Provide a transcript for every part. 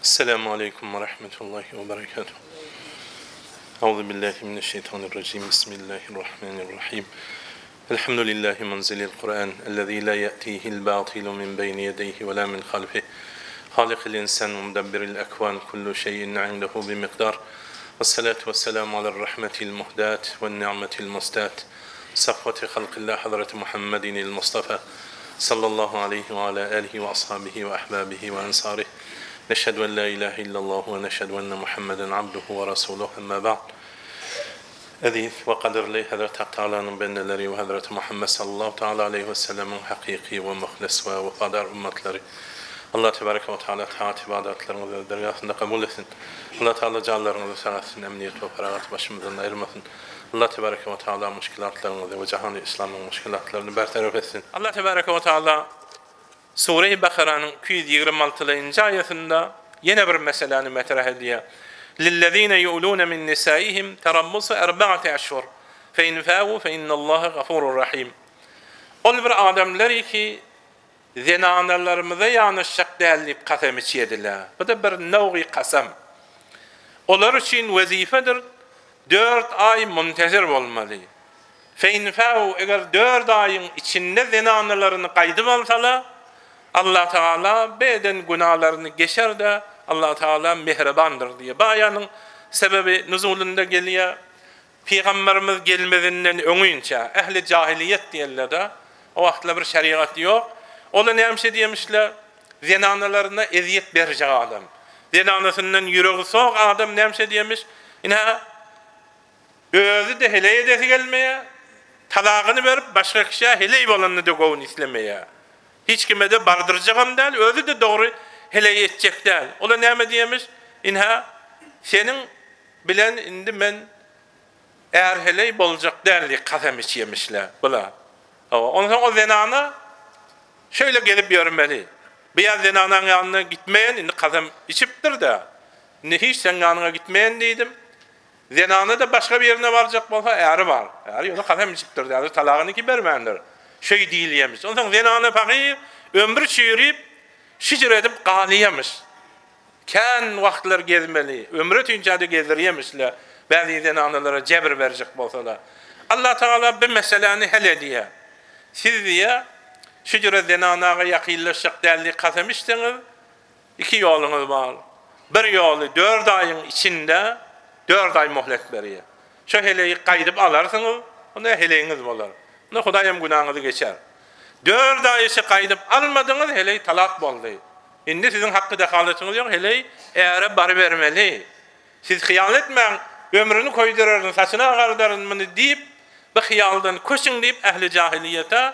Esselamu Aleyküm ve Rahmetullahi ve Berekatuhu. Euzubillahimineşşeytanirracim. Bismillahirrahmanirrahim. Elhamdülillahi munzilil Kur'an. Ellezî la ye'tîhil bâtilu min beyni yedeyhi ve la min halfihi. Halikil insan ve mudabbiril ekvan. Kullu şeyin indehu bi miqdar. Vessalatu vesselamu alel rahmetil muhdat ve ni'metil mustat. Safvati halqillah Hazreti Muhammedinil Mustafa. Sallallahu aleyhi ve ala alihi ve ashabihi ve ahbabihi ve ensarihi. Neşhedü en la ilahe illallah ve neşhedü enne Muhammeden abduhu ve resuluhu emme ba'd. Aziz ve kadirli Hazreti Teala'nın bendeleri ve Hazreti Muhammed sallallahu teala aleyhi ve sellem'in hakiki ve muhlis ve vefadar ümmetleri. Allah tebareke ve teala taat ibadetlerinizi dergahında kabul etsin. Allah Teala canlarınızı sağlatsın, emniyet ve feragat başımızdan ayırmasın. Allah tebareke ve teala müşkilatlarınızı ve cihan-ı İslam'ın müşkilatlarını bertaraf etsin. Allah tebareke ve teala Sure-i Bakara'nın 226. ayetinde yine bir meseleni metrah ediyor. لِلَّذ۪ينَ يُؤْلُونَ مِنْ نِسَائِهِمْ تَرَبُّصُ 4 أَشْهُرٍ فَاِنْ فَاوُوا فَاِنَّ اللّٰهَ غَفُورٌ رَحِيمٌ. Ol bir adamlar ki zinalarımıza yanlışlık değerleyip kasem içiyediler. Bu da bir nev'i kasem. Onlar için vazifedir 4 ay muntezir olmalı. فَاِنْ فَاوُوا eğer 4 ayın içinde zinalarını kaydı olsalar Allah Teala beden günahlarını geçer de Allah Teala mehribandır diye. Bu ayanın sebebi nüzulunda geliyor. Peygamberimiz gelmediğinden öngünçe ehli cahiliyet diyorlar da o vaktla bir şeriat yok. Ola neymiş demişler? Zinanalarına eziyet verecek adam. Zinanasından yüreği soğuk adam neymiş demiş? Yine özü de hele edesi gelmeye, talağını verip başka kişiye hele olanını da kovun istemeye. Hiç kime de bardıracağım değil, özü de doğru hele edecek değil. Ola ne diyemiş? İnha senin bilen indi men eğer hele olacak değil kasem içiyemişler. Bula. Ondan sonra o zinana şöyle gelip görmeli. Beyaz zinanın yanına gitmeyen indi kasem içiptir de. Hiç sen yanına gitmeyen dedim. Zinana da başka bir yerine varacak olsa eğri var. Eğri onu kasem içiptir de. Talağını ki vermendir. Şey değil yemiş. Ondan zinana fakir ömrü çürüyüp şicr edip qaliyemiş. Ken vaktler gezmeli. Ömrü tüncadı geziriyemişler. Bazı zinanalara cebir verecek olsalar. Allah Teala bir meseleni hel ediyor. Siz diye şicr zinanaya yakınlaşacak değerli kasem içtiniz. 2 yolunuz var. Bir yolu 4 ayın içinde 4 ay muhlet veriyor. Şu heleyi kaydıp alarsınız. Ona heleyiniz olur. Ne Hudayım günahınızı geçer. 4 ay işi kaydıp almadınız, heleyi talak oldu. Şimdi sizin hakkı dekaletiniz yok, heleyi eğer bari vermeli. Siz hıyal etmeyin, ömrünü koydururun, saçını ağardarın deyip, bu hıyaldan koşun deyip ehli cahiliyete,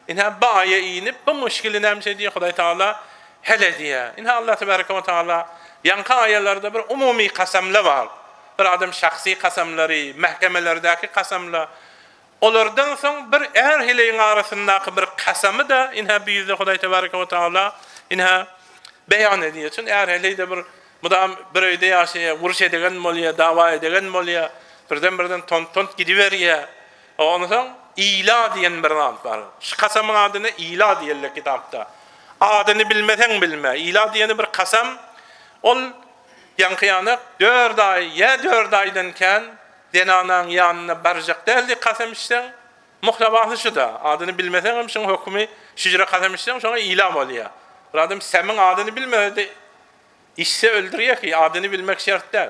inha bağaya inip, bu müşkili nemşe diye Huday Teala hele diye. İnha Allah Tebareke ve Teala, yankı ayarlarda bir umumi kasemle var. Bir adam şahsi kasemleri, mahkemelerdeki kasemler, onlardan son bir eğer hileyin arasındaki bir kasamı da inha bizde Huday Tebareke ve Teala inha beyan ediyor için eğer hileyi de bir mudam bir öyle yaşaya vuruş edilen moliye dava edilen moliye birden tont gidiveriyor. Ondan sonra ila diyen bir ad var. Şu kasamın adını ila diyorlar kitapta. Adını bilmesen bilme. İla diyeni bir kasam ol yankıyanık 4 ay ya 4 aydanken zinanın yanına baracak değildi kasem içten muhtevası şu da adını bilmesen hem şunun hükmü şicre kasem içten sonra ilam oluyor. Adam senin adını bilmedi işse öldürüyor ki adını bilmek şart değil.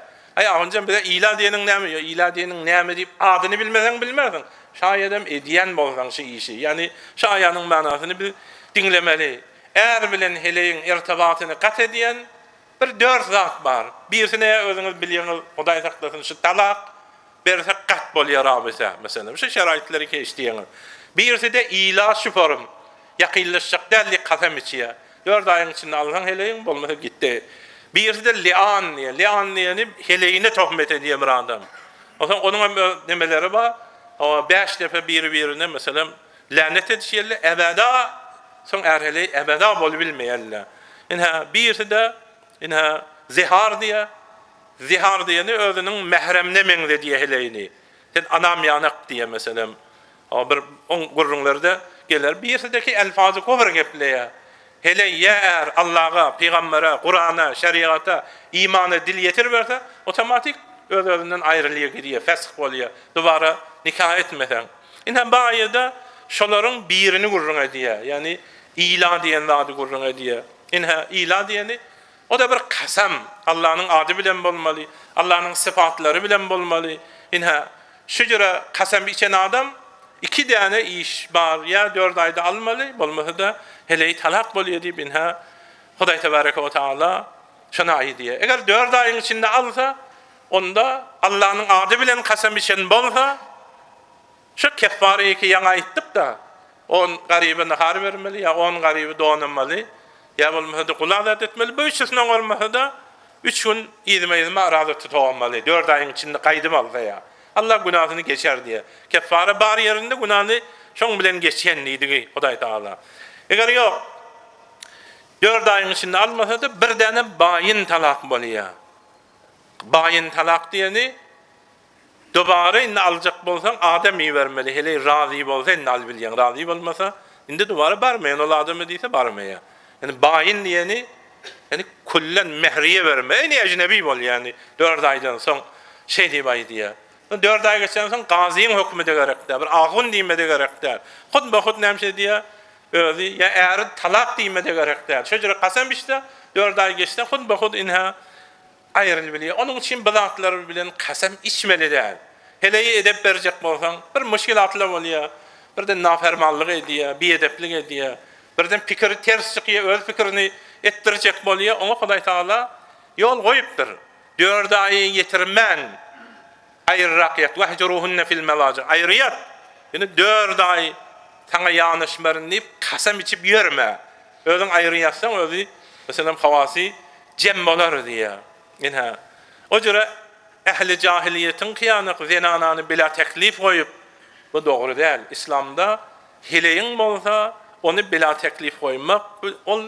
Önce bize ila diyenin ne mi? İla diyenin ne mi deyip adını bilmesen bilmezsin. Şayedem ediyen bolsan şu işi. Yani şayanın manasını bir dinlemeli. Eğer bilen heleyin irtibatını kat ediyen bir 4 zat var. Birisine özünüz biliyorsunuz Huday saklasın şu talak. Birisi kat boluyor rabısa mesela. Şu şeraitleri ki isteyen. Birisi de ila şüpharım. Yakınlaşacak derli kasem içiye. 4 ayın içinde Allah'ın heleyin bulması gitti. Birisi de li'an diye. Li'an diyeni heleyine tohmet ediyor bir adam. O zaman onun demeleri var. 5 defa birine mesela lanet edişiyle ebeda son erheleyi ebeda bolu bilmeyenler. Birisi de zihar diye. Zihar diyeni özünün mehremne mengde diye heleyini. Sen anam yanak diye mesela. Bir on gurrunlarda gelir. Birisi de ki elfazı kofr gepleye. hele eğer Allah'a, peygambere, Kur'an'a, şeriata, imana dil yetirberse otomatik öz-özünden ayrılıya gidiyor, fesih oluyor. Dubara nikah etmesen. İnha bayada şoların birini gurrun ediyor. Yani ila diyen adı gurrun ediyor. İnha ila diyeni o da bir kasam. Allah'ın adı bilen bolmalı. Allah'ın sıfatları bilen bolmalı. İnha şucura kasam içen adam 2 tane iş var ya 4 ayda almalı. Bolmasa da hele talak boluyor deyip inha Huday Tebareke ve Teala şuna aydiye. Eğer 4 ayın içinde alsa onda Allah'ın adı bilen kasam içen bolsa şu kefareyi ki yana ayttık da 10 garibi nahar vermeli ya 10 garibi doğanmalı ya bolmasa da kul azat etmeli. Bu üçüsünden olmasa da 3 gün izme arazı tutulmalı. 4 ayın içinde kaydım alsa ya. Allah günahını geçer diye. Kefare bar yerinde günahını şon bilen geçenliydi Huday Teala. Eğer yok 4 ayın içinde almasa da bir tane bayin talak boluyor. Bayin talak diyeni dobara indi alacak bolsan ademi vermeli. Hele razı bolsa indi al bilyen. Razı olmasa indi dobara barmayan. O adamı deyse barmaya. Yani bayin diyeni yani kullen mehriye verme. En ecnebi bol yani. 4 aydan son şey diye bay diye. 4 ay geçen son gaziyin hükmü de gerektir. Bir ağın diyme de gerektir. Hud be hud nemşe diye özü ya eğer talak diyme de gerektir. Şöyle kasem işte 4 ay geçti. Hud be hud inha ayrıl biliyor. Onun için bidatları bilen kasem içmeli değil. Hele edep verecek bolsan bir müşkilatlar oluyor. Birden nafermanlık ediyor, biedeplik ediyor. Birden fikri ters çıkıyor, öz fikrini ettirecek boluyor. Ona Huday Teala yol koyuptur. 4 ayı yetirmen ayrırakiyat vehcuruhunne fil melaci. Ayrıyat. Yani 4 ay sana yanlışmırın deyip kasem içip yürüme. Özün ayrıyatsan özü mesela havasi cem olar diye. Yani o cüre ehli cahiliyetin kıyanık zinananı bila teklif koyup bu doğru değil. İslam'da hileyin olsa onu bila teklif koymak ol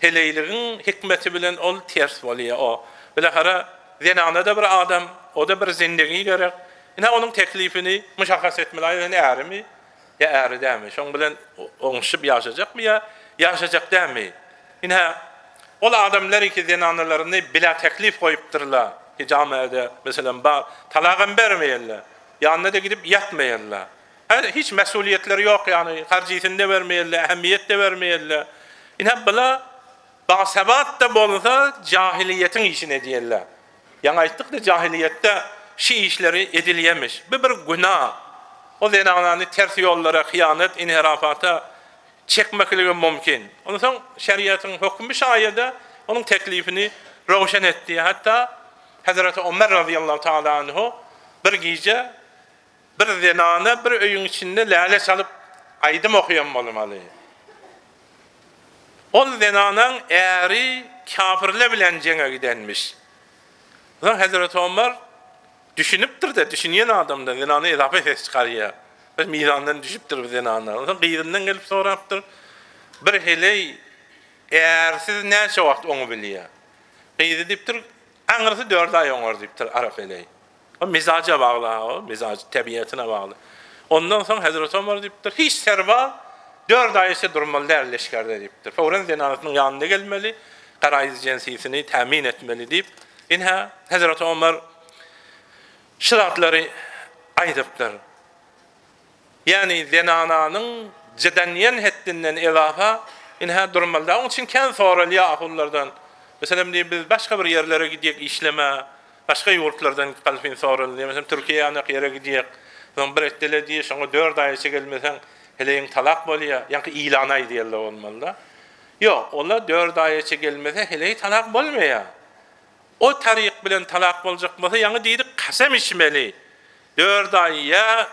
hileyliğin hikmeti bilen ol ters oluyor o. Bilahara zinana da bir adam o da bir zindagi gerek. Yine onun teklifini müşahhas etmeli. Yani eğer mi? Ya eğer değil mi? Şun bilen onşup yaşayacak mı ya? Yaşayacak değil mi? Yine o adamlar ki zinanalarını bila teklif koyuptırlar. Ki camiada mesela talağın vermeyenler. Yanına da gidip yatmayanlar. Hiç mesuliyetleri yok yani. Harciyetinde vermeyenler, ehemmiyet de vermeyenler. Yine böyle basebat da bolsa cahiliyetin işine diyorlar. Yani ayttık da cahiliyette işleri ediliyemiş. Bir günah. O zinananı ters yollara, hıyanet, inhirafata çekmekliği mümkün. Ondan sonra şeriatın hükmü şayede onun teklifini roşen etti. Hatta Hazreti Ömer radıyallahu teala anhu bir gece bir zinana bir öyün içinde lale çalıp aydım okuyan olmalı. O zinanın eğri kafirle bilen cenge gidenmiş. Hazreti Ömer düşünüptür de düşünen adam da zinanı edafe ses çıkarıyor. Biz mizandan düşüptür zinanlar. Ondan kıyırından gelip soraptır. Bir hele eğer siz ne vakit onu biliyor. Kıyırı deyiptir, anırsı 4 ay onu deyiptir Arap hele. O mizaca bağlı, o mizac tabiatına bağlı. Ondan sonra Hazreti Ömer deyiptir, hiç serva 4 ay ise durmalı derleşkerde deyiptir. Fauren zinanatının yanında gelmeli, karayız cinsiyetini temin etmeli deyip, inha Hazreti Ömer şıratları aydıptır. Yani zinananın cidaniyen heddinden ilafa inha durmalı. Onun için kendi soralı ahullardan. Mesela biz başka bir yerlere gidiyek işleme, başka yurtlardan kalbin soralı. Mesela Türkiye'ye yere gidiyek. Bir ettele diye sonra 4 ay gelmesen heleyin talak boluyor. Yani ilanay diyorlar olmalı. Yok, onlar 4 ay gelmese heleyi talak bolmuyor. O tarik bilen talak bolacak bolsa yani deydik kasem içmeli. 4 ay ya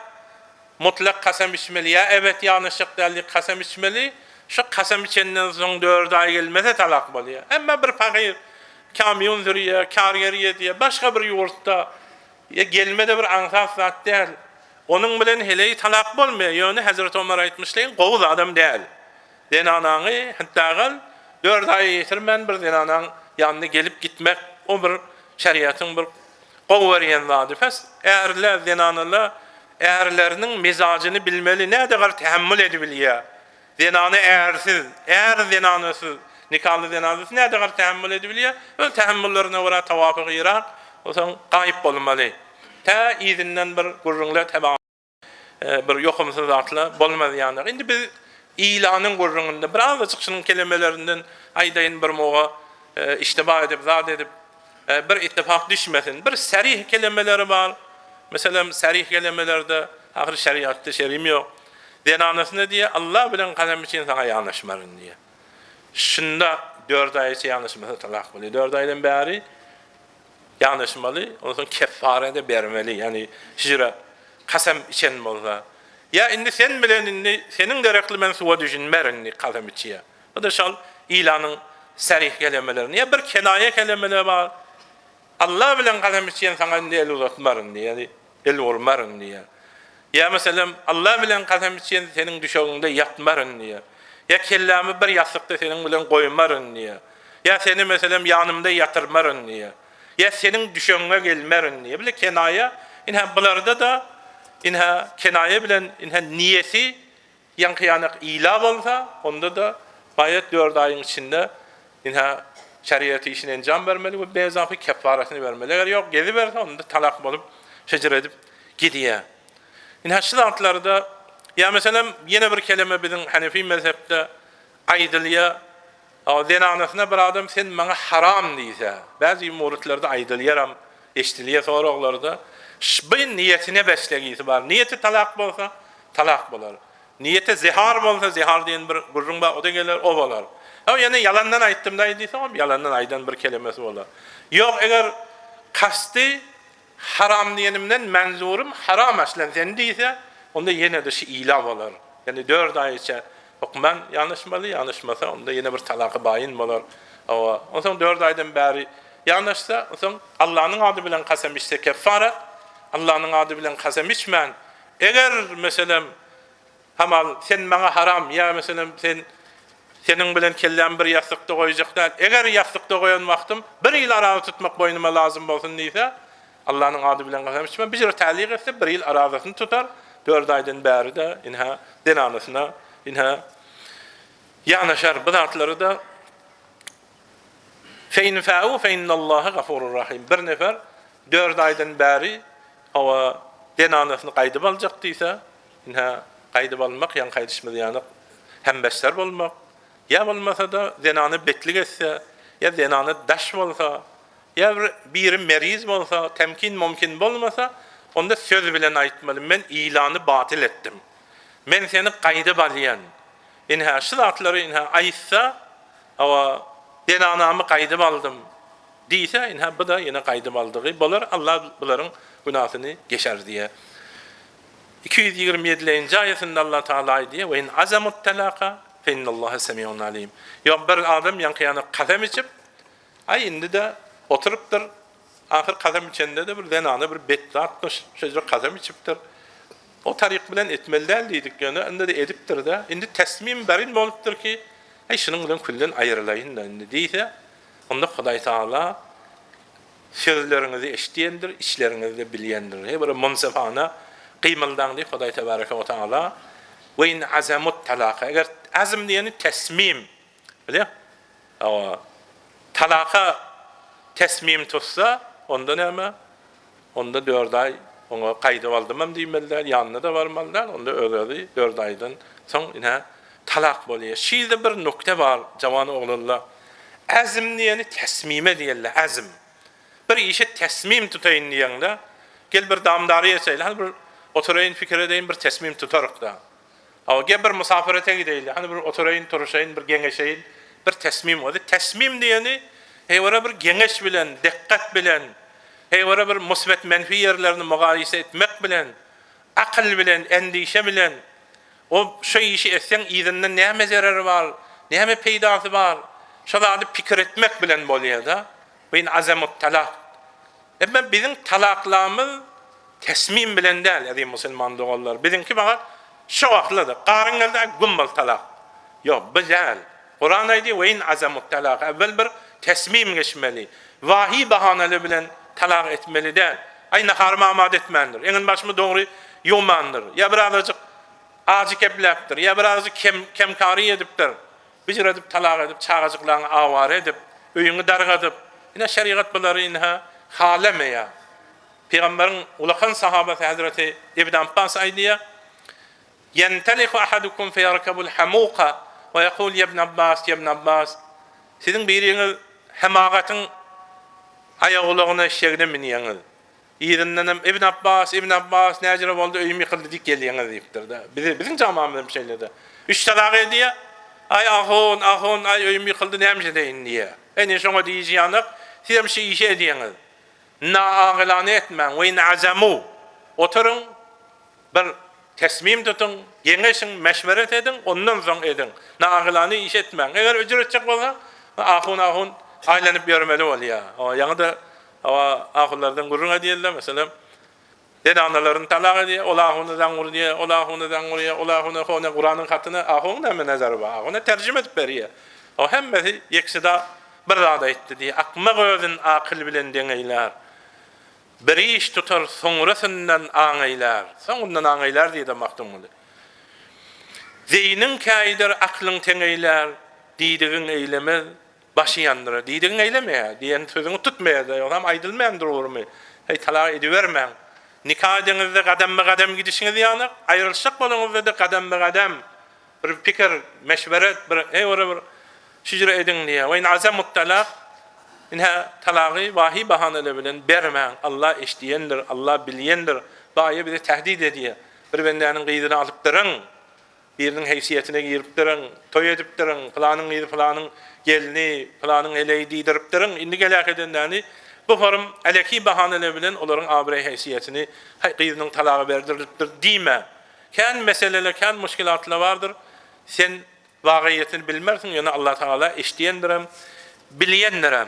mutlak kasem içmeli ya evet yanlışlık değerli kasem içmeli. Şu kasem içenden son 4 ay gelmese talak boluyor. Ama bir fakir kamyon zürüye, kargeriye diye başka bir yurtta ya gelmede bir ansaf zat değil. Onun bilen heleyi talak bolmuyor. Yani Hazreti Ömer aytmışlar, qovuz adam değil. Zinananı hatta 4 ay yetirmen bir zinanan yanına gelip gitmek o bir şeriatın bir qovveriyen vadı. Fes eğerler zinanılar eğerlerinin mizacını bilmeli. Ne kadar tahammül edebiliyor. Zinanı eğersiz, eğer zinanısız nikahlı zenazesi ne kadar tahammül edebiliyor? Öyle tahammüllerine göre tavafık Irak, o zaman kayıp olmalı. Ta izinden bir gurrunla teba bir yokumsuz atla bolmaz yani. Indi biz ilanın gurrununda biraz açık şunun kelimelerinden aydayn bir moğa iştiba edip, zat edip bir ittifak düşmesin. Bir serih kelimeleri var. Mesela serih kelimelerde ahir şeriatta şerim yok. Zenanasına diye Allah bilen kasem için sana yanaşmarın diye. Şunda 4 ay içi yanaşmasa talak buluyor. 4 aydan beri yanaşmalı. Ondan sonra keffare de vermeli. Yani şira kasem içen bolsa. Ya indi sen bilen indi senin gerekli mensuba düşünmerin kasem içiye. O da şal ilanın serih kelimelerini. Ya bir kenaye kelimeleri var. Allah bilen kasem içiyen sana indi el uzatmarın diye. Yani el vurmarın diye. Ya mesela Allah bilen kasem içiyen senin düşogunda yatmarın diye. Ya kellamı bir yastıkta senin bilen koymarın diye. Ya seni mesela yanımda yatırmarın diye. Ya senin düşoguna gelmerin diye. Bile kenaya, inha bularda da inha kenaya bilen inha niyeti yankıyanak ilab olsa, onda da bayat 4 ayın içinde inha şeriatı işine encam vermeli ve bezafı kefaresini vermeli. Eğer yok gezi verse onda talak bolup şecir edip gidiyor. İnha şartlarda ya mesela yine bir kelime bizim Hanefi mezhepte aydılıya zenanasına bir adam sen bana haram deyse bazı muritlarda aydılıyaram eştiliye soruqlarda bu niyetine beslegisi var. Niyeti talak bolsa talak bolar. Niyeti zihar bolsa zihar diyen bir gurrun ba o da gelir o bolar. Ama yani yalandan aytdım da deyse o yalandan aydan bir kelimesi bolar. Yok eğer kasti haram diyenimden menzurum haram aslen sen deyse onda yine de şu ilah bolar. Yani 4 ay içe hukmen yanlışmalı, yanlışmasa onda yine bir talakı bayin bolar. O zaman 4 aydan beri yanlışsa o zaman Allah'ın adı bilen kasem içse kefaret, Allah'ın adı bilen kasem içmen. Eğer mesela hamal sen bana haram ya mesela senin bilen kellen bir yastıkta koyacaklar. Eğer yastıkta koyan vaktim bir yıl arazı tutmak boynuma lazım olsun deyse Allah'ın adı bilen kasem içmen. Bir yıl talik etse bir yıl arazısını tutar. 4 aydan beri de inha denanasına inha yanaşar. Bu zatları da fein fa'u fe innallaha gafurur rahim. Bir nefer 4 aydan beri o denanasını qaydıp alacaktıysa inha qaydıp almak yan qaydışmadı yani hembesler bolmak ya bolmasa da denanı betlik etse ya denanı daş bolsa ya bir meriz bolsa temkin mümkün bolmasa onda söz bilen aytmalı men ilanı batil ettim. Men seni qaydıp alyan. İnha şılatları inha aytsa ama denanamı qaydıp aldım deyse inha bu da yine qaydıp aldığı bolar. Allah bunların günahını geçer diye. 227. ayetinde Allah Teala diye ve in azamut talaka fe innallaha semiyun alim. Yok bir adam yankıyanı kasem içip ay indi de oturuptur ahir kasem içinde de bir denanı bir betli atmış şöyle kasem içiptir. O tarik bilen etmeliler dedik yani indi de ediptir de indi tesmim berin boluptur ki ay şunun bilen küllen ayrılayın da indi deyse onda Huday Teala sözlerinizi eşittiyendir, işlerinizi de bilyendir. He bir munsafana qıymaldan diye Huday Tebaraka ve Teala ve in azamut talaka. Eğer azm diyeni tesmim biliyor? O talaka tesmim tutsa onda ne ama? Onda 4 ay ona kaydı aldım diyemeler, yanına da varmalılar. Onda öyle 4 aydan son yine talak boluyor. Şiirde bir nokta var cavan oğlanlar. Azm diyeni tesmime diyorlar, azm. Bir işe tesmim tutayın diyenler, gel bir damdarıya söyle, hani bir oturayın fikir edeyim bir tesmim tutarık da. Ama gel bir misafirete gideyin, hani bir oturayın turuşayın bir gengeşeyin, bir tesmim oldu. Tesmim diyeni, heyvara bir gengeş bilen, dikkat bilen, heyvara bir musbet menfi yerlerini mugayese etmek bilen, akıl bilen, endişe bilen, o şu işi etsen izinden neyme zararı var, neyme peydası var, şöyle fikir etmek bilen boluyor da, ve in azamut talak. Ama bizim talaklarımız tesmim bilen değil, yani Müslüman doğullar. Bizimki fakat şu vaxtladı, qarın geldi, gumbal talak. Yok, bu değil. Kur'an aydı, ve in azamut talak. Evvel bir tesmim geçmeli. Vahiy bahaneli bilen talak etmeli değil. Ay naharıma amad etmendir. Enin başımı doğru yumandır. Ya birazcık acı kepleptir, ya birazcık kemkari ediptir. Bijir edip, talak edip, çağacıklarını avare edip, öyünü dargadıp, yine şeriat bunları yine halemeya. Peygamberin ulakan sahabesi Hazreti İbn Abbas aydiya, يَنْتَلِخُ أَحَدُكُمْ فَيَرْكَبُ الْحَمُوقَ وَيَقُولُ يَبْنَ Abbas, يَبْنَ Abbas. Sizin biriniz hemağatın ayağılığına eşeğine miniyeňiz. Ýerinden İbn Abbas näjere boldy öýüm ýykyldy dik gelýäňiz diýipdir da. Bizim jamamyzda bir şeylerde. Üç talak ediýär. Ay ahon ay öýüm ýykyldy näme deýin diýär. Ene şoňa diýýäňik, siz hem şey işe ediýäňiz. Na'aglan etmeň we na'zamu. Oturun bir tesmim tutun, yeňeşiň meşweret edin, ondan soň edin. Na'aglany iş etmeň. Eger ücretçek bolsa, ahon aýlanyp ýörmeli bolýar. O ýa-da ahullardan gurrun ediýärler mesela. Dedanaların talak ediýär, olahunadan gurdiýär, olahuna Kur'anyň hatyna ahun näme nazar bar. Ahuna terjime edip berýär. O hemmesi ýeksida bir zada etdi diye. Akma gözün akıl bilen deňeýler. Bir iş tutar soňrasyndan aňaýlar. Soňundan aňaýlar diýdi maktumly. Zeynin kaýdyr aklyň teňeýler, diýdigiň eýlemez başy ýandyr. Diýdigiň eýlemeýär, diýen sözüňi tutmaýar. Ýa-da aýdylmaýandyr urmy. Hey talak edibermeň. Nikah ediňizde gadam gidişiňiz ýanyk, aýrylşak bolaňyzda gadam bir pikir, meşweret, bir bir şüjre edin diýär. Ve in azamut talaq inha talagy wahi bahanele bilen bermeň. Allah eşdiýendir, Allah bilýändir. Baýa bize tehdit edýär. Bir bendeňiň gyýdyny alyp durun. Biriniň heýsiýetine girip durun, toý edip durun, planyň gyýdy, planyň gelini, planyň eleýi diýdirip durun. Indi gelek edenläni bu form aleki bahanele bilen olaryň abiray heýsiýetini gyýdynyň talagy berdiripdir diýme. Kan meseleler, kan müşkilatlar bardyr. Sen vagiýetini bilmersin, ýöne Allah Taala eşdiýendirem, bilýändirem.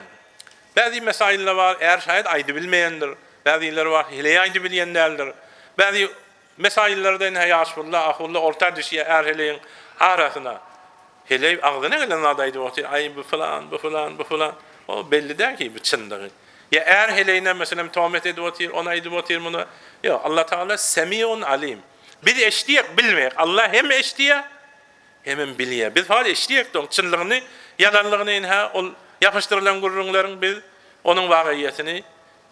Bäzi mesailler var, eğer şayet aýdy bilmeýändir. Bäziler var, hile aýdy bilýändirler. Bäzi mesaillerden haýaşullah, ahullah orta düşýär er heleýin arasyna. Hele agdyna gelen adaýdy otyr, ay bu falan. O belli der ki bu çyndygy. Ya er heleýine meselem töhmet edip otyr, ona aýdyp otyr muny. Ýok, Allah Taala Semiun Alim. Biz eşdiýek, bilmeýek. Allah hem eşdiýär, hem bilýär. Biz hal eşdiýek dog çynlygyny, ýalanlygyny ol yapıştırılan gurrunlaryň biz onun vagiýetini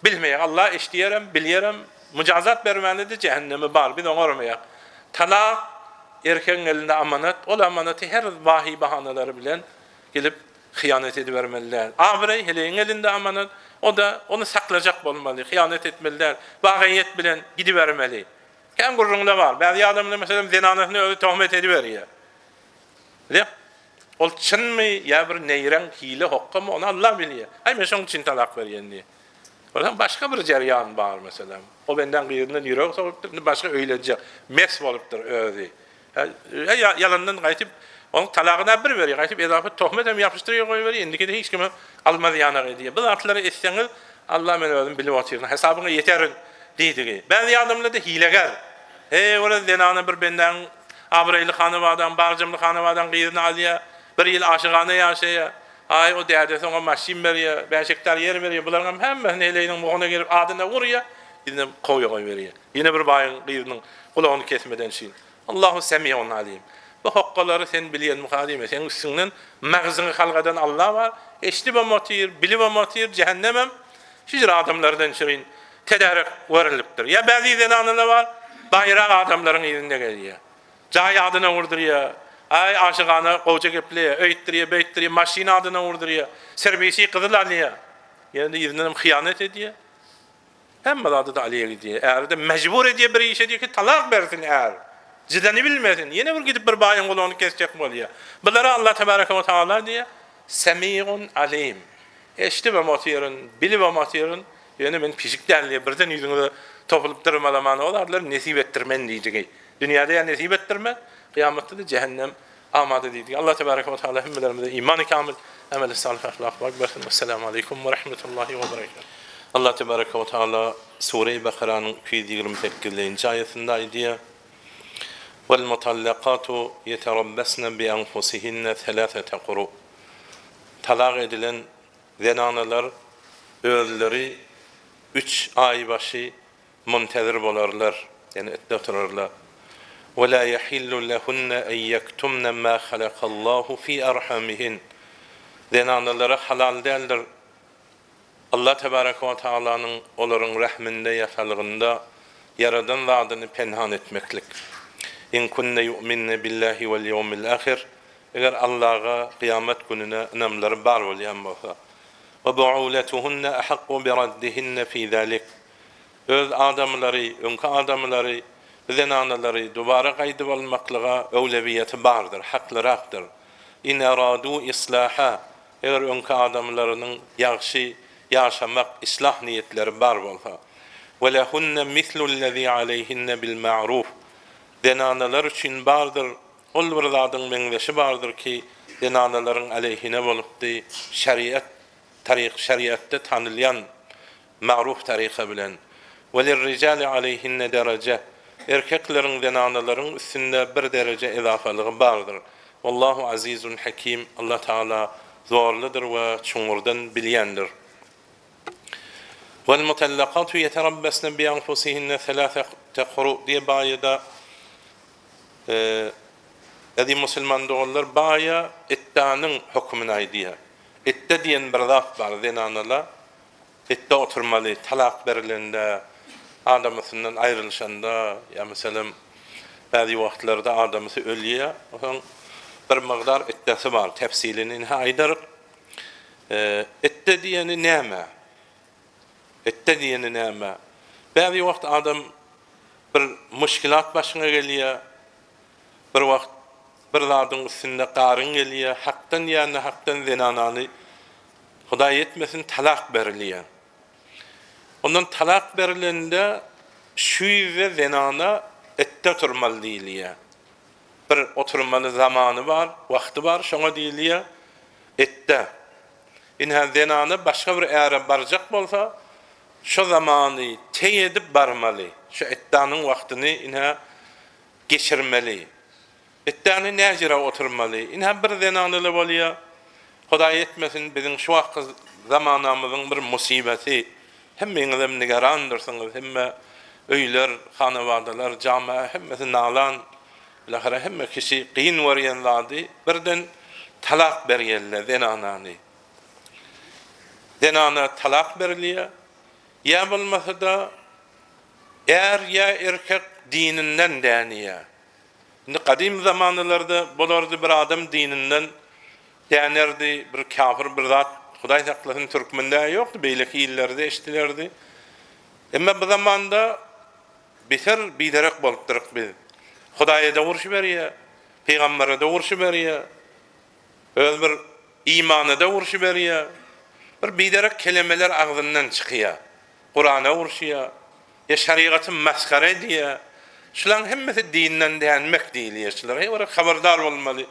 bilmeýek. Allah eşdiýärem, bilýärem. Mücazat bermänide cehennemi bar, biz onu görmeýek. Talak erkeň elinde amanat, ol amanaty her wahi bahanalary bilen gelip hıyanet edibermeliler. Abiray heleýin elinde amanat, o da onu saklajak bolmaly, hıyanet etmeliler. Wagiýet bilen gidibermeli. Hem gurrunlar var. Bäzi adamlar meselem zinanasyny öňe töhmet ediberýär. Lek ol çynmy ýa bir neýren hile hokkamy onu Allah bilýär. Ay men şoň üçin talak berýän diýe. Olam başga bir jaryan bar meselem. O benden gyýryndan ýürek soňupdyr, başga öýlenjek. Mes bolupdyr özi. Yalandan gaýtyp onu talagyna bir berýär. Gaýtyp edafa töhmet hem ýapyşdyrýar goýberýär. Indikide hiç kim almaz ýanyk diýär. Bu atlary etseňiz Allah men özüm bilip otyryn. Hesabyňa ýeterin diýdigi. Bäzi adamlar da hilegar. Ola denany bir benden abrayly hanywadan, barjymly hanywadan gyýryny alýar. Bir ýyl aşygany ýaşaýar. Ay o derde soňa maşin berýär, beşikler yer berýär. Bularym hemme heleýiniň mugyna gelip adyna gurýar, ýene goýa berýär. Ýene bir baýyň gyýrynyň gulagyny kesmeden şin. Allahu Semiun Alim. Bu hakkalary sen bilýän muhadime, sen üstünden magzyny halgadan Allah var. Eşdi bu motir, bilip bu motir cehennemem. Şüjür adamlardan şirin tedarik werilipdir. Ya bäzi zenanylar var, baýra adamlaryň ýerine gelýär. Jaý adyna gurdurýar. Ay aşygana goja gepli, öýtdirýär, maşina adyna gurdurýar. Serbisi gyzyl alýar. Ýa-da ýerinden hıyanet edýär. Hemme adı da alýar diýär. Eğer de mecbur edýär bir iş edýär ki talak bersin eğer. Cidani bilmesin. Ýene bir gidip bir baýyň gulagyny kesjek bolýar. Bulara Allah tebaraka we taala diýär. Semiun Alim. Eşdi we motirin, bilip we motirin. Ýene men pişikdärli birden ýüzüňde topulup durmalamany olarlar nesip etdirmen diýjegi. Dünýäde ýa nesip etdirme, kıyamatda da cehennem amade diýdik. Allah tebaraka we taala hemmelerimize iman-ı kamil, amel-i salih, ahlak bersin. Assalamu aleykum we rahmetullahi we berekatuh. Allah tebaraka ve taala Sure-i Bakara'nın 228. ayetinde aydiye vel mutallaqatu yeterabbasna bi anfusihinna thalathata quru. Talak edilen zenanalar özleri 3 ay başı muntazir bolarlar, yani etde oturarlar. وَلَا يَحِلُّ لَهُنَّ أَنْ يَكْتُمْنَ مَا خَلَقَ اللّٰهُ فِي أَرْحَامِهِنَّ. Zenanalara halal değildir. Allah Tebareke ve Teala'nın onların rahminde yasalığında yaradan zadını penhan etmeklik. İn kunne yu'minne billahi vel yevmil ahir. Eğer Allah'a kıyamet gününe inanmaları bar bolýan bolsa. Ve bu'ulatuhunna ahqqu bi raddihinna fi zalik. Öz adamları, önkü adamları, zenanaları dubara gaýdyp almaklyga öwlebiyeti bardır, haklyraktır. In aradu islaha. Eğer önkü adamlarının ýagşy ýaşamak islah niyetleri bar bolsa. Ve lehunna mislullezî aleyhinne bil ma'ruf. Denanalar üçin bardır. Ol bir zadyň meňzeşi bardır ki denanaların aleyhine bolupdy şeriat şeriatda tanylýan ma'ruf taryka bilen. Ve lirrijali aleyhinne derece. Erkekleriň denanaların üstünde bir derece ezafalygy bardır. Wallahu azizun hakim. Allah Taala zorludur ve çuňurdan bilýändir. وَالْمُطَلَّقَاتُ يَتَرَبَّسْنَ بِأَنْفُسِهِنَّ ثَلَاثَةَ قُرُءٍ diye bayada edi musulman doğullar baya iddanın hükmüne aydiya. İdda diyen bir zat var zenanala. İdda oturmalı, talak verilende, adamısından ayrılışanda, ya mesela bazı vakitlerde adamısı ölüye, bir miqdar iddası var, tefsilinin aydarık. İdda diyeni näme? İdda diyeni näme? Bazı vakt adam bir müşkilat başına geliyor, bir vakt bir zadyň üstünde garyn gelýär, hakdan ýa-ni hakdan zenanany Hudaý etmesin talak berilýär. Ondan talak berilende şu ýüze zenana etde turmaly diýilýär. Bir oturmaly zamany bar, wagty bar, şoňa diýilýär etde. Inha zenana başga bir äre barjak bolsa, şu zamany tey edip barmaly. Şu ettanyň wagtyny inha geçirmeli. Ettany näjire oturmaly. Inha bir zenanyly bolýar. Hudaý etmesin biziň şu wagt zamanamyzyň bir musibeti. Hemmeňizem nigarandyrsynız, hemme öýler, hanawadalar, jamaa hemmesi nalan. Lahara hemme kişi qyyn berýän zady birden talak berýärler zenanany. Zenana talak berilýär. Ya bolmasa da ya erkek dininden dänýär. Indi kadim zamanlarda bolardy bir adam dininden dänerdi, bir kafir bir zat, Hudaý saklasyn türkmende ýokdy, beýleki ýyllerde eşdilerdi. Emma bu zamanda beter biderek bolup durup biz. Hudaýa da urşy berýär, peýgambere de urşy berýär. Öz bir imana da urşy berýär. Bir biderek kelimeler agzyndan çykýar. Kur'ana urşýar, ya şeriatyn maskara edýär. Şulan hemmesi dinden dänmek diýilýär. Ora habardar bolmaly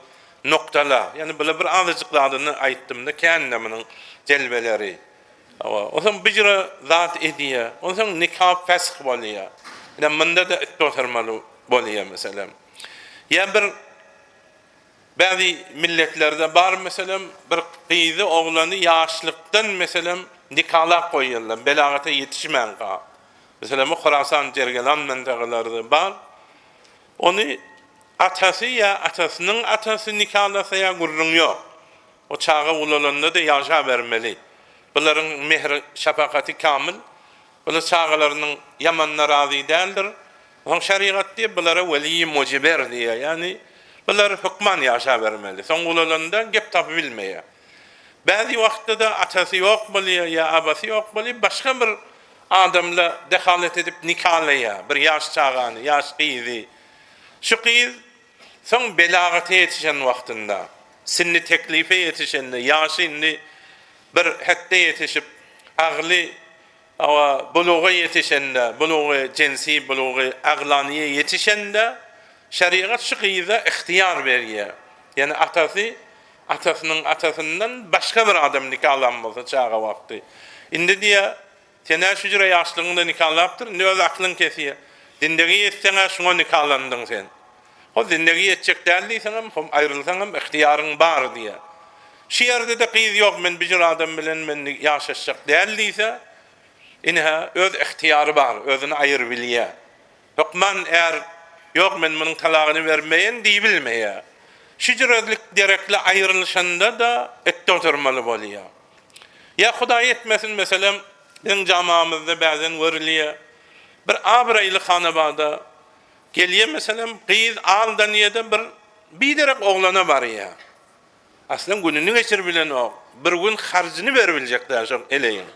noktala. Yani böyle bir azıcık zadyny aýtdymda kendiminiň jelbeleri. Oňa bijira zat edýär. Oňa nikah fasx bolýar. Ina mында da oturmaly bolýar mesela. Ya bir bazı milletlerde bar mesela bir gyzy oglany ýaşlykdan mesela nikahlar koyuyorlar, belagata yetişmeyen ka. Mesela bu Khorasan Jergelan mendagalarda bar. Onu atası ya atasının atası nikahlasa ya gurrun yok. O çağa ulalanda da yaşa vermeli. Bunların mehr şafakati kamil. Bunlar çağalarının yamanlar razı değildir. Onun şeriat diye bunlara veli muciber diye. Yani bunlar hükman yaşa vermeli. Son ulalanda gep tapı bilmeye. Bazı vakitte de atası yok bolýar ya abası yok bolýar, başga bir adamla dehalet edip nikahlaya, bir yaş çağany, yaş gyzy. Şu gyz soň belagaty ýetişen wagtynda, sinni teklife ýetişende, ýaşyny bir hatda ýetişip, agly buluga ýetişende, bulugy jinsi bulugy aglanyğa ýetişende şeriat şu gyza ihtiyar berýär. Yani atasının atasından başka bir adam nikahlanmasa çağa vakti. Indi diye sen her şücre yaşlığında nikahlanıptır, ne öz aklın kesiyor. Zindagi yetsene şuna nikahlandın sen. O zindagi yetecek değildiysen hem ayrılsan hem ihtiyarın var diye. Şu yerde de kıyız yok, men bir adam bilen men yaşayacak değildiyse inha öz ihtiyarı var, özünü ayır bilye. Hükman eğer Yok men bunun talagyny bermeýän diýip bilmeýär. Şücretlik derekli aýrylşanda da etde oturmaly bolýar. Ya Hudaý etmesin meselem bizim jamamyzda bäzen görülýär. Bir abraýly hanabada gelýär meselem gyz aldan ýerde bir derek oglana barýar. Aslan gününi geçir bilen o. Bir gün harcını berbilecekler şok eleyin.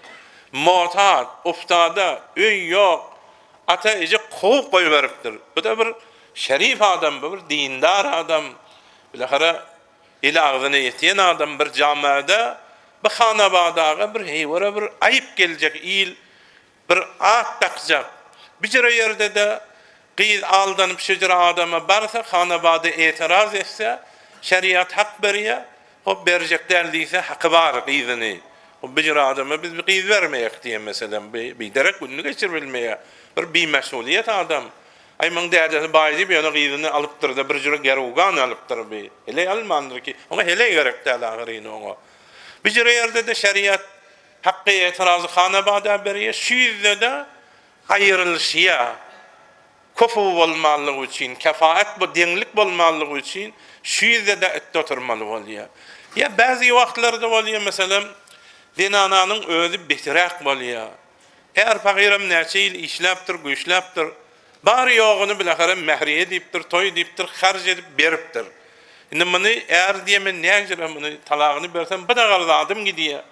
Motat, uftada, öy yok. Ata ece kovup koyuveripdir. Bu da bir şerif adam, bir dindar adam. Bilahara ili ağzına yetiyen adam bir camada, bir hanabadaga bir heyvara bir ayıp gelecek il, bir at takacak. Bir cire yerde de kıyız aldanıp şecre adama barsa hanabada itiraz etse, şeriat hak beriye, o verecek derdiyse hakkı var kıyızını. O bir adama biz bir kıyız vermeyek diye mesela bir derek gününü geçirbilmeye. Bir mesuliyet adam. Ayman derdesi baydı bir yana kıyızını alıptır da bir cüre gerugan alıptır bir. Hele almandır ki ona hele gerek de alağırıyın ona. Bir cüre yerde de şeriat hakkı itirazı hanabada beriye şu yüzde de ayrılışıya kofu olmalığı için, kefaat bu denlik olmalığı için şu yüzde de ette oturmalı oluyor. Ya bazı vaktlarda oluyor mesela zinananın özü bitirak oluyor. Eğer fakirim neçe yıl işleptir, güçleptir, bari yoğunu bilahare mehriye deyiptir, toy deyiptir, harc edip beriptir. Şimdi bunu eğer diyemen ne acaba bunu talağını versem bir de kaldadım gidiyor.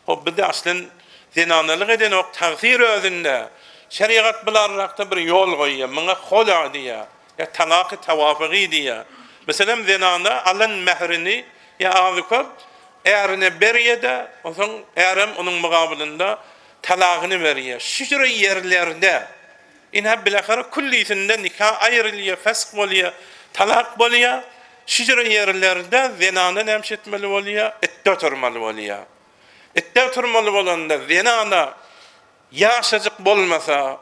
O bir de aslen zinanalık eden o takdir özünde şeriat bilarakta bir yol koyuyor, bana hola diye, ya talakı tevafıgı diye. Mesela zinana alan mehrini ya azıkot eğerine beriye de o zaman eğerim onun mukabilinde talağını veriyor. Şücre yerlerde inha bilahara kullisinde nikah ayrılıyor, fesk oluyor, talak oluyor. Şücre yerlerde zinana nemşetmeli oluyor, ette oturmalı oluyor. Ette oturmalı olanda zinana yaşacık bolmasa,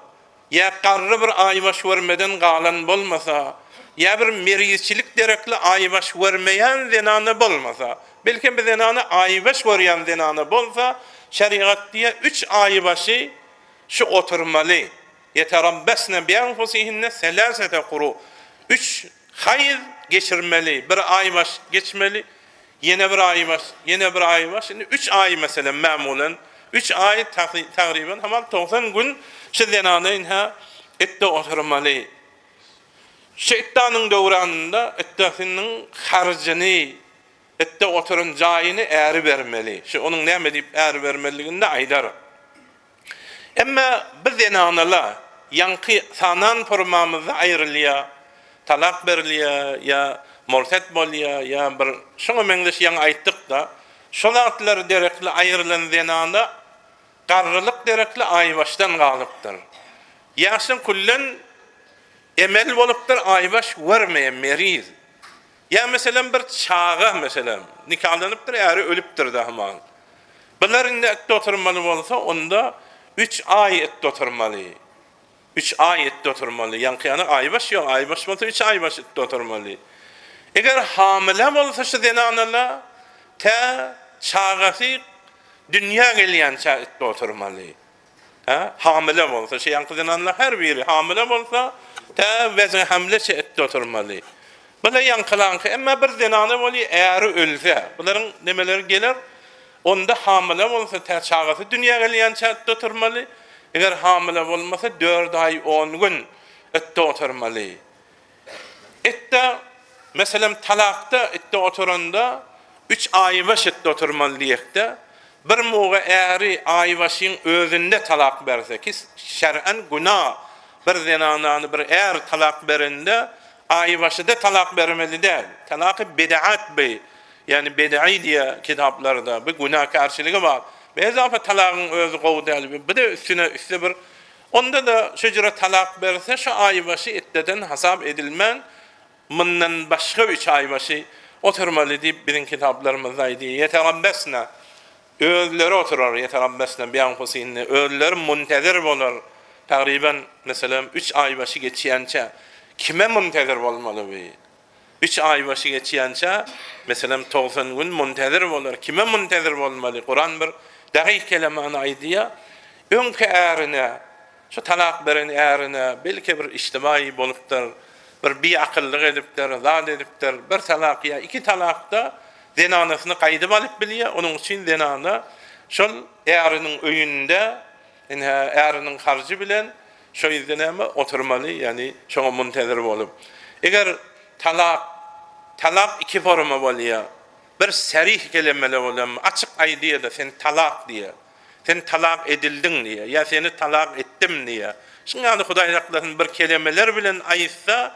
ya qarrı bir aybaş vermeden qalan bolmasa, ya bir merizçilik derekli aybaş vermeyen zinana bolmasa, belki bir zinana aybaş veren zinana bolsa, şeriat diye 3 aybaşı şu oturmalı. Yeterabbesne bi'enfusihinne selasete kuru. 3 hayır geçirmeli, bir aybaş geçmeli, yine bir aybaş, yine bir aybaş. Şimdi 3 ay mesela memulen, 3 ay takriben hemen 90 gün şu zinana inha ette oturmalı. Şeytanın döwranında ettesinin harcını, ette oturun jayını äri vermeli. Şu onun näme diýip äri vermeliliginde aýdar. Emma biz zinanalar yankı sanan formamyzda aýrylýar, talak berilýär, ya murtet bolýar, ya bir şoňa meňdeş ýa aýtdyk da, şolatlar derekli aýrylan zinana garrylyk derekli aýbaşdan galypdyr. Ýaşyn kullen emel bolupdyr aýbaş vermeýän meriz. Ya mesela bir çağa mesela nikahlanıpdır, eğer ölüptür de hemen. Bunların da ette oturmalı olsa onda 3 ay ette oturmalı. 3 ay ette oturmalı. Yankıyanı aybaş yok. Aybaş olsa 3 aybaş ette oturmalı. Eğer hamile olsa şu zinanala ta çağası dünya geliyen çağ ette oturmalı. Hamile olsa şey yankı zinanala her biri hamile olsa ta vezin hamle ette oturmalı. Bula yankılankı, ama bir zinana boli eğeri ölse, bunların demeleri gelir, onda hamile olsa çağası dünya geliyen çağıtta oturmalı, eğer hamile olmasa 4 ay 10 gün ette oturmalı. Ette, mesela talakta ette oturanda 3 ay baş ette oturmalı diyekte, bir muğu eğeri ay başın özünde talak verse ki, şer'en günah bir zinananı bir eğer talak verinde, aybaşıda talak vermeli değil. Talak bid'at bey. Yani bid'i diye kitaplarda bir günah karşılığı var. Bezafa talakın özü qowdaly. Bir de üstüne bir onda da şücre talak verse şu aybaşı iddeden hesap edilmen bundan başka 3 aybaşı oturmalı deyip bizim kitaplarımızda aydı. Yeterabbesne özleri oturur. Yeterabbesne bi'enfusihinne özleri muntezir olur. Takriben mesela 3 aybaşı geçiyençe kime muntezir olmalı bu? 3 ay başı geçiyençe mesela 90 gün muntezir olur. Kime muntezir olmalı? Kur'an bir dahi kelimanı aydiya önkü erine, şu talak veren erine belki bir içtimai bolupdur, bir akıllık edipler, zat edipler, bir talak ya iki talakda zenanasyny gaýdyp alyp bilýär. Onuň üçin zenana şol ärining öýünde, ärining harjy bilen şo ýerden oturmaly, ýani şoňa muntazir bolup. Eger talak iki forma bolýar. Bir serih kelimeli bolam, açyk aýdýar, sen talak diýär. Sen talak edildin diýär, ýa seni talak etdim diýär. Şuňa Hudaý haklaryn bir kelimeler bilen aýtsa,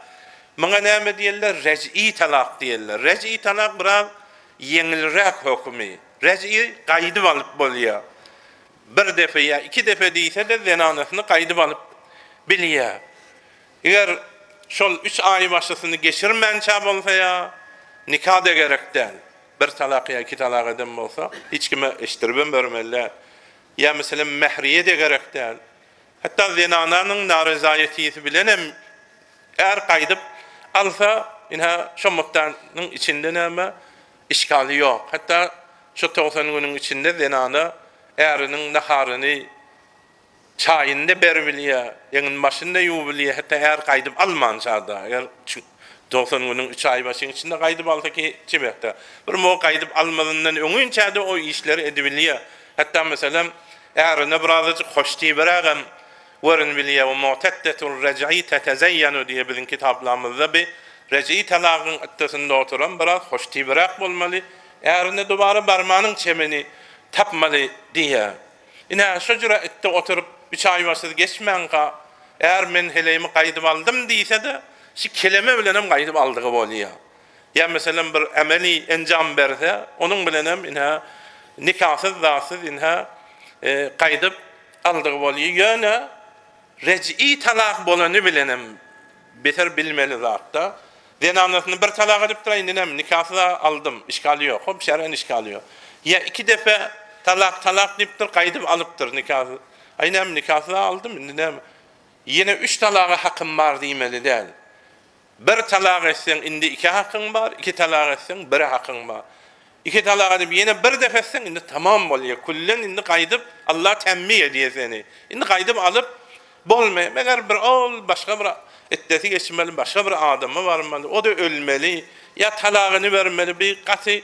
maňa näme diýerler? Rej'i talak diýerler. Rej'i talak biraz yeňilrek hökmi. Rej'i gaýdyp alyp bolýar. Bir defe ya iki defe diýse de zenanasyny gaýdyp alyp bilýär. Eger şol 3 ay başlasyny geçirmänçä bolsa ya nikah da gerekden. Bir talak ya iki talak eden bolsa hiç kime eştirben bermeli. Ya mesela mehriye de gerekden. Hatta zenananyň narizayeti bilen hem eğer gaýdyp alsa inha şo muddanyň içinde näme işgali yok. Hatta şu 90 günün içinde zenana erinin naharyny çaýynda berbilýär, ýeňin başynda ýuwbilýär, hatta eğer gaýdyp almançada, eğer 90 günün 3 ay başyň içinde gaýdyp alsa ki çebekde. Bir mo gaýdyp almadyndan öňünçäde o işleri edibilýär. Hatta meselem erine birazcık hoşty birägem werin bilýär, o mu'taddatur rej'i tetezayyanu diýe biziň kitaplarymyzda bir rej'i talagyň attasynda oturan biraz hoşty biräk bolmaly. Erine dobara barmanyň çemeni tapmaly diýär. Ina şo jura etde oturup 3 ay başyny geçmänkä eğer men helemi gaýdyp aldym diýse de şu kelime bilenem gaýdyp aldygy bolýar. Ya meselem bir ameli enjam berse, onuň bilenem ina nikasyz zasyz ina gaýdyp aldygy bolýar. Ýöne rej'i talak bolany bilenem beter bilmeli zatda. Zenanasyny bir talak edip duraýyn, nikasyz aldım, işgali ýok, hop şer'en işgali ýok. Ya iki defe talak dipdir, gaýdyp alypdyr nikasyz. Aýnam nikasyz aldım, indi yine 3 talaga hakkım var diýmeli däl. Bir talak etsen indi 2 hakkın var, 2 talak etsen 1 hakkın var. 2 talak edip yine bir defa etsen indi tamam bolýar. Kullen indi gaýdyp Allah temmi edýär seni. Indi gaýdyp alyp bolmaýar. Meger bir ol başga bir etdesi geçmeli, başga bir adamy barmaly. O da ölmeli. Ya talagyny bermeli, bir gaty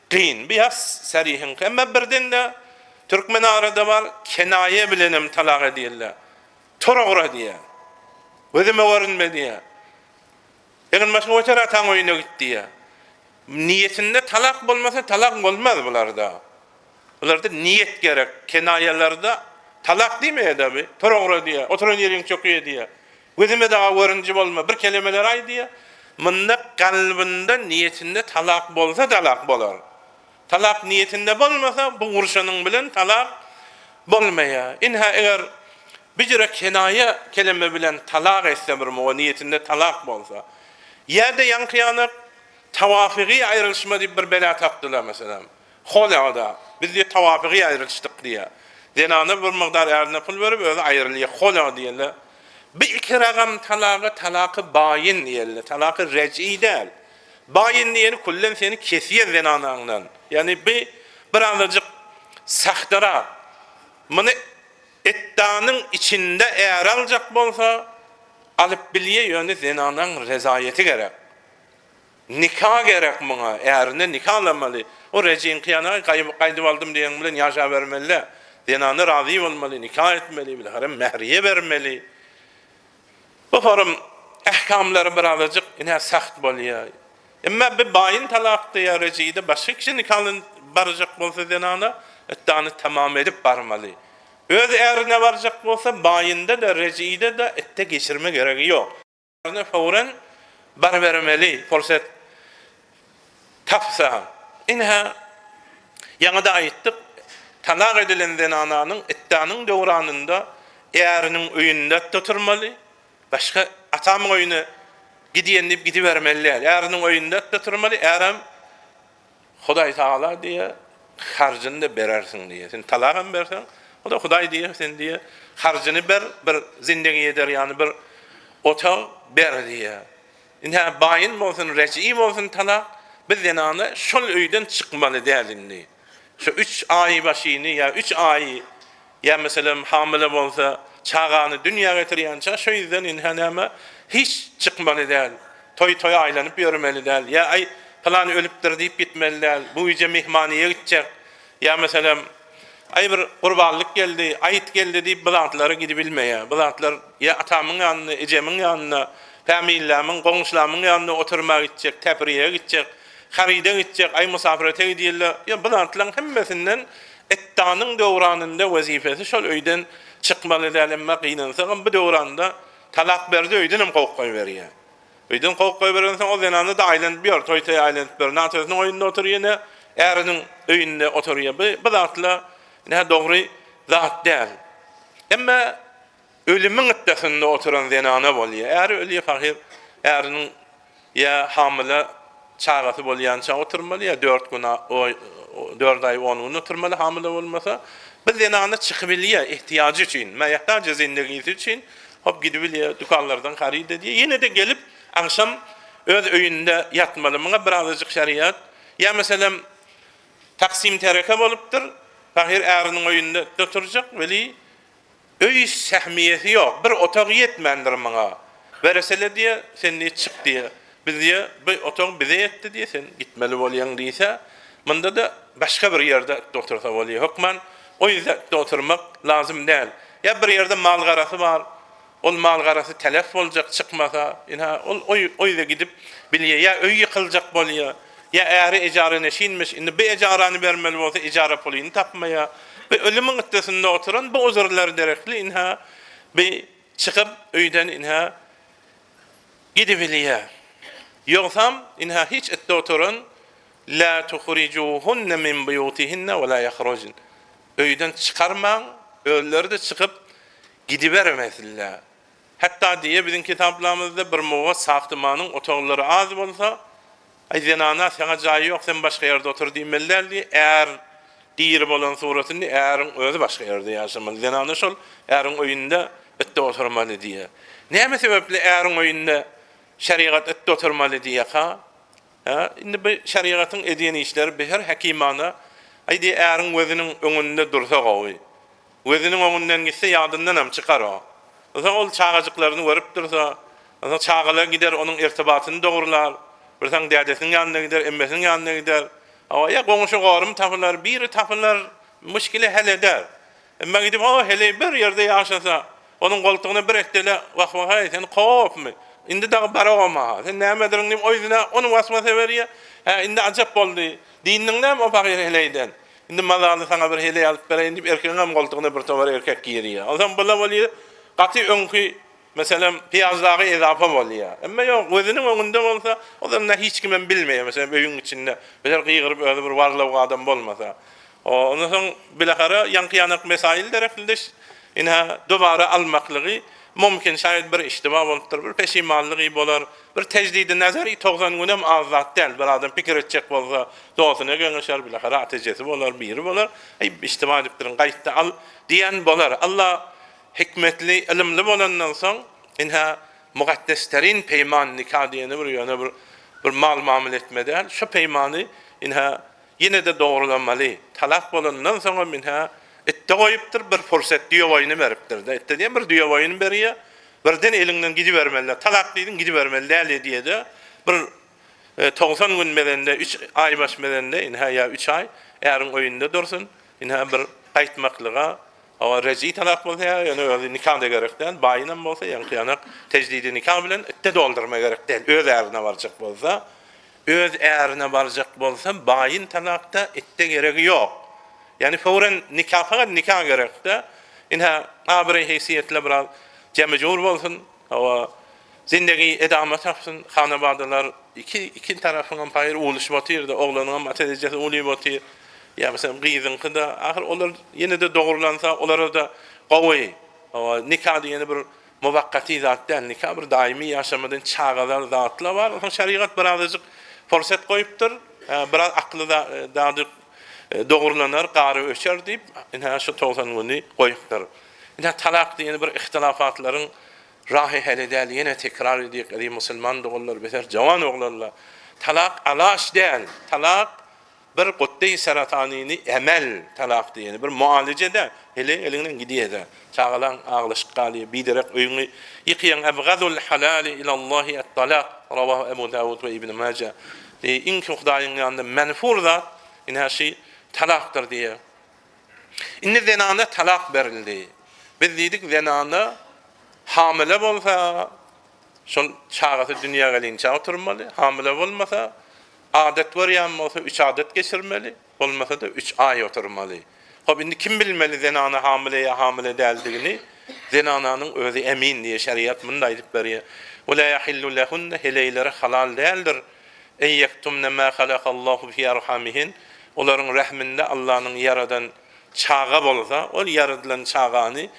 qyn, bir serihin. Emma birden de Türkmen arada var, kenaye bilenem talak edýärler. Toragura diýär. Özüme görünme diýär. Eger başga otar ataň oýuna gitdi diýär. Niyetinde talak bolmasa talak bolmaz bularda. Bularda niyet gerek. Kenayelarda talak diýmeýär da bir. Toragura diýär. Oturan ýeriň çökýär diýär. Özüme daha görünji bolma. Bir kelimeler aý diýär. Munda kalbinde niyetinde talak bolsa talak bolar. Talak niyetinde bolmasa bu urşanyň bilen talak bolmaýar. Inha eger bir kenaye kelime bilen talak etse bir mo niyetinde talak bolsa. Ýa-da ýankyany tawafygy aýrylşma diýip bir bela tapdylar meselem. Holada biz de tawafygy aýrylşdyk diýär. Zenana bir migdar erine pul berip özi aýrylýar. Hola diýerler. Bir iki ragam talaky bayin diýerler. Talaky rej'i däl. Bayin diýeni kullen seni kesýär zenanandan. Yani bir anlaryk sahtara. Muny ettanyň içinde eğer aljak bolsa alyp bilýär, ýöne zenananyň rezayeti gerek. Nikah gerek muňa, erine nikahlamaly. O rejin qiyana gaýdyp aldım diýen bilen ýaşa bermeli. Zenany razy bolmaly, nikah etmeli, bilahare mehriye bermeli. Bu form ähkamlary birazajyk ine saht bolýar. Emma bir bayin talak diýär rejide başga kişi nikahlan barjak bolsa zenana ettany tamam edip barmaly. Öz erine barjak bolsa bayinde de rejide de ette geçirme geregi ýok. Erine fawran bar bermeli, forsat tapsa. Inha ýa-da aýtdyk, talak edilen zenananyň ettanyň döwranynda eriniň öýünde tuturmaly, başga atamyň öýüne gidýänip gidibermeliler. Eriniň öýünde tuturmaly, erim Hudaý Taala diýe harjyny da berersiň diýe. Sen talagam bersen, o da Hudaý diýe, sen diýe harjyny ber, bir zindagi eder, ýani bir ota ber diýe. Inha bayin bolsun, rej'i bolsun talak, biz zenana şol öýden çykmaly dälindi. Şu 3 ay başyny ya 3 ay ya meselem hamile bolsa çağany dünýä getirýänçä şo ýüzden inha näme hiç çykmaly däl. toy aylanıp yürümeli değil. Ya ay falan ölüpdir deyip gitmeli değil. Bu iyice mihmaniye gidecek. Ya mesela ay bir kurbanlık geldi, ayıt geldi deyip bılantlara gidebilmeye. Bılantlar ya atamın yanına, ecemin yanına, familiyamın, komşulamın yanına oturmaya gidecek, tepriye gidecek, haride gidecek, ay misafirete gidiyorlar. Ya bılantların hemmesinden ettanın döwranında vazifesi şol öyden çıkmalı dälenme gynansa bu döwranda talak berdi öydenim kokkoy beriyor. Öyden kokkoy berensen o zenanı da aylanıp bir toytay aylanıp bir natözünün oyunda oturuyor ne erinin öyünde oturuyor. Bu zatla ne doğru zat değil. Ama ölümün ittesinde oturan zenana boluyor. Eğer ölüye fakir erinin ya hamile çağatı bolyan çağ oturmalı ya 4 gün 4 ay 10 gün oturmalı hamile olmasa bu zenana çıkabiliyor ihtiyacı için. Mehtacı zindagisi için hop gidebiliyor dükkanlardan haride diye. Yine de gelip akşam öz öyünde yatmalı. Bana birazcık şeriat. Ya mesela taksim tereke bolupdur. Fakir erinin öyünde oturacak. Veli öy sehmiyeti yok. Bir otak yetmendir bana. Veresele diye sen ne çık diye. Biz diye bir otak bize yetti diye sen gitmeli bolyan diyse. Bunda da başka bir yerde otursa oluyor. Hükmen o yüzden oturmak lazım değil. Ya bir yerde mal garası var. O mal garası telef olacak çıkmasa. O yüzden gidip biliyor. Ya öy yıkılacak boluyor. Ya eğer icara neşinmiş. Şimdi bir icaranı vermeli olsa icara polini tapmaya. Ve ölümün ötesinde oturan bu uzurlar derekli bir çıkıp öyden gidebiliyor. Yoksam hiç ette oturan la tuhricuhunne min buyutihinne ve la yahrujun. Öyden çıkarman, ölüleri de çıkıp gidivermezler. Hatta diye bizim kitaplarımızda bir muva sahtımanın otogları az olsa ay zenana sana cayı yok sen başka yerde otur diyemeller diye eğer diri bolan suratını eğerin özü başka yerde yaşamalı. Zenana şol eğerin oyunda ette oturmalı diye. Ne sebeple eğerin oyunda şeriat ette oturmalı diye ha? Indi bu şeriatın ediyen işleri bir hakimana aydi eğerin özünün önünde dursa qowy. Özünün önünden gitse yadından hem çıkar o. O zaman ol çağacıklarını verip dursa, o zaman çağalar gider onun irtibatını doğrular. Bir zaman dədesinin yanına gider, emmesinin yanına gider. Ama ya komşu qorum tapılar, biri tapılar müşkili hel eder. Ama gidip o hele bir yerde yaşasa, onun koltuğuna bir ehtele vakvakay, sen qop mu? Indi dağı bara olma. Sen nämedirин deyip o yüzüne onu vasvasa veriyor. Indi acap oldu. Dinning näme o fakir heleyden. Indi mazalı sana bir hele alıp bereyim deyip erkeğin koltuğuna bir tovar erkek giyiriyor. O zaman bula oluyor. Katı önkü mesela piyazları ezafa oluyor. Ama yok özünün önünde olsa o zaman hiç kimen bilmiyor mesela öyün içinde. Mesela kıyırıp öyle bir varlığı adam olmasa. Ondan sonra bilahara yankı yanak mesail dereklidir. Dubara almaklığı mümkün şayet bir iştima olupdur, bir peşimanlığı bolar, bir tecdidi nazari 90 günem azat değil. Bir adam fikir edecek olsa doğusuna gönüşer bilahara ateşesi bolar, biri bolar. İştima ediptirin kayıtta al diyen bolar. Allah hikmetli, ilimli bolandan son mukaddesterin peyman nikah diyeni bir mal mamul etmeden şu peymanı yine de doğrulanmalı. Talak bolandan sonra ette koyuptur bir fırsat diyor oyunu veriptir. Ette diye bir diyor oyunu veriyor. Birden elinden gidivermeliler. Talak dedin gidivermeliler diye de bir 90 gün medende 3 ay baş medende ya 3 ay eğerin oyunda dursun. Bir kayıtmaklığa o reci talak bolsa yani öyle nikah da gerek değil. Bayından bolsa yani kıyanak tecdidi nikah bilen ette doldurma gerek değil. Öz eğerine varacak bolsa öz eğerine varacak bolsa bayin talakta ette gereği yok. Yani fevren nikah gerek de abire heysiyetle biraz cemecur olsun o zindagi edame tapsın hanabadalar iki tarafından payır oluşmatıdır da oğlanın materyacası oluyor ya mesela kızın kıda ahir onlar yine de doğrulansa onlara da qowy o nikah yeni bir muvakkati zatdan nikah bir daimi yaşamadan çağalar zatla var. O şeriat birazcık fırsat koyuptur. Biraz aklı da dadı doğrulanar, qarı öçer deyip şu 90 günü qoyupdur. Talak diye bir ihtilafatların rahi helidel yine tekrar ediyik. Müslüman doğullar beter, cavan oğullarla. Talak alaş değil. Talak bir gutde saratanini emel talak diýeni bir mualejede hele elinden gidiýär. Çağalan ağlaşyk galy biderek öýüňi ýykyň abgadul halal ila Allah at-talaq rawahu Abu Dawud we Ibn Majah. İnki Hudaýyň ýanynda menfur zat ina şi talakdyr diýär. Inni zenana talak berildi. Biz diýdik zenana hamile bolsa şol çağatı dünýäge gelinçe oturmaly, hamile bolmasa adet berýän bolsa 3 adet geçirmeli, bolmasa da 3 ay oturmaly. Hop indi kim bilmeli zenana hamile ya hamile däldigini? Zenananyň özi emin diye şeriat munda aýdyp berýär. Ve la yahillu lahunna hilaylari halal däldir. En yaktumna ma halaqallahu fi arhamihin. Olaryň rahminde Allah'ın yaradan çağa bolsa, ol yaradylan çağany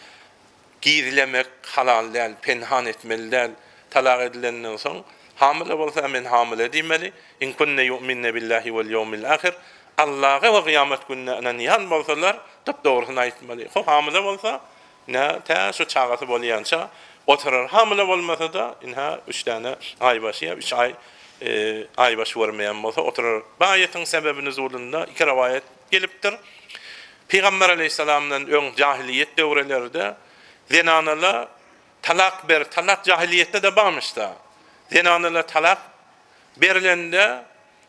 gizlemek halal däl, penhan etmeli däl. Talak edilenden soň hamile bolsa men hamile diýmeli. In kunna yu'minna billahi wal yawmil ahir. Allah'a we kıyamet gününe inanýan bolsalar, dogrysyny aýtmaly. Ho hamile bolsa, ne ta şu çağaty bolýança oturar. Hamile bolmasa da inha 3 tane ay başya, 3 ay ay başı vermeýän bolsa oturar. Bu aýatyň sebebi nuzulunda 2 rivayet gelipdir. Peygamber aleyhissalamdan öň jahiliýet döwrelerinde zenanalar talak jahiliyette de barmışlar. Zenanalar talak berilende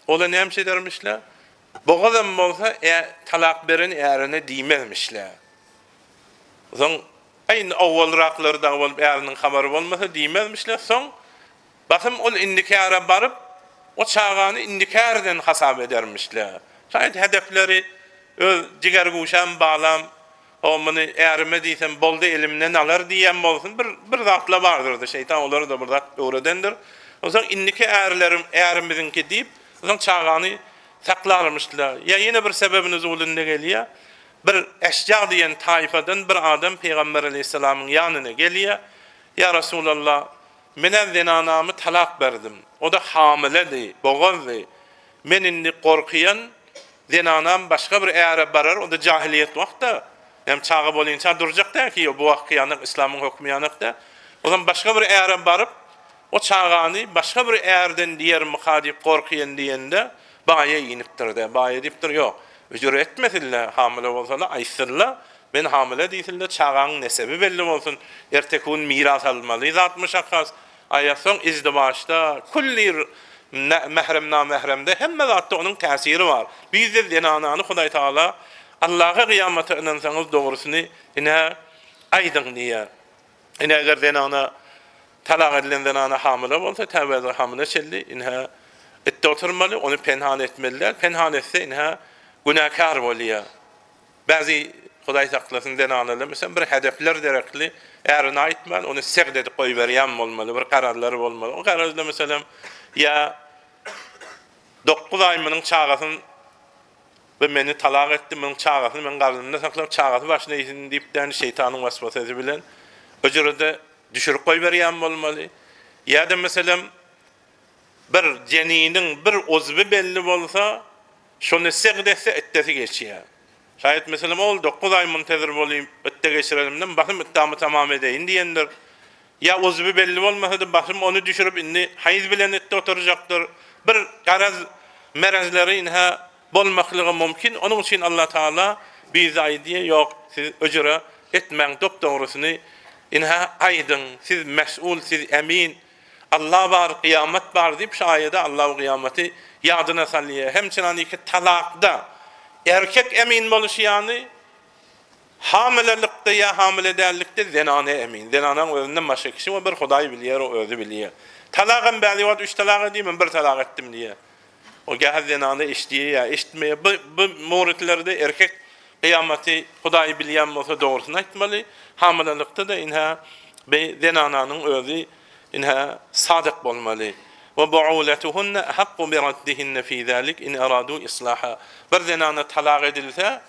ola näme edermişler? Boğazam bolsa talak beren erine diýmezmişler. Soň aýyn awwalraklarda bolup eriniň habary bolmasa diýmezmişler. Soň bakym ol indikara baryp o çağany indikardan hasap edermişler. Şaýat hedefleri öz jiger guşan baglam o meni erime diýsem boldy elimden alar diýen bolsun bir zatla bardyr. Şeytan olary da bir zat öwredendir. O zaman indiki erimizinki diýip o zaman çağany saklarmışlar. Ya yine bir sebebiniz ulunda gelýär. Bir eşca diýen taýfadan bir adam Peygamber aleyhissalamyň ýanyna gelýär. Ya Resulallah, mene zenanamy talak berdim. O da hamiledi, boğazdy. Men indi gorkýan zenanam başga bir ere barar, o da jahiliyet wagtda. Hem çağı bolýança durjak da ki bu wagt ýanyk İslamyň hukmy ýanykda. O zaman başga bir ere baryp o çağany başga bir erden diýer muhadip gorkýan diýende baýa ýinipdir-de. Baýa diýipdir, ýok. Öjür etmesinler, hamile bolsalar, aýsyrlar. Men hamile diýsilde çağaň nesebi belli bolsun. Ertekun miras almaly, zat müşakkas. Aýasoň izdivaçda, kulli mehrem namehremde hemme zatda onuň täsiri bar. Bizde zenanany Hudaý Taala Allah'a kıyamata inansanız doğrusunu ine aydın diye. Ine eğer zenana talak edilen zenana hamile olsa tevbe hamile çelli inha ette oturmalı, onu penhan etmeliler. Penhan etse inha günahkar bolýar. Bazı Hudaý saklasyn zenanalar mesela bir hedefler derekli erini aýtman, onu segd edip goý berýän bolmaly, bir kararlary bolmaly. O kararda mesela ya 9 ay meniň çağasyn ve meni talak etdi, men çağatyny men garnymda saklap çağaty başyna ýetin diýip şeytanyň waswasasy bilen öjürde düşürip goý berýän bolmaly. Ýa-da meselem bir jeniniň bir uzby belli bolsa, şonu segdese ettesi geçýär. Şayet meselem ol 9 ay muntazir bolayım, ette geçirelimden bakym ittamı tamam edeýin diýendir. Ya uzby belli bolmasa da bakym onu düşürüp indi hayız bilen ette oturjakdyr. Bir garaz merazlary inha bolmaklygy mümkin. Onun için Allah Taala bize aýdýar, ýok, siz öjüre etmeň dogrysyny inha aýdyn, siz mes'ul, siz emin. Allah bar, kıyamet bar diýip şaýada Allah kıyameti ýadyna salýar. Hemçinin iki talakda erkek emin boluş ýany hamilelikde ya hamile dällikde zenana emin. Zenanyň özünden başga kişi we bir Hudaý bilýär, o özü bilýär. Talagym bäli wagt 3 talak edýän, bir talak etdim diýär. O gäh zenana eşdiýär ya eşitmeýär. Bu mowritlerde erkek kıyameti Hudaý bilýän bolsa dogrusyny aýtmaly. Hamilelikde de inha be zenananyň özü inha sadyk bolmaly. Ve bu'ulatuhunna haqqu bi raddihinna fi zalik in aradu islaha. Bir zenana talak edilse,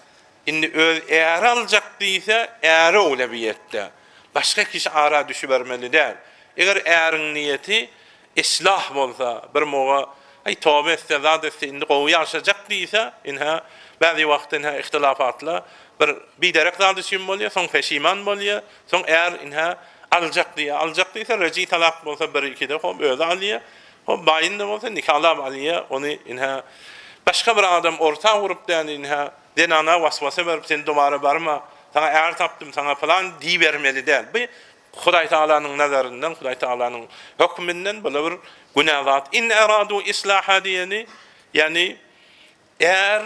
indi öz äri aljak diýse, äri ulabiyetde. Başga kişi ara düşübermeli däl. Eger äriň niýeti islah bolsa, bir moga ay tawbe etse, zat etse, indi gowy ýaşajak diýse, inha bäzi wagtynha ihtilafatla bir biderek zat düşün bolýar, soň feşiman bolýar, soň eğer inha aljak diýse, reji talak bolsa bir iki de hop öz alýar. O bayında bolsa nikahlar alýar, onu inha Başka bir adam orta vurup denine denana vasvasa verip sen duvara barma. Sana eğer taptım sana falan diye vermeli değil. Bu Huday Taala'nın nazarından, Huday Taala'nın hükmünden böyle bir günahlat. İn eradu islaha diyeni yani eğer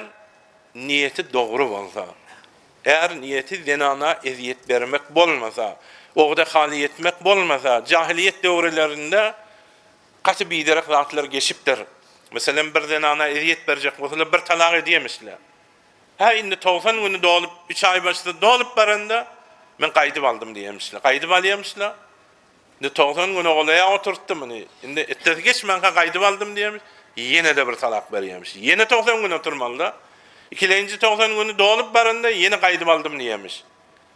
niyeti doğru olsa, eğer niyeti zenana eziyet vermek bolmasa, oğda hali etmek bolmasa, cahiliyet devrelerinde katı biderek zatlar geçipdir. Mesela bir zenana eziyet verecek olsa bir talak ediyemişler. Ha indi 90 günü dolup 3 ay başta dolup baranda ben kaydı aldım diyemişler. Kaydı alıyormuşlar. Indi 90 günü olaya oturttum onu. Indi ettesi geçmen kaydı aldım diyemiş. Yine de bir talak veriyormuş. Yine 90 gün oturmalı. İkinci 90 günü dolup baranda yine kaydı aldım diyemiş.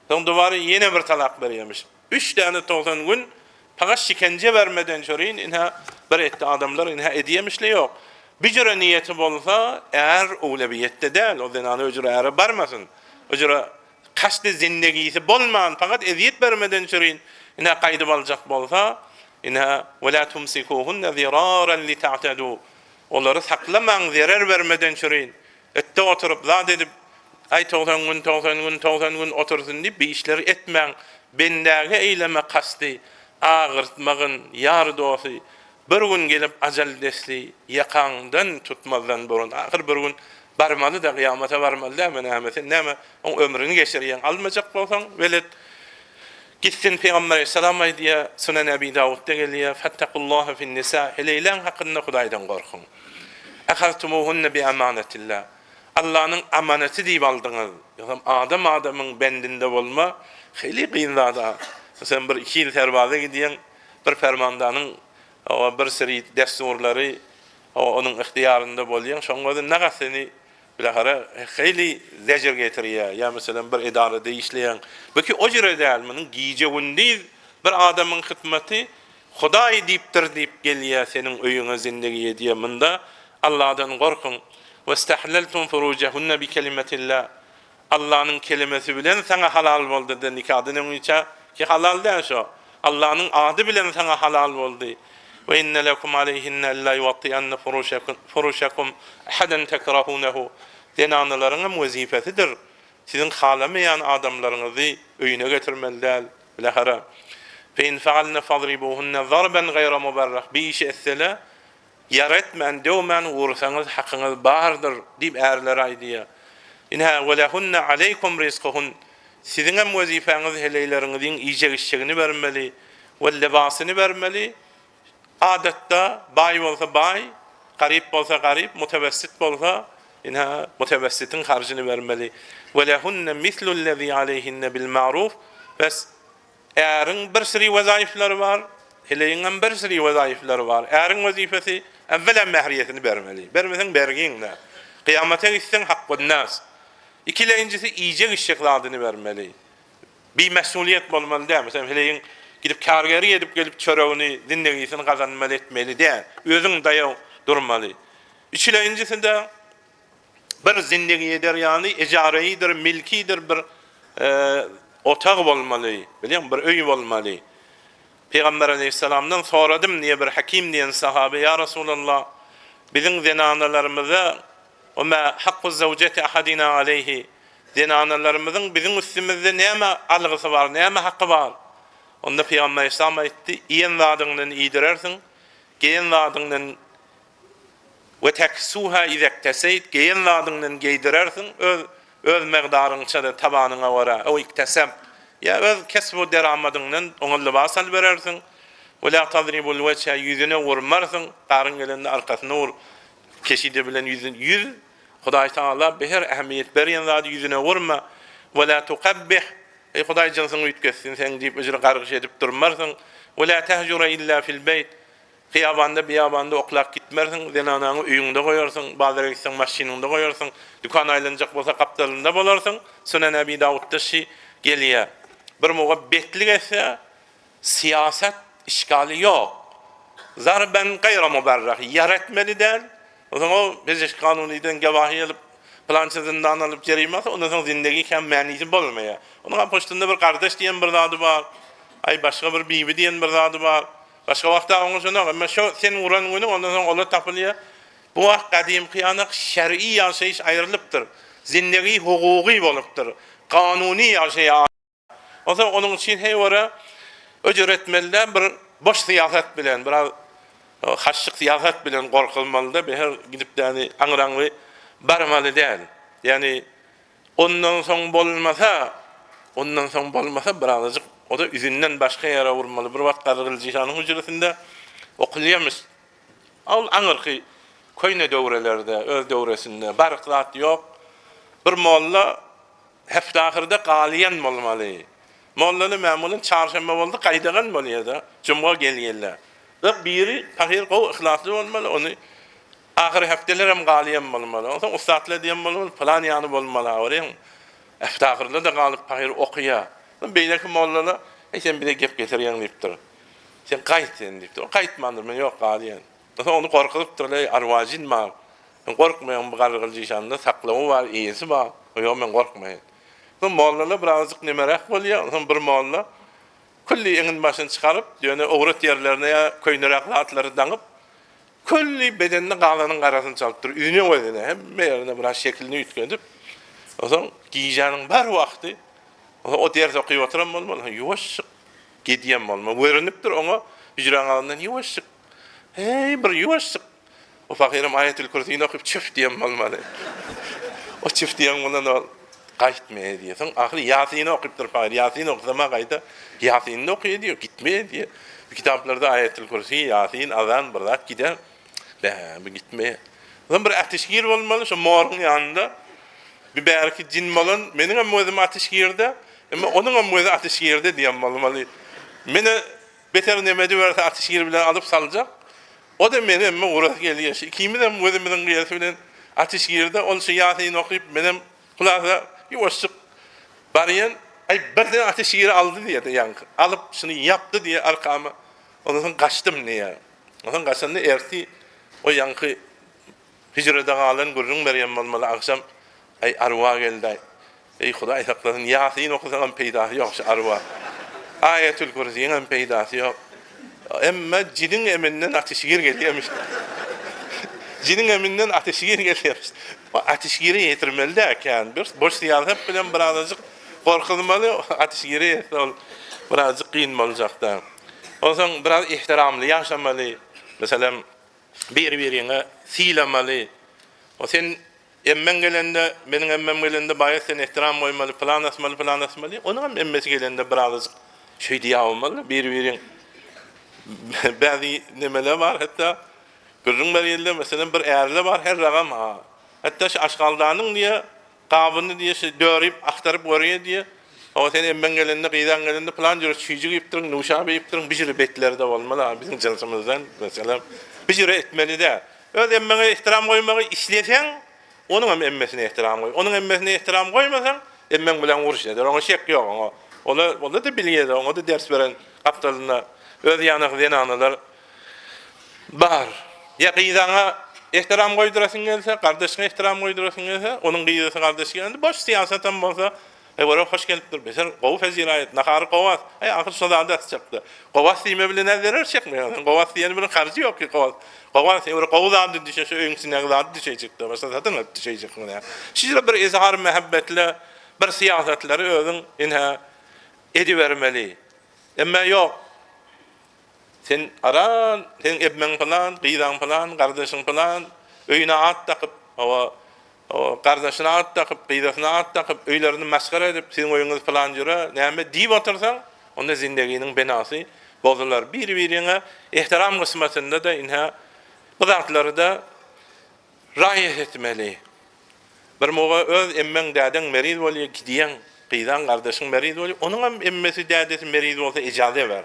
Son duvarı yine bir talak veriyormuş. 3 tane 90 gün fakat şikence vermeden şöreyin inha bir etti adamlar inha ediyemişler yok. Bir cüre niyeti bolsa eğer uleviyette değil o zenanı öcüre eğer barmasın. Öcüre kaçtı zindegisi bolman fakat eziyet vermeden şöreyin inha kaydı alacak bolsa inha وَلَا تُمْسِكُوهُنَّ ذِرَارًا لِتَعْتَدُوا onları saklaman zarar vermeden şöreyin. Ette oturup zat edip ay 90 gün otursun deyip bir işleri etmen bendäge eyleme kastı ağırtmağın yar dostu bir gün gelip acel desli yakandan tutmazdan burun ahir bir gün barmalı da kıyamata varmalı da näme on ömrünü geçiriyen almayacak bolsan velet gitsin Peygamber Aleyhisselam diye Sunan Ebi Davud'da geliyor fettakullaha fin nisa heleylan hakkında Hudaydan korkun akhadtumuhunna bi emanetillah Allah'ın amaneti deyip aldınız. Adamın bendinde olma heyli kıyın da. Mesela bir 2 yıl terbaza gidiyen bir fermandanın bir seri desturları onun ihtiyarında bolayan şoňa da nägesini bilahara heyli zecir getiriyor. Ya mesela bir idarede işleyen. Belki o jere dälminin giýjeginde bir adamın hytmaty Hudaý diýipdir diýip gelýär senin öýüňe zindegiye diýe mında Allah'dan korkun. وَاسْتَحْلَلْتُمْ فُرُوجَهُنَّ بِكَلِمَةِ اللّٰهِ Allah'ın kelimesi bilen sana halal oldu da nikahın önüne ki halal değil şu. Allah'ın adı bilen sana halal oldu. وَاِنَّ لَكُمْ عَلَيْهِنَّ اَلَّا يُوَطِّيَنَّ فُرُوشَكُمْ اَحَدًا تَكْرَهُونَهُ Zenanıların vazifesidir. Sizin halamayan adamlarınızı öyüne getirmeliler. Bilahara. فَاِنْ فَعَلْنَ فَضْرِبُوهُنَّ ضَرْبًا غَيْرَ مُبَرَّخ Bir işe etsele yaretmen dövmen vursanız hakkınız bağırdır deyip erler aydiya. İnha ve lehunne aleykum rizkuhun sizin hem vazifeniz heleyleringizin iyice işçeğini vermeli ve lebasını vermeli. Adette bay olsa bay, garip olsa garip, mutevessit olsa inha mutevessitin harcını vermeli. Ve lehunne mislullezî aleyhinne bil ma'ruf bes eğerin bir sürü vazifleri var. Heleyin bir sürü vazifleri var. Eğerin vazifesi evvelen mehriyetini vermeli. Vermesen berginle. Kıyamete gitsen hakkın nas. İkincisi iyice işçekladını vermeli. Bir mesuliyet olmalı değil mi? Mesela heleyin gidip kargeri edip gelip çöreğini, dinlegisini kazanmalı etmeli değil. Özün dayağı durmalı. Üçüncisi de bir zindegiyedir yani ecareyidir, milkidir bir otak olmalı. Biliyor musun? Bir öy olmalı. Peygamber Aleyhisselam'dan soradım diye bir hakim diyen sahabe ya Resulallah bizim zenanalarımıza o ma hakku zevceti ahadina aleyhi zenanalarımızın bizim üstümüzde neyme algısı var, neyme hakkı var. Onda Peygamber Aleyhisselam etti, iyen zadından iyidirersin, geyen zadından ve teksuha izekteseyt, geyen zadından giydirersin, öz meqdarınça da tabanına vara, o iktesem. Ya öz kesbu deramadından ona libasal verersin. Ve la tadribul veçhe yüzüne vurmarsın. Qarın gelende arkasına vur. Keşide bilen yüz. Hudaý Taala beher ehemmiyet berýän zat yüzüne vurma. Ve la tuqabbih. Hudaý jansyn ütketsin sen diýip özüne gargyş edip durmarsın. Ve la tehjura illa fil beyt. Qiyabanda biyabanda oklak gitmersin. Zenanany öýüňde goýarsın. Bazara gitsen maşinynda goýarsın. Dukan aýlanjak bolsa kapdalynda bolarsın. Sunan Ebi Davud'da gelýär. Bir muhabbetlik etse siyaset işgali yok. Zarben gayra muberrah yaratmeli der. O zaman o beziş kanuniden gevahi alıp plança zindan alıp cerimasa ondan sonra zindagiyken manisi bolmaya. Onun apoştunda bir kardeş diyen bir zadı var. Ay başka bir bibi diyen bir zadı var. Başka vakta onu şuna ama şu sen uğran günü ondan sonra onu tapılıyor. Bu wagt gadim kıyanak şer'i yaşayış ayrılıptır. Zindagi hukuki bolupdur. Kanuni yaşaya. O zaman onun için heywara öcretmeliler bir boş siyaset bilen, biraz haşşık siyaset bilen korkulmalı da bir her gidip yani anıranlı barmalı değil. Yani ondan son bolmasa birazcık o da izinden başka yere vurmalı. Bir vakit Kargıl Cihan'ın hücresinde okulayamız. Al anırkı köyne dövrelerde, öz dövresinde barıklat yok. Bir molla heftahırda qaliyen bolmalı. Mollany memulun çarşamba boldy qaydagan bolýardy. Cuma gelýärler. Da biri tahir gow ihlasly bolmaly, onu ahir haftalar hem qaliyen bolmaly. Ondan ustatlar diýen bolmaly, plan ýany bolmaly. Orýan heftahyrda da galyp tahir okuýa. Beýleki mollalar, sen bir de gep getirýän diýipdir. Sen qayt sen diýipdir. O qaytmandyr, men ýok qaliyen. Onu korkulypdyr, arwajin bar. Ben korkmayan bu Kargıl Cihan'da saklama var, iyisi var. Yok ben korkmayın. Bu mollalar birazcık nemerek bolýar. Bir molla külli eňin başyny çykaryp, ýöne owrat yerlerine ya köýneraklatları daňyp, külli bedenini galanyň garasyny çalypdyr. Üýüne goýdy. Hemme ýerine biraz şekilini ütkendip. O zaman giyjanyň bar wagty o ders okuýup oturan bolmaly. Ýuwaş gidýän bolmaly. Görünipdir oňa hüjran alyndan ýuwaş. Hey bir ýuwaş. O fakirim Ayetül Kürsi'ni okuyup çift diyen olmalı. O çift diyen bundan qaytmaya diyorsun. Ahir Yasin'i okuyupdur fakir. Yasin'i okuzama qayta. Yasin'i okuyor diyor. Gitmeye diyor. Bu kitaplarda Ayetül Kürsi, Yasin, Azan, bırdak gider. Bu gitmeye. O zaman bir ateşgir olmalı. Şu morun yanında. Bir belki cin bolun. Benim hem özüm ateşgirde. Ama onun hem özü ateşgirde diyen olmalı. Beni beter nemedi verse ateşgir bile alıp salacak. O da benim uğraş geliyor. İkimiz de müzemizin kıyası bilen ateş girdi. Onun için Yasin'i okuyup benim kulağına yuvaşık bariyen birden ateş giri aldı diye de yankı. Alıp şunu yaptı diye arkamı. Ondan sonra kaçtım niye? Ondan sonra kaçtım diye erti o yankı hicrede kalan gurrun Meryem olmalı. Akşam arva geldi. Kuday saklasın. Yasin'i okusan peydası yok şu arva. Ayetül Kürsi'nin peydası yok. Ama cinin eminden ateşgir geliyormuş. Cinin eminden ateşgir geliyormuş. O ateşgiri yetirmeli derken bir boş siyaset bilen birazcık korkulmalı, ateşgiri yetirmeli. Birazcık kıyın olacak da. O zaman biraz ihtiramlı yaşamalı. Mesela birbirine silamalı. O sen emmen gelende, benim emmem gelende bayat sen ihtiram koymalı, plan asmalı. Onun emmesi gelende birazcık şey diye olmalı, birbirine. Bazı nemeler var, hatta görün bir yerde mesela bir eğerle var, her ragam ha. Hatta şu aşkaldanın diye, kabını diye dörüp, aktarıp oraya diye, o sen emmen gelende, kıyıdan gelende plan diyor, çiğcik yaptırın, nuşabı yaptırın, bir jüri betlerde de olmalı, bizim cansımızdan mesela, bir jüri etmeli de. Öyle emmene ihtiram koymayı işlesen, onun emmesine ihtiram koy. Onun emmesine ihtiram koymasan, emmen bilen vuruş eder, ona şek yok. Ona da biliyor, ona da ders veren kaptalına, öz yanık zenanalar bar. Ya kıyıdana ihtiram koydurasın gelse, kardeşine ihtiram koydurasın gelse, onun kıyıdası kardeşi geldi. Boş siyasetten bolsa, oraya hoş gelipdir. Mesela kovu fezirayet, nakarı kovas. Akır şuna adet çıktı. Kovas diyme bile ne verir çıkmıyor. Kovas diyenin bir karşı yok ki kovas. Kovas, kovas adı düşe, şu öğünsüne adı düşe çıktı. Mesela zaten adı düşe çıktı. Sizce bir izhar mehabbetle, bir siyasetleri özün inha edivermeli. Ama yok. Sen aran, sen ebmen falan, kıyıdan falan, kardeşin falan, öyüne at takıp, o kardeşine at takıp, kıyıdasına at takıp, öylerini maskara edip, senin oyunuz falan jüre, neyme deyip otursan, onda zindaginin benası bozulur. Birbirine ihtiram kısmetinde de inha, bu zatları da rayet etmeli. Bir moğa öz emmen däden meriz bolýar, gidiyen, kıyıdan kardeşin meriz bolýar, onun emmesi dädesi meriz olsa icaze ver.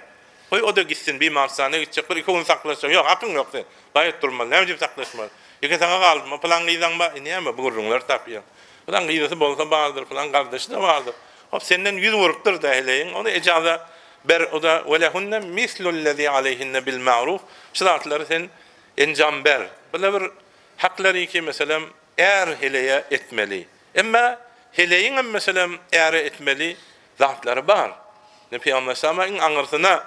Koy o da gitsin bir marsana gidecek bir iki gün saklaşacak. Yok hakkın yok sen. Gayet durmalı. Ne diyeyim saklaşma. Yine sana kalma. Falan gıydan ba. Ne ama bu gurrunlar tapıyor. Falan gıydası bolsa vardır. Falan kardeşi de vardır. Hop senden yüz vuruktur da heleyin. Onu icaza ber o da ve lehunne mislullezî aleyhinne bil ma'ruf. Şartları sen encam ber. Böyle bir hakları ki mesela eğer heleye etmeli. Ama heleyin mesela eğer etmeli zatları var. Ne peygamber sallallahu anırsına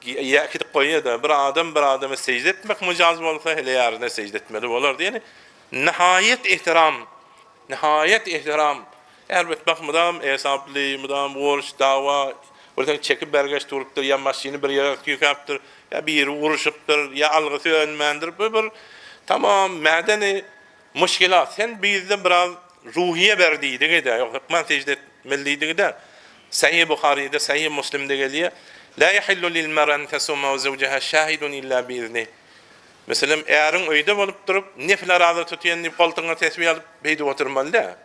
yakit koyuyor da bir adama secde etmek mücaz bolsa hele yarına secde etmeli bolar diýeni. Nihayet ihtiram. Elbet bakmadan hesaplı, mudam borç, dava, oradan çekip bergeç durupdur, ya maşini bir yere tükaptır, ya bir vuruşupdur, ya algısı önmendir. Bu bir tamam madeni müşkilat. Sen bizde biraz ruhiye berdiydi de, yok hükmen secde etmeliydi de. Sahih Buhari'de, Sahih Müslim'de geliyor. La yahillu lil mar'an tasuma ve zawjaha shahidun illa bi izni. Mesela eğerin öýde bolup durup nefil arada tutuyan koltuğuna tesbih alıp beyde oturmalı da.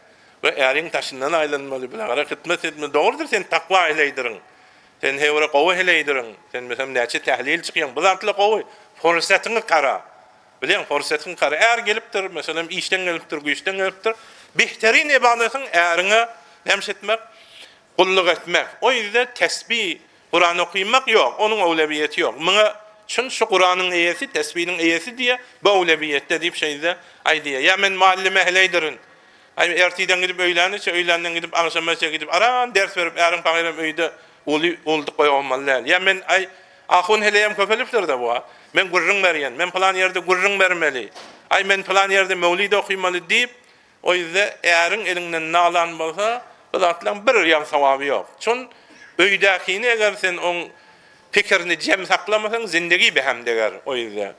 Ve eğerin taşından aylanmalı. Bilagara hizmet etme doğrudur, sen takva eleydirin. Sen hevre qowy eleydirin. Sen mesela näçe tahlil çıkyan, bu zatly qowy. Forsatyny qara. Bilen forsatyny qara. Eğer gelipdir, mesela işten gelipdir, güýçten gelipdir, behterin ibadatyň eğerine hemşetmek, kulluk etmek. O yüzden tesbih, Kur'an okuymak yok. Onun awlabiyeti yok. Mına çün şu Kur'an'ın eyesi, tesbihin eyesi diye bu awlabiyette deyip şeyde ay diye. Ya men muallime heleydirin. Ay ertiden gidip öýlençe, öýlenden gidip akşamaça gidip aran ders verip erň paýram öýde oldy goýamalylar. Ya men ay ahun heleyem köpelipdir da bu. Men gurrun berýän, men plan ýerde gurrun bermeli. Ay men plan ýerde mevlid okuýmaly diýip o yüzden eğerin elinden nalan bolsa bu zatlaryň bir ýan sawaby ýok. Çün öýdäkini eger sen on pikirini cem saklamasan zindagi behem deger o yüzden.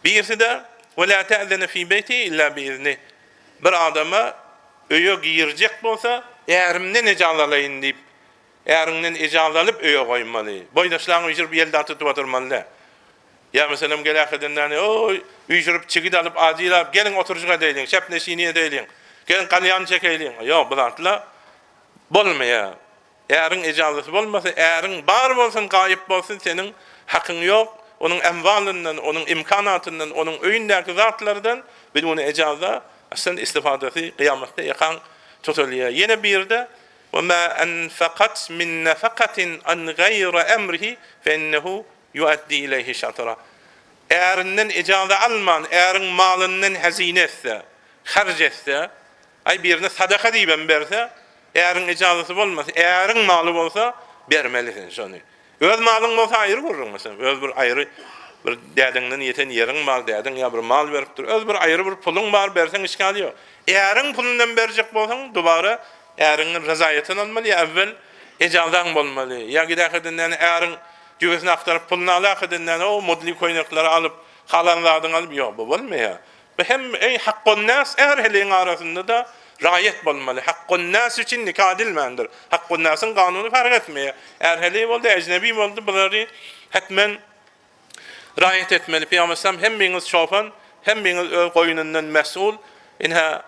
Birisi de وَلَا تَأْذَنَ فِي بَيْتِهِ إِلَّا بِإِذْنِهِ. Bir adama öýe giýirjek bolsa, eğerimden icazalaýyn diýip, eğerinden icazalalyp öýe goýmaly. Boýdaşlaryň üýjürüp ýelde atyp oturmaly. Ya mesela geläkeden oy üýjürüp çigit alyp adylar, gelin oturjyga deýliň, şepneşini deýliň. Gelin galyan çekeýliň. Ýok, bu zatla bolmaýar. Eğerin icazatı bolmasa, eğerin bar bolsun, gaýyp bolsun, senin hakyň ýok. Onun emwalyndan, onun imkanatyndan, onun öýündäki zatlardan bidun icazat aslında istifadesi kıyamatda yakan tutulýar. Yine birde وَمَا أَنْفَقَتْ مِنْ نَفَقَةٍ عَنْ غَيْرَ أَمْرِهِ فَإِنَّهُ يُؤَدِّي إِلَيْهِ شَطْرًا. Eğerinden icazat alman, eğerin malından hazine etse, harc etse, ay birine sadaka diýip berse, eğerin icazatı bolmasa, eğerin malı bolsa bermelisin şonu. Öz malyň bolsa aýry gurrun mesela. Öz bir aýry bir dädiňden ýeten ýeriň mal dädiň ýa bir mal beripdir. Öz bir aýry bir puluň bar berseň işgal ýok. Eğerin pulundan berjek bolsaň dubara eğeriň razaýatyny almaly, äwvel icazat bolmaly. Ya gidäkden eğerin güwesini aktaryp puluny alakdan o modly koýnaklary alyp, halanlardan alyp ýok, bu bolmaýar. Bu hem haqqun nas er heliň arasynda da rayet bolmaly. Haqqun nas üçin nikah edilmendir. Haqqun nasyň kanuny fark etmeýär. Er heli boldy, ejnebi boldy, bulary hetmen rayet etmeli. Peýgamber hem biňiz şofan, hem biňiz öz goýunundan mesul. Inha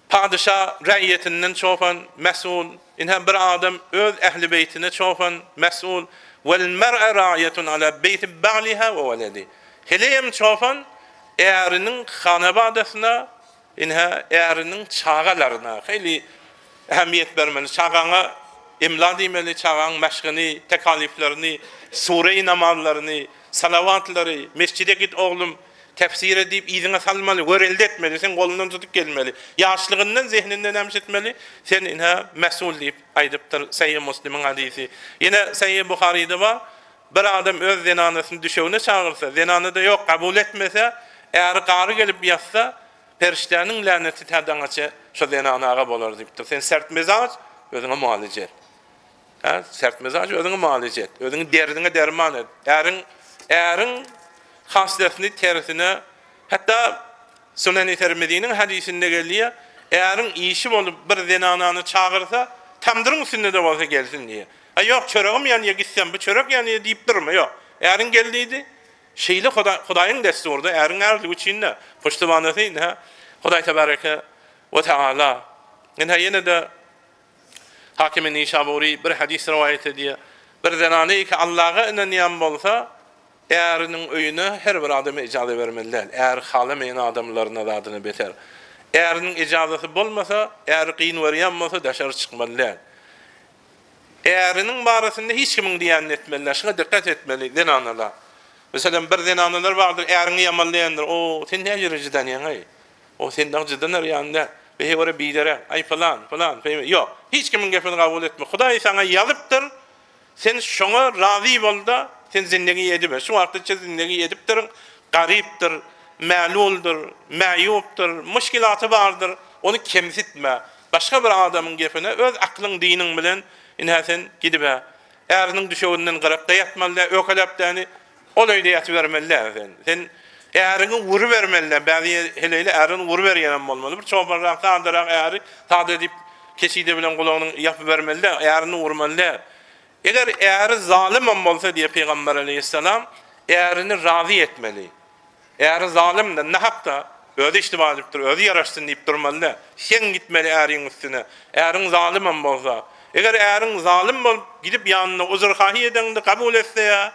padişah raýetinden şofan mesul. Inha bir adam öz ähli beýtine şofan mesul. Vel mer'a ra'yetun ala beýti ba'liha we waladi. Helem şofan eriniň hanabadasyna inha eriniň çağalaryna heli ähmiýet bermeli. Çağaňa imla diýmeli, çağaň meşgini, tekaliflerini, sure-i namazlaryny, salavatlary, mescide git oglum tefsir edip iziňe salmaly, görelde etmeli, sen golundan tutup gelmeli. Ýaşlygyndan zehninden emşetmeli, sen inha mesul diýip aýdypdyr Sahih Müslim'iň hadisi. Ýene Sahih Buhari'de bar, bir adam öz zenanasyny düşewine çağırsa, zenanada ýok, kabul etmese, eğer gary gelip ýatsa, periştanyň laneti tädaňaça şo zenanaga bolar diýipdir. Sen sert mezaj özüňe mualaje et. Ha, sert mezaj özüňe mualaje et. Özüň derdiňe derman et. Eğerin hasletini tersine, hatta Sunan-ı Tirmizi'nin hadisinde gelýär, eğerin işi bolup bir zenanany çağırsa, tamdyryň üstünde bolsa gelsin diye. Ha ýok, çöregim ýanyňa gitsem, bu çörek ýanyňa diýip durma, ýok. Eğerin geldiydi, şeyli Hudaýyň desturda, eğerin erlik üçin puştubanaty, Hudaý tebareke ve teala. Ene ýene de Hakim-i Nisaburi bir hadis rivayet edýär. Bir zenany ki Allah'a inanýan bolsa, eğerinin öýüne her bir adama icazat vermeliler. Eğer halamayan adamların adını beter. Eğerinin icazatı bolmasa, eğer qiyyn berýän bolsa daşary çykmalylar. Eğerinin barasında hiç kimin diýän etmeliler. Şuna dikkat etmeli zenanalar. Mesela bir zenanalar vardır, eğerini yamanlayandır. O sen ne jirjiden ýaňy? O sen dagjydan ýanda. Behe wara biýdere, ay falan. Yok, hiç kimin gepini kabul etme. Hudaý sana ýazypdyr. Sen şoňa razy bolda, Sen zindegi edip, şu wagtda zindegi edipdir, garipdir, ma'luldur, ma'yubdur, müşkilatı bardır. Onu kemsitme. Başka bir adamın gefine öz aklın dinin bilen inhasen gidip erinin düşöwünden garapda yatmalı, ökelapdany olayda yatı vermeli. Sen erini vuru vermeli. Bazı heleyle erini vuru verýän bolmaly. Bir çobarrak tandyrak eri tadı edip keside bilen gulagyny yapıp vermeli. Erini vurmaly. Eger eri zalim bolsa diye Peygamber Aleyhisselam erini razı etmeli. Eğer zalim de ne hakta özü iştimal edipdir, özü yaraşsın deyip durmalı. Sen gitmeli erin üstüne. Erin zalim bolsa. Eger erin zalim bolup gidip yanına uzurhahi edende kabul etse ya,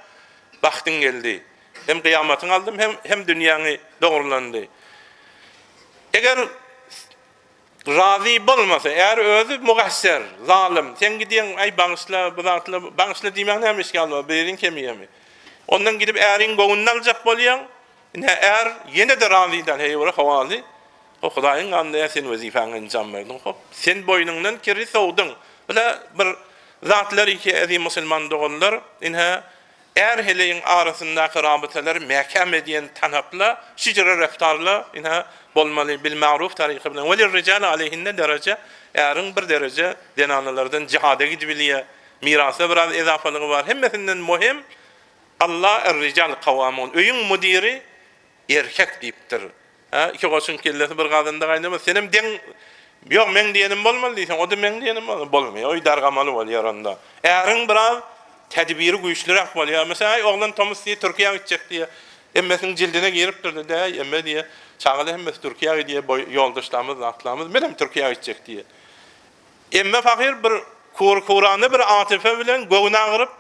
vaktin geldi. Hem kıyametin aldım hem dünyanı doğrulandı. Eger razı bolmasa, eğer özü mugasser, zalim, sen gidiyen ay bağışla, bağışla diýmän näme iş galma, berin kemiyemi. Ondan gidip erin goňuny aljak bolýan. Eğer yine de razıdan heyvara havalı, o Hudaýyň gandaýa sen wezifäňi enjam berdin. Hop, sen boynundan kiri sowdun. Bula bir zatlar iki ezi musulman doganlar, inha eğer heleyin arasyndaky rabitalar mäkam edýän tanapla, şijre reftarla inha bolmaly bil ma'ruf taryky bilen. Welir rijal aleyhinne derece, eğerin bir derece denanalardan cihada gidibilýär. Mirasa biraz ezafalygy var. Hemmesinden muhim Allah er-rical kavamun. Öýüň mudiri erkek diýipdir. İki goşun kellesi bir gadynda gaýnama senem den ýok men diýenim bolmaly diýsen, o da men diýenim bolmaly. Oý dargamaly bolýar onda. Äriň biraz tedbiri güýçlirak bolýar. Mesela oglan Thomas diýip Türkiýe'ye gitjek diýe. Emmesiň jildine giripdir de, emme diýe, çagaly hemmesi Türkiýe'ye diýe ýoldaşlarymyz, atlarymyz, menem Türkiýe'ye gitjek diýe. Emme fakir bir kurany bir atife bilen göwüne agyryp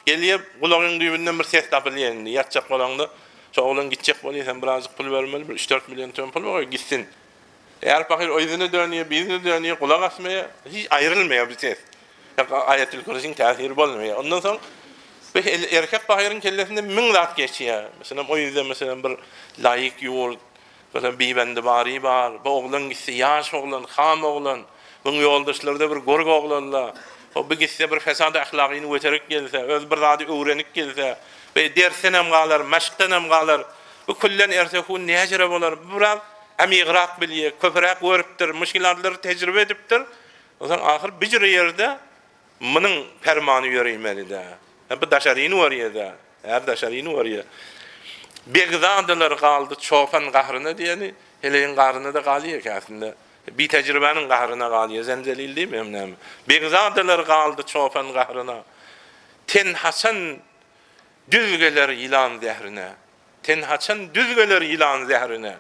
gelýär, gulagyň düýbünden bir ses tapylýar. Ýatjak bolanda Çoğulan gidecek bolýar, sen birazcık pul vermeli, 3-4 milyon ton pul var, gitsin. Eğer bakır özüne dönüyor, bizine dönüyor, kulak asmaya, hiç ayrılmıyor bir ses. Ayetül Kürsü'nün tesiri bolmuyor. Ondan sonra erkek bakırın kellesinde min zat geçiyor. Mesela o yüzden mesela bir layık yurt, mesela bir bende bari var, bu oğlan gitse, yaş oğlan, ham oğlan, bunun yoldaşları da bir gorg oğlanla, o bir gitse bir fesad ahlakini öterek gelse, öz bir zadi öğrenip gelse, ve dersenem galar, maşktanem galar. Bu kullen ersehun necere bolar. Biraz amigraq bilýär, köprak görüpdir, müşkilatları tecrübe edipdir. O zaman ahir bir ýerde munyň fermany ýöreýmeli-de. Bu daşaryny wariýa-da. Her daşaryny wariýa. Begzadalar galdy çopan gahryna diýeni, heleň gahryna da galýar käsinde. Bir tecrübenin gahryna galýar, zenzelil diýmem. Begzadalar galdy çopan gahryna. Ten Hasan düzgeler ilan zehrine. Tenhaçan düzgeler ilan zehrine.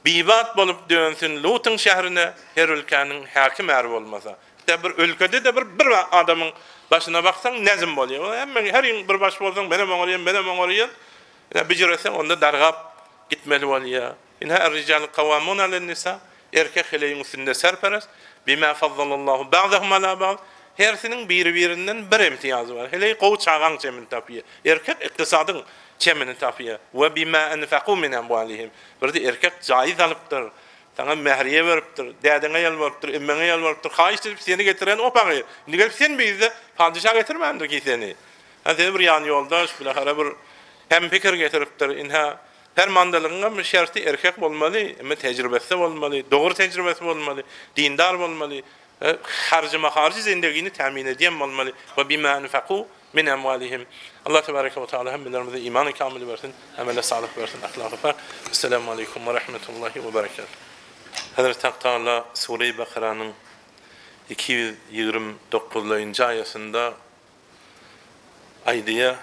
Bibat bolup dönsün Lut'un şehrine, her ülkenin hakim er bolmasa. İşte bir ülkede de bir adamın başına baksan nezim bolýar. Hemen her bir baş bolsaň benem oňarýan. Bijiresen onda dargap gitmeli bolýar. Inha er-rical qawwamun alan-nisa. Erkek heleýin üstünde serperes. Bima faddalallahu ba'dahum ala ba'd. Hersinin biri-birinden bir imtiyazy var. Hele gowy çağan çemin tapýar. Erkek iktisadın çemini tapýar. Ve bima anfaqu min amwalihim. Bir erkek jaiz alypdyr. Sana mehriye beripdir. Dädine ýalbarypdyr, emmene ýalbarypdyr. Haýyş edip seni getiren o pagy. Nigel sen bizde padişah getirmändir ki seni. Hadi bir ýan ýoldaş bilahara bir hem pikir getiripdir. Inha fermandalygyňa bir şerti erkek bolmaly, emma tejribesi bolmaly, dogry tejribesi bolmaly, dindar bolmaly. Harcı zindegini temin ediyen olmalı. Ve bima anfaqu min amwalihim. Allah tebareke ve teala hemmelerimize imanı kamil versin, amele sağlık versin, ahlakı fark. Esselamu aleyküm ve rahmetullahi ve berekatuhu. Hazreti Hak Teala Sure-i Bakara'nın 229. ayasında aydiye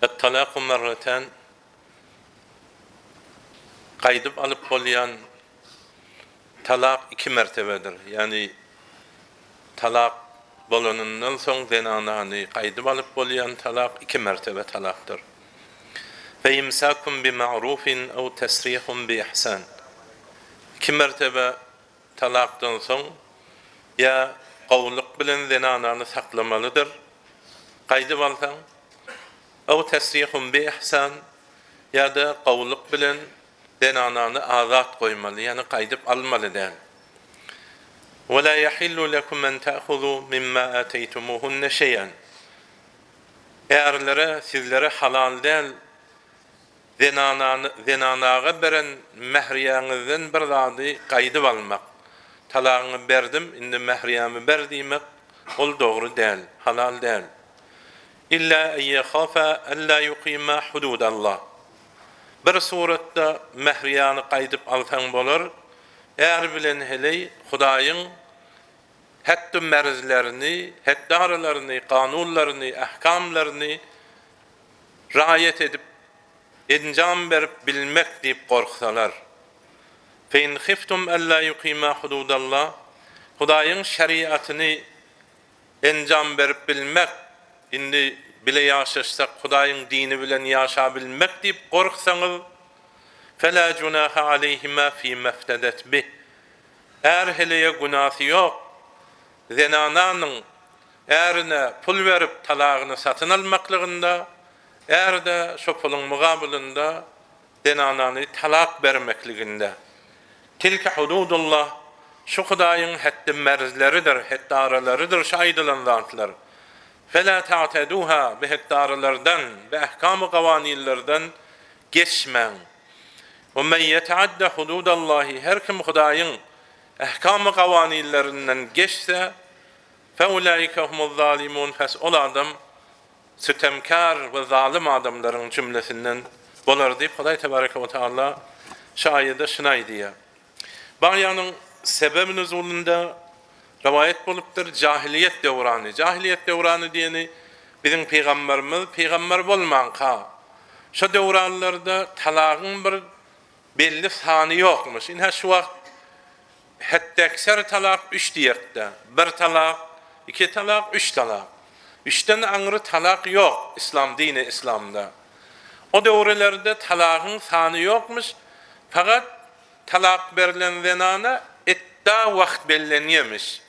et-talaqu merreten qaydyp alıp bolýan talak iki mertebedir. Yani talak bolanından soň zenanany qaydyp alyp bolýan talak iki mertebe talakdyr. Ve imsakum bi ma'rufin aw tasrihun bi ihsan. İki mertebe talakdan soň ya gowluk bilen zenanany saklamalydyr. Qaydyp alsaň aw tasrihun bi ihsan ya da gowluk bilen denanany azat koymaly, yani qaydyp almaly der. Ve la yahillu lekum an ta'khudhu mimma ataytumuhunna shay'an. Eğerlere sizlere halal değil zenanaga beren mehriyanızdan bir zady gaýdyp almak. Talagyny berdim, indi mehriyamy ber diýmek ol dogry değil, halal değil. İlla yekhafa alla yuqima hududallah. Bir suratda mehriyanı gaýdyp alsaň bolar. Eğer bilen heley Hudaýyň hatta merzlerini, haddaralarını, kanunlarını, ahkamlarını riayet edip encam berip bilmek diýip gorksalar. Fe in khiftum alla yuqima hududallah. Hudaýyň şeriatyny encam berip bilmek, indi bile ýaşaşsak Hudaýyň dini bilen ýaşa bilmek diýip gorksaňyz, fela junaha aleyhima fi maftadat bih. Eğer heleye günahı yok, zenananyň erine pul berip talagyny satyn almaklygynda, erde şo puluň mugabylynda zenanany talak bermekliginde. Tilka hududullah, şu Hudaýyň haddi merzleridir, haddaralarıdır, şaýdylan zatlar. Fela ta'taduha, bi haddaralardan, bi ahkam-ı gawanillerden geçmeň. Ve men yeta'adda hududallahi, her kim Hudaýyň ahkam-ı gawanillerinden geçse, fe ulaika humuz zalimun, fes ol adam sütemkar ve zalim adamların cümlesinden bolar diýip Hudaý tebareke ve taala şaýyda şunay diýär. Baýanyň sebep nuzulunda rivayet bolupdyr jahiliyet döwrany. Jahiliyet döwrany diýeni bizim peýgamberimiz peýgamber bolmanka. Şo döwranlarda talagyň bir belli sany ýokmuş. Inha şu wagt hatta ekser talak 3 diýekde. 1 talak, 2 talak, 3 talak. 3den aňry talak ýok İslam dini İslamda. O döwrelerde talagyň sany ýokmuş. Fakat talak berilen zenana etta wagt bellenýärmiş.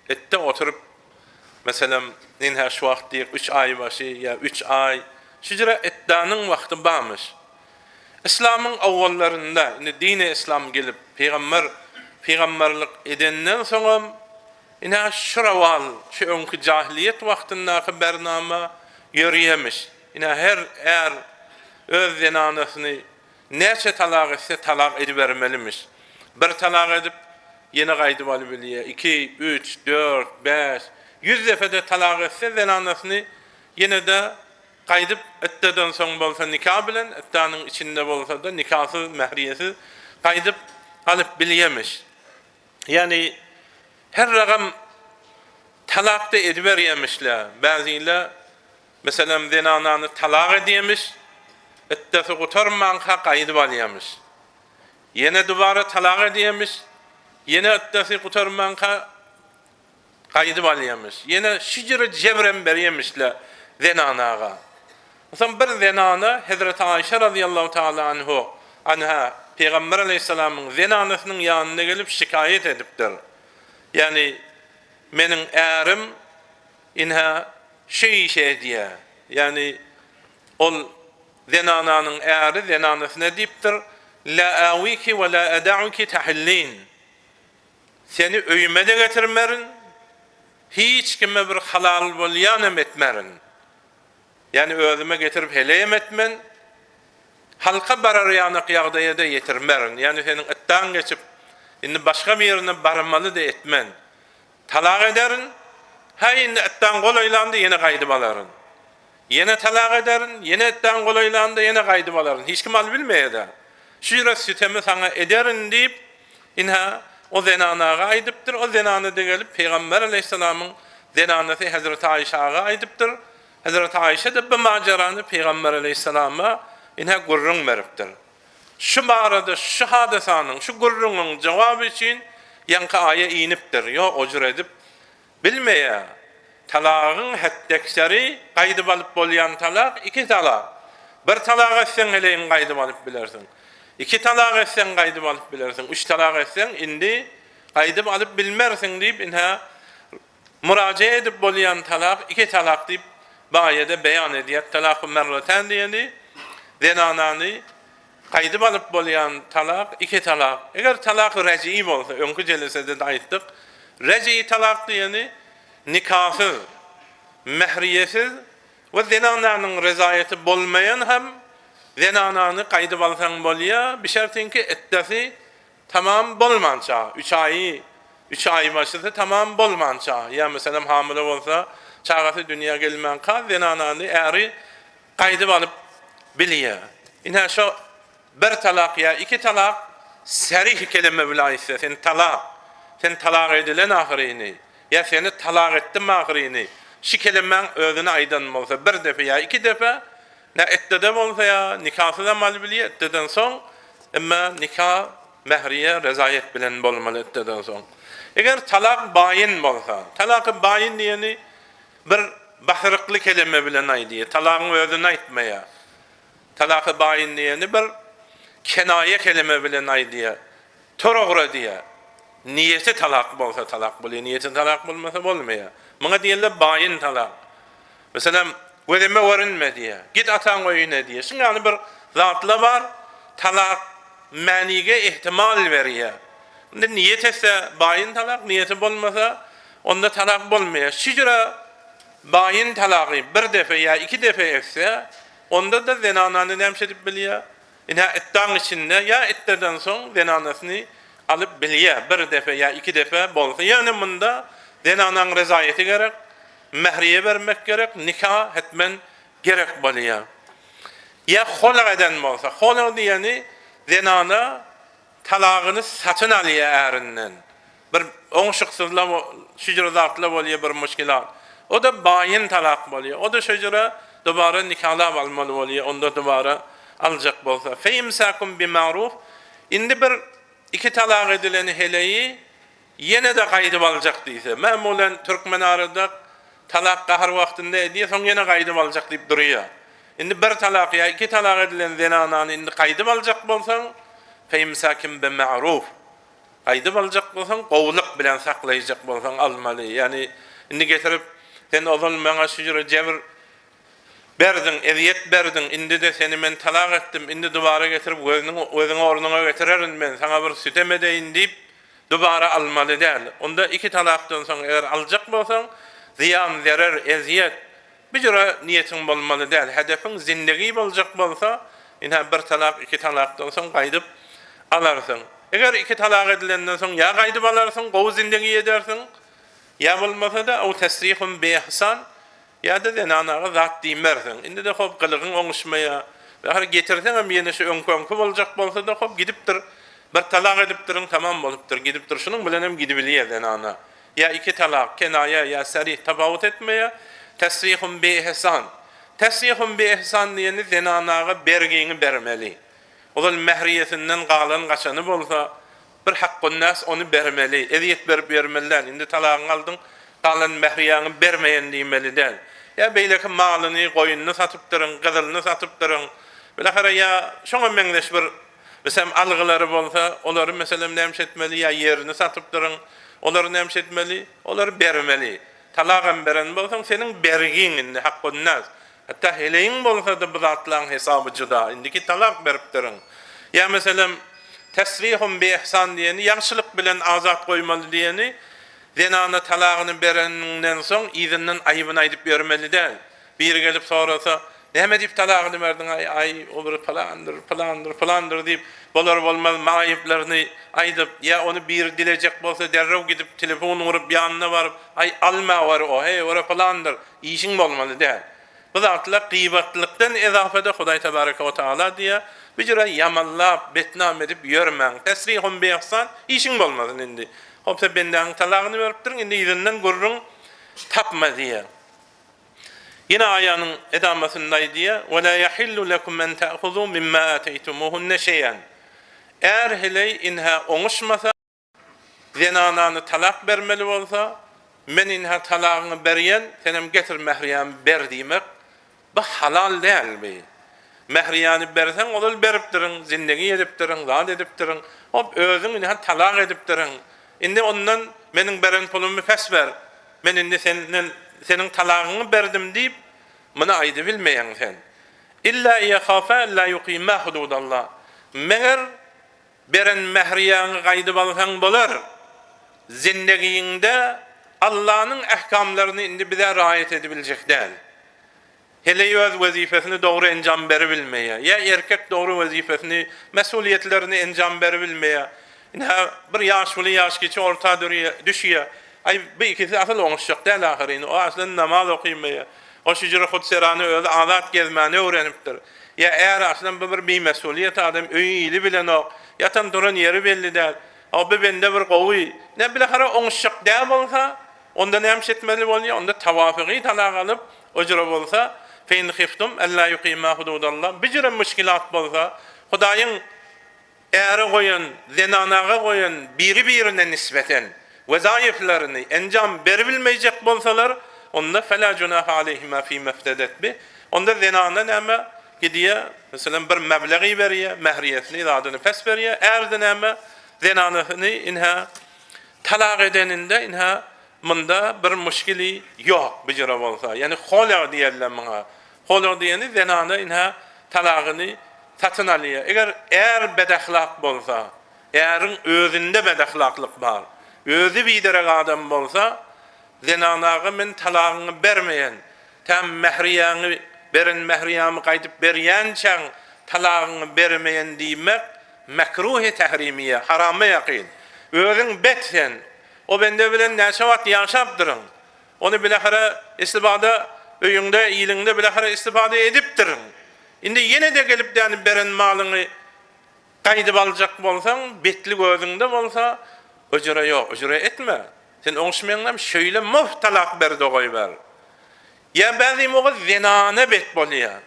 Etta oturup mesela inha şu wagt diýip 3 ay başy ya 3 ay şüjre ettanyň wagty barmyş. İslamyň awwallarynda dini İslam gelip peýgamberlik edenden soňra ina şurawal şu öňkü jahiliyet wagtyndaky bernama ýörýärmiş. Ina her öz zenanasyny näçe talak etse talak edip bermelimiş. Bir talak edip yeni gaýdyp alyp bilýär. 2, 3, 4, 5, 100 defede talak etse zenanasyny yine de gaýdyp etteden soň bolsa nikah bilen, ettanyň içinde bolsa da nikahsy, mehriyesi gaýdyp alyp bilýärmiş. Yani her ragam talak da edip berýärmişler. Bazılar mesela zenanany talak edýärmiş, ettesi gutarmanka gaýdyp alýarmış. Yine dubara talak edýärmiş, yine ettesi gutarmanka gaýdyp alýarmış. Yine şijiri jebren berýärmişler zenanaga. Mesela bir zenana Hazreti Ayşe radıyallahu taala anha Peygamber aleyhissalamın zenanasının yanına gelip şikayet edipdir. Yani menin erim inha şey diye. Yani ol zenananın eri zenanasına diptir. La awiki ve la ada'uki tahillin. Seni öyüme de getirmerin. Hiç kime bir halal bolýan etmerin. Yani özüme getirip heleyem etmen. Halka barar ýanyk ýagdaýa da yetirmerin. Yani senin ettan geçip indi başga bir ýerine barmaly da etmen. Talak ederin. Indi ettan golaýlandy ýene gaýdyp alaryň. Yine talak ederin, yine ettan golaýlandy ýene gaýdyp alaryň. Hiç kim al bilmeýär. Şu ýere sütemi saňa ederin diýip inha o zenanaga aýdypdyr. O zenanada gelip Peygamber aleyhissalamyň zenanasy Hazreti Ayşaga aýdypdyr. Hazreti Ayşe de bu macerany Peygamber aleyhissalama inha gurrun beripdir. Şu barada şu hadisanyň, şu gurrunyň jogaby üçin ýanky aýa inipdir. Yo ojur edip bilmeýär. Talagyň haddekseri gaýdyp alyp bolýan talak 2 talak. Bir talak etsen heleň gaýdyp alyp bilersiň. 2 talak etsen gaýdyp alyp bilersiň. 3 talak etsen indi gaýdyp alyp bilmersiň diýip inha murajaat edip bolýan talak 2 talak diýip baýada beyan edýär. Talak merratan diýeni zenanany gaýdyp alyp bolýan talak 2 talak. Eger talak rejii bolsa, öňkü jelesede de aýtdyk. Rejii talak diýeni nikahsız, mehriyesiz Ve zenananın rezayeti bolmayan hem zenananı qaydıp alsan bolya, bir şertinki eddesi tamam bolmança, 3 ay başısı tamam bolmança. Ya mesela hamile olsa, çağası dünya gelmen kal, zenananı eğri qaydıp alıp biliyor. İnha şu bir talak ya 2 talak serih kelime bile ise sen talak edilen ahirini ya seni talak ettim ahirini şu kelimen özüne aydan olsa bir defa ya 2 defa ne ettedem olsa ya nikahı da mal biliyor etteden son ama nikah mehriye rezayet bilen bolmalı etteden son. Eğer talak bayin olsa talak bayin diyeni bir bahrıklı kelime bilen aydiye talakın özüne aytmaya talak bayin diyeni bir kenaye kelime bilen aydiye torogura diye niyeti talak bolsa talak buluyor, niyeti talak bulmasa bolmaya. Bana diyorlar bayin talak. Mesela ödeme verilme diye, git atan oyuna diye. Şimdi yani bir zatla var, talak maniye ihtimal veriyor. Niyet etse bayin talak, niyeti bulmasa onda talak bulmaya. Şicra bayin talakı bir defa ya 2 defa etse onda da zenananı nemşedip biliyor. İnha ettan içinde ya etteden son zenanasını alıp biliyor. Bir defa ya 2 defa bolsa. Yani bunda zenanan rezayeti gerek, mehriye vermek gerek, nikah etmen gerek boluyor. Ya hola eden bolsa, hola diyeni zenana talağını satın alıyor erinden. Bir oňşuksuzla şücre zatla boluyor bir müşkilat. O da bayin talak boluyor. O da şücre dobara nikahlap almalı boluyor. Onda dobara alacak bolsa. Feimsakum bi ma'ruf. Indi bir 2 talak edileni heleyi yine de qaydyp alacak diýse. Mamulen Türkmen arada talak gahar wagtynda ediyor, soň yine qaydyp alacak diýip durýar. Indi bir talak ya 2 talak edilen zenanany indi qaydyp alacak bolsaň, feimsakum bi ma'ruf. Qaydyp alacak bolsaň, gowluk bilen saklaýjak bolsaň almaly. Yani indi getirip sen ozal maňa şüjre jebir berdin, eziyet berdin, indi de seni men talak ettim, indi dubara getirip özüňi ornuna getirerin men, sana bir sütem edeýin diýip dubara almaly däl. Onda 2 talakdan soň eger aljak bolsaň, ziyan, zarar, eziyet bir niyetin bolmaly däl. Hedefin zindagi boljak bolsa, ina bir talak, 2 talakdan soň qaydyp alarsın. Eger 2 talak edilenden soň ya qaydyp alarsın, gowy zindagi edersin, ya bolmasa da o tesrihun bi ihsan ya da zenanaga zat diýmersin. Indi de hop gylygyň oňuşmaya, bahar getirsen hem ýene şu öňkönki boljak bolsa da hop gidipdir. Bir talak edipdirin tamam bolupdyr, gidipdir. Şunun bilen hem gidibilýär zenana. Ya 2 talak, kenaya ya sarih tabawut etmeye, tesrihun bi ihsan. Tesrihun bi ihsan diýeni zenanaga bergiňi bermeli. Ol mehriyetinden galan gaçany bolsa, bir hakkun nas onu bermeli, eziyet berip bermeliler. Indi talagyny aldın, galan mehriýany bermeýän diýmeli däl. Ya beýleki malyny, goýunyny satypdyryn, gyzylyny satypdyryn. Bilahara ya şoňa meňdeş bir mesela algylary bolsa, olary meselem nämşetmeli ya ýerini satypdyryn, olary nämşetmeli, olary bermeli. Talagam beren bolsaň seniň bergiň indi hakkun nas. Hatta heleýin bolsa da bu zatlaryň hesaby juda. Indiki talak beripdirin. Ya meselem tesrihun bi ihsan diýeni ýagşylyk bilen azat goýmaly diýeni zenana talagyny berenden soň izinden aýybyny aýdyp bermeli däl. Bir gelip sorasa, "Näme diýip talagyny berdin? Ay, olur palandyr" diýip bolar bolmaz maýyplaryny aýdyp, ya onu bir dilejek bolsa derrew gidip telefon urup ýanyna baryp, "Ay, alma war o, hey, ora palandyr." Işiň bolmaly däl. Bu zatlar gıybatlıktan ezafede Hudaý Tebareke ve Teala diýe bir yamallap betnam edip ýörmäň. Tesrihun bi ihsan işiň bolmasyn indi. Hopsa benden talagyny beripdirin, indi ýerinden gurrun tapma diýe. Yine ayanyň edamasynda diýe: "Ve la yahillu lekum en ta'khudhu mimma ataytumuhunna şey'an." Eğer heley inha oňuşmasa, zenanany talak bermeli bolsa, men inha talagyny berýän, senem getir mehriýany ber diýmek, bu halal däl bi. Mehriýany bersen, ol beripdirin, zindagi edipdirin, zat edipdirin, hop özüň inha talak edipdirin. Indi ondan meniň beren pulumy pes ber. Men indi seniň talagyny berdim diýip, muny aýdy bilmeýän sen. İlla yahafa la yuqima hududallah. Meger beren mehriýany gaýdyp alsaň bolar. Zindegiňde Allah'ın ahkamlarını indi bize riayet edebilecek değil. hele öz vazifesini doğru encam berebilmeye, ya erkek doğru vazifesini, mesuliyetlerini encam berebilmeye, bir yaş bulu yaş geçi orta düşüyor. Ay bir ikisi asıl oňuşjak däl ahyryny. O aslan namaz okymaya, o şüjre hutserany özi azat gezmäni öwrenipdir. Ya eğer aslan bir mesuliyet adam öýüli bilen o, yatan duran yeri belli däl. O bende bir gowy, ne bile hara oňuşjak däl bolsa, onda näme şetmeli bolýar, onda tawafugy talaq alyp, ojra bolsa, fein khiftum alla yuqima hududallah. Bijire müşkilat bolsa, Hudaýyň äri goýan, zenanaga goýan biri-birine nisbeten wezayiflerini encam berebilmeyecek bolsalar, onda fela cunaha aleyhima fi meftedet bi. Onda zenana näme gidiye, mesela bir mebleği beriye, mehriyetini, adını pes beriye, erdi näme zenanahyny inha talaq edeninde inha munda bir müşkili yok bijira bolsa. Yani hola diýerler maňa. Hola diýeni zenana inha talagyny satyn alýar. Eger bedahlak bolsa, egerin özünde bedahlaklyk bar, özü biderek adam bolsa, zenanagy men talagyny bermeýän, tam mehriýany beren mehriýamy gaýdyp berýän çaň talagyny bermeýän diýmek mekruh-i tahrimiye, harama ýakyn. Özüň betsen, o bende bilen näçe wagt ýaşapdyryň. Onu bilahara istibada öýüňde, ýylyňda bilahara istibada edipdirin. Indi yine de gelip yani beren malyny gaýdyp aljak bolsaň, betli gözüňde bolsa, öjüre ýok, öjüre etme. Sen oňşmaýanlam şöyle muhtalak berdi goýbar. Ya bäzi moga zenana bet bolýar.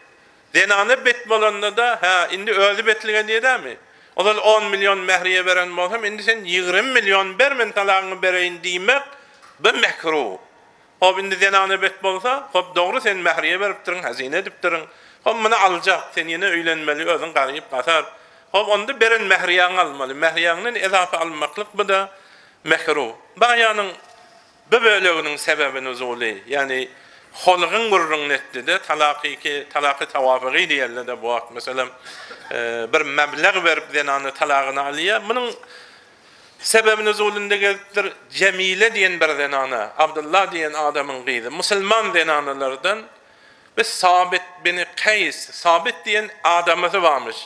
Zenana bet bolanda da ha indi özü betlige diýdämi? Olar 10 milyon mehriye beren bolsam, indi sen 20 milyon bermen talagyny bereýin diýmek bu mekruh. Hop indi zenana bet bolsa, hop dogry sen mehriye berip duruň, hazine edip duruň. Hop muny aljak, sen ýene öýlenmeli, özüň garyp gatar. Hop onda beren mehriýany almaly. Mehriýanyň ezafa almaklyk bu da mekruh. Baýanyň bu böleginiň sebebini uzuly, yani holgyň gurrun netdi de talaky tawafugy diýerler de bu wagt. Meselem bir mebleğ berip zenany talagyny alýar. Munyň sebebini uzulynda gelipdir. Cemile diýen bir zenana, Abdullah diýen adamyň gyzy, musulman zenanalardan ve Sabit bin Kays, Sabit diýen adamysy barmyş.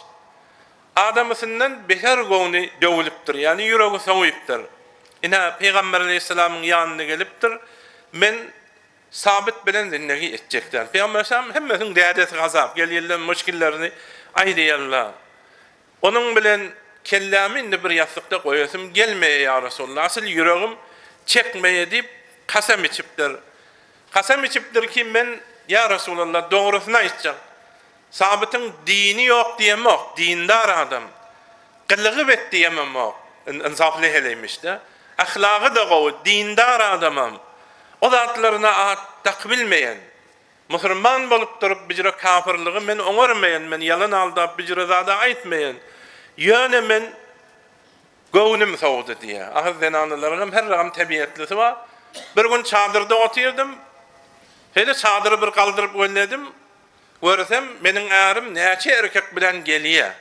Adamysyndan beher gowny döwülipdir, yani ýüregi soňuypdyr. Ina Peygamber aleyhisselamın yanına gelipdir. Men Sabit bilen zindagi etjekler. Peygamber aleyhisselam hemmesinin derdesi gazap, gelýärler müşkillerini aýdýarlar. Onun bilen kellami indi bir ýaslykda goýasym gelmeýär ya Rasulullah. Asyl ýüregim çekmeýe diýip kasam içipdir. Kasam içipdir ki men ya Rasulullah dogrusyny aýtjak. Sabitin dini ýok diýemek, dindar adam. Qyllygy bet diýememek, insafly heleymiş de. Ahlagy da gowy, dindar adamam. O zatlaryna takbilmeýän, musulman bolup durup bijire kafirligi men oňarmaýan, men yalan aldap bijire zada aýtmaýan. Ýöne men gownym sowdy diýär. Ahir zenanalaryň her ragam tabiatlysy bar. Bir gün çadyrda otyrdım. Hele çadyry bir galdyryp öňledim. Görsem meniň ärim näçe erkek bilen gelýär.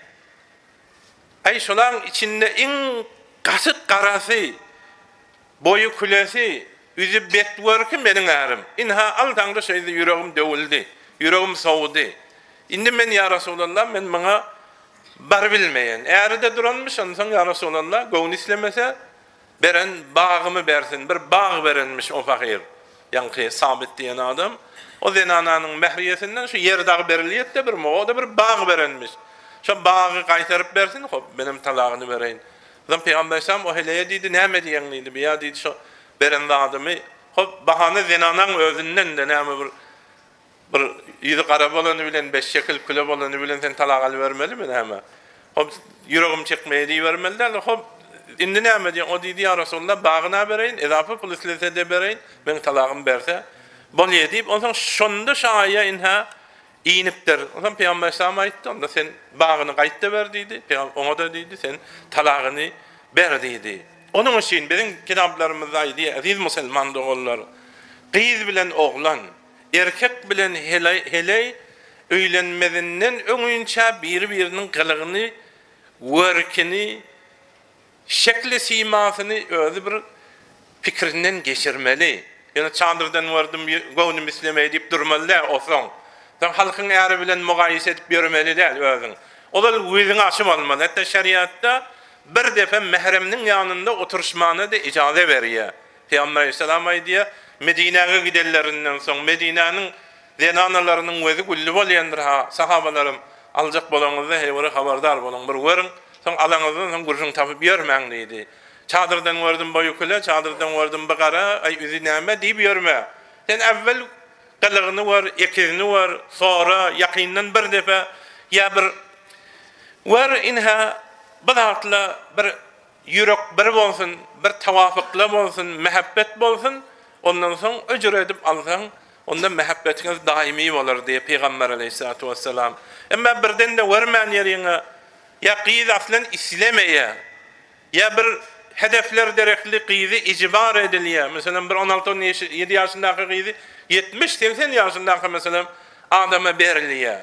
Ay şolaň içinde iň gasyk garasy, boyu kulesi, yüzü betwörki meniň ärim. Inha aldaňda şeýle ýüregim döwüldi, ýüregim sowdy. Indi men ya Rasulullah, men maňa bar bilmeýän. Äride duranmyşam, soň ya Rasulullah, gowun islemese beren bagymy bersin, bir bag berenmiş o fakir. Ýa-ni Sabit diýen adam, o zenananyň mehriyetinden şu ýerdagy berilýär de bir moda bir bag berenmiş. Şu bagy gaýtaryp bersin, hop benim talagyny bereýin. Zam Peygamber sam o heleye diýdi, näme diýenlidi? Biýa diýdi şu beren adamy, hop bahany zenananyň özünden de näme bir ýüzi gara bolany bilen 5 şekil küle bolany bilen sen talak aly bermelimi näme? Hop ýüregim çekmeýe diýip bermeliler, hop indi näme diýen? O diýdi ya Rasulullah, bagyna bereýin, edafa pul islese de bereýin, men talagym berse bolýar diýip, ondan şonda şaýa inha iňipdir. Ondan Peygamber sallallahu aýtdy, onda sen bagyny gaýtda ber diýdi. Peygamber oňa da diýdi, sen talagyny ber diýdi. Onuň üçin biziň kitaplarymyzda aýdy, aziz musulman dogallar, gyz bilen oglan, erkek bilen heley öýlenmedinden öňünçä bir-biriniň gylygyny, wörkini, şekli simasyny özü bir pikirinden geçirmeli. Yani çadırdan vardım, gowny mislemeýe diýip durmalylar, osoň. Sen halkın ýary bilen mugayise edip görmeli däl özüň. Olar gözüňi açyp almaly. Hatta şeriatda bir defa mehremniň ýanynda oturuşmana da ijaze berýär. Peygamber Aleyhisselam aýdy, Medinäge gidenlerinden soň Medinäniň zenanalarynyň özü güllü bolýandyr ha. Sahabalarym aljak bolaňyzda hewara habardar bolaň. Bir görüň, soň alaňyzdan soň gurşuň tapyp ýörmäň diýdi. Çadırdan gördüm boýukula, çadırdan gördüm bigara, ay üzi näme diýip ýörme. Sen awvel qılıgyny var, ekizini var, sonra ýakyndan bir defa ýa bir var inha bidatla bir ýürek bir bolsun, bir tawafukla bolsun, mehabbet bolsun, ondan soň öjür edip alsaň, onda mehabbetiňiz daimi bolar diye Peygamber Aleyhissalatu vesselam. Emma birden de wermän ýeriňe ýa qiz aslan islemeýe, ýa bir hedefler derekli qizi icbar edilýär. Meselem bir 16-17 ýaşyndaky qizi 70-80 ýaşyndaky meselem adama berilýär.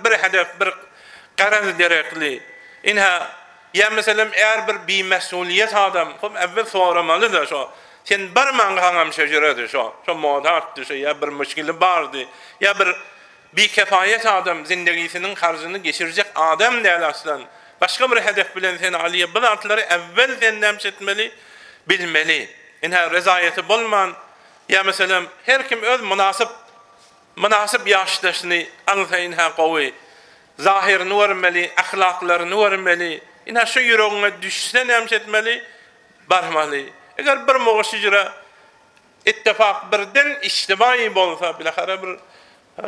Bir hedef, bir garaz derekli. Inha ýa meselem eğer bir bimesuliýet adam, hop evvel soramaly da şo. Sen barmaň gaňam şejeredi şo. Şo modatdy şo ýa bir müşkili bardy. Ýa bir bikefayet adam zindegisiniň harjyny geçirecek adam däl aslan. Başka bir hedef bilen sen aliye bu zatları evvel senden etmeli, bilmeli. Inha rezayeti bolman ya mesela her kim öz münasip yaşdaşını anlayınha qowy. Zahirini görmeli, ahlaklaryny görmeli. Inha şu ýüregiňe düşsen etmeli, barmaly. Eger bir moğuşyjyra ittifak birden ijtimai bolsa bilahara bir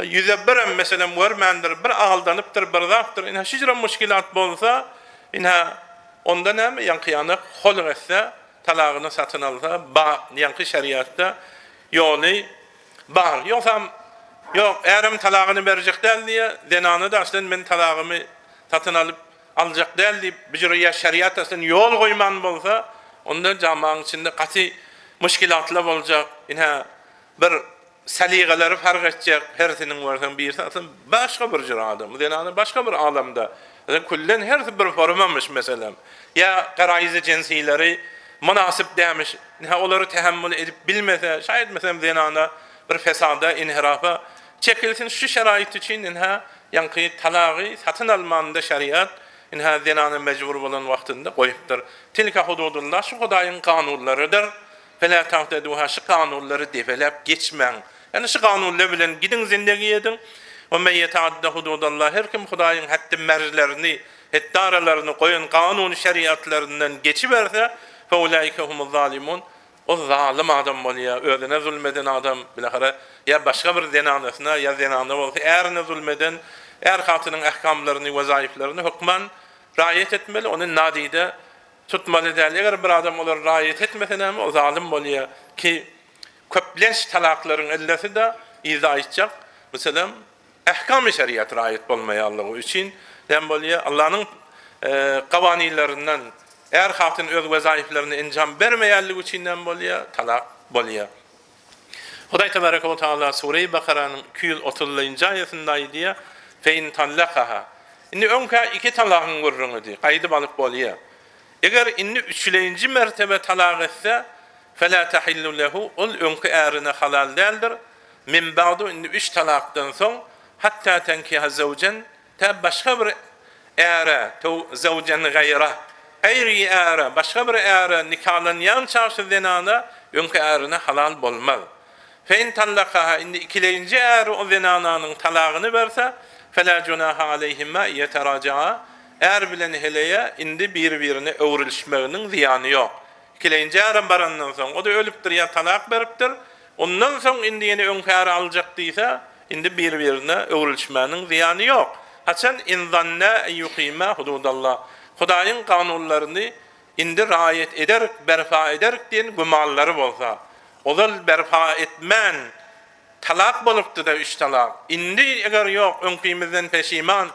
yüzebberem mesela görmendir, bir aldanypdyr, bir zaptyr, inha şijra müşkilat bolsa, inha onda näme ýankyany hol etse, talagyny satyn alsa, ýanky şeriatda ýoly bar. Ýok, erim talagyny berjek däl diýe, denany da aslen men talagymy satyn alyp aljak däl diýip, bir şeriat aslen ýol goýman bolsa, onda jamaň içinde gaty müşkilatlar boljak. Inha bir saligaları fark edecek, her senin varsan bir satın başka bir adam, denanı başka bir alamda. Yani kullen her bir formamış mesela. Ya garayzi cinsileri münasip demiş, onları tahammül edip bilmese, şayet mesela denana bir fesada, inhirafa çekilsin şu şerait için inha yankı talağı satın almanda şeriat inha denana mecbur olan vaktinde koyuptur. Tilka hududullah şu Hudaýyň kanunlarydyr. Fela ta'teduha şu kanunları develep geçmen. Yani şu kanunla bilen gidin zindagi edin. Ve men yeta'adda hududallah her kim Hudaýyň haddi merjlerini, heddaralarını koyun kanun şeriatlarından geçiberse fe ulaika humuz zalimun. O zalim adam bolýar, özüne zulmeden adam bilahara ya başka bir denanasına ya denana bolsa eğer zulmeden eğer hatynyň ahkamlaryny we zaiflaryny hukman raýat etmeli, onu nadide tutmaly däl. Eger bir adam olar raýat etmese o zalim bolýar ki köpleş talaklaryň illeti de izah etjek. Mesela ahkam-ı şeriat raýat bolmaýanlygy üçin hem bolýar Allahyň gawanyllaryndan eğer hatyn öz wezaiflerini enjam bermeýänligi üçin hem bolýar talak bolýar. Hudaý tebaraka we taala Sure-i Bakaranyň 230-njy aýatynda aýdýar: "Fe in talaqaha." Indi öňkä iki talagyň görüňidi, gaýdyp alyp bolýar. Eger inni 3-nji mertebe talak etse fela tahillu lehu ol öňki ärine halal däldir. Min ba'du inni 3 talakdan soň hatta tankiha zawjan ta başga bir äre, to zawjan gayra. Ayri äre, başga bir äre nikahlanýan çaşy zenana öňki ärine halal bolmaz. Fe in talaqaha inni 2-nji äre o zenananyň talagyny berse fela junaha aleyhima yeteraja'a. Eğer bilen heleye indi bir-birine öwrilişmeginiň ziýany ýok. 2-nji äre barandan soň o da ölüpdir ya talak beripdir. Ondan soň indi ýene öňki äre aljak diýse, indi bir-birine öwrilişmeginiň ziýany ýok. Haçan inzanna yuqima hududallah. Hudaýyň kanunlaryny indi raýat ederek, berfa ederek diýen gumallary bolsa, olar berfa etmän talak bolupdy da 3 talak. Indi eger ýok, öňkimizden peşiman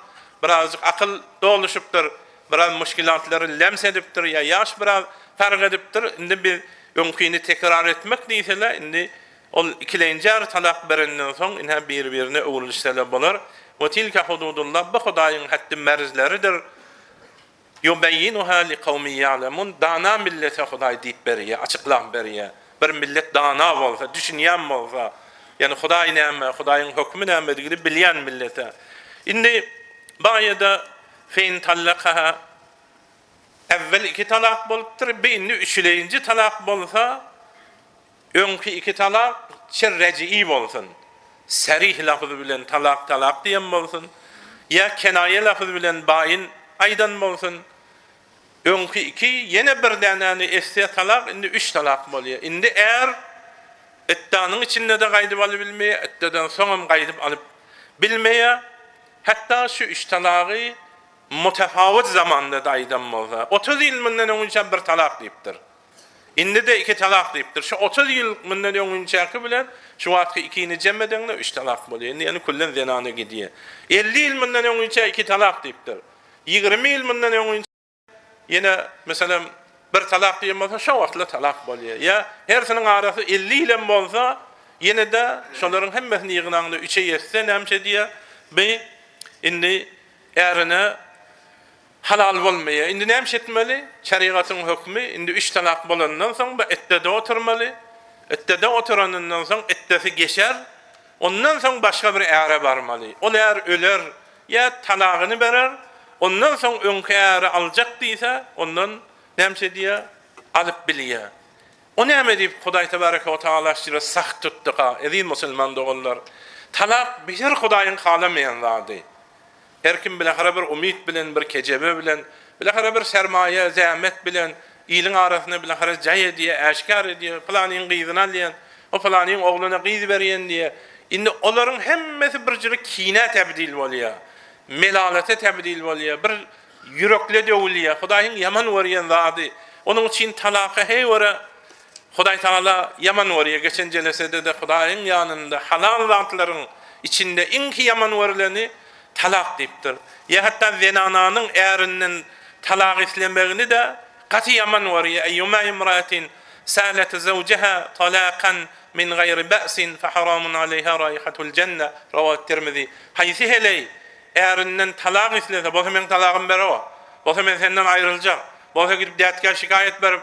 birazcık akıl doluşupdyr, biraz müşkilatlary lemsedipdir ya ýaş biraz fark edipdir. Indi bir öňkini tekrar etmek diýseler, indi ol 2-nji talak berenden soň inha bir-birine öwrilişler bolar. Ve tilka hududullah bu Hudaýyň haddi merjleridir. Yubayyinuha liqawmin ya'lamun. Dana millete Hudaý diýip berýär, açyklap berýär. Bir millet dana bolsa, düşünýän bolsa, Yani Hudaý näme, Hudaýyň hukmy nämedigini bilýän millete. Indi baýada fein talaqaha evvel 2 talak bolupdyr, beýni 3-nji talak bolsa, öňki 2 talak çerreci bolsun. Serih lafzy bilen talak diýen bolsun. Ya kenaýe lafzy bilen baýyn aýdan bolsun. Öňki 2 ýene bir dänäni esсе talak, indi 3 talak bolýar. Indi ettanyň içinde de gaýdyp alyp bilmeýär, etteden soňam gaýdyp alyp bilmeýär. Hatta şu 3 talagy mutafawit zamanda da aýdan bolsa, 30 ýyl münden öňçe bir talak diýipdir. Indi de 2 talak diýipdir. Şu 30 ýyl münden öňçäki bilen şu wagtky 2-ni jem edeňde 3 talak bolýar. Indi ýani kullen zenana gidýär. 50 ýyl münden öňçe 2 talak diýipdir. 20 ýyl münden öňçe ýene meselem bir talak diýen bolsa, şu wagtla talak bolýar. Ya hersiniň arasy 50 ýyl bolsa, ýene de şolaryň hemmesini ýygynaňda 3'e ýetse näme diýär? Be indi erine halal bolmaýar. Indi näme etmeli? Şeriatyň hukmy indi 3 talak bolandan soň bu ettede oturmaly. Ettede oturandan soň ettesi geçer. Ondan soň başga bir äre barmaly. Ol är öler ya talagyny berer. Ondan soň öňki äre aljak diýse, ondan näme diýär? Alyp bilýär. O näme diýip Hudaý tebaraka we taala şira sakt tutduqa. Edin musulman dogallar. Talak bir Hudaýyň halamaýan zady. Her kim bilahara bir umid bilen, bir kejebe bilen, bilahara bir sermaye, zahmet bilen, iyiliň arasyna bilahara jaý diýe, äşkar diýe, planyň gyzyny alýan, o planyň ogluny gyzy berýän diýe. Indi olaryň hemmesi bir jyry kine tebdil bolýar. Melalete tebdil bolýar. Bir yürekle döwülýär. Hudaýyň yaman görýän zady. Onuň üçin talaka heýwara Hudaý taala yaman görýär. Geçen jelesede de Hudaýyň ýanynda halal zatlaryň içinde inki yaman görüleni talak diýipdir. Ya hatta zenananyň ärinden talak islemegini de gaty yaman görýär. Eyyuma imra'atin salat zawjaha talaqan min gayri ba'sin fa haramun alayha raihatul cennet. Rawahu Tirmizi. Haýsy heley ärinden talak islese, bolsa men talagym berýär. Bolsa men senden aýryljak. Bolsa gidip dätge şikayet berip,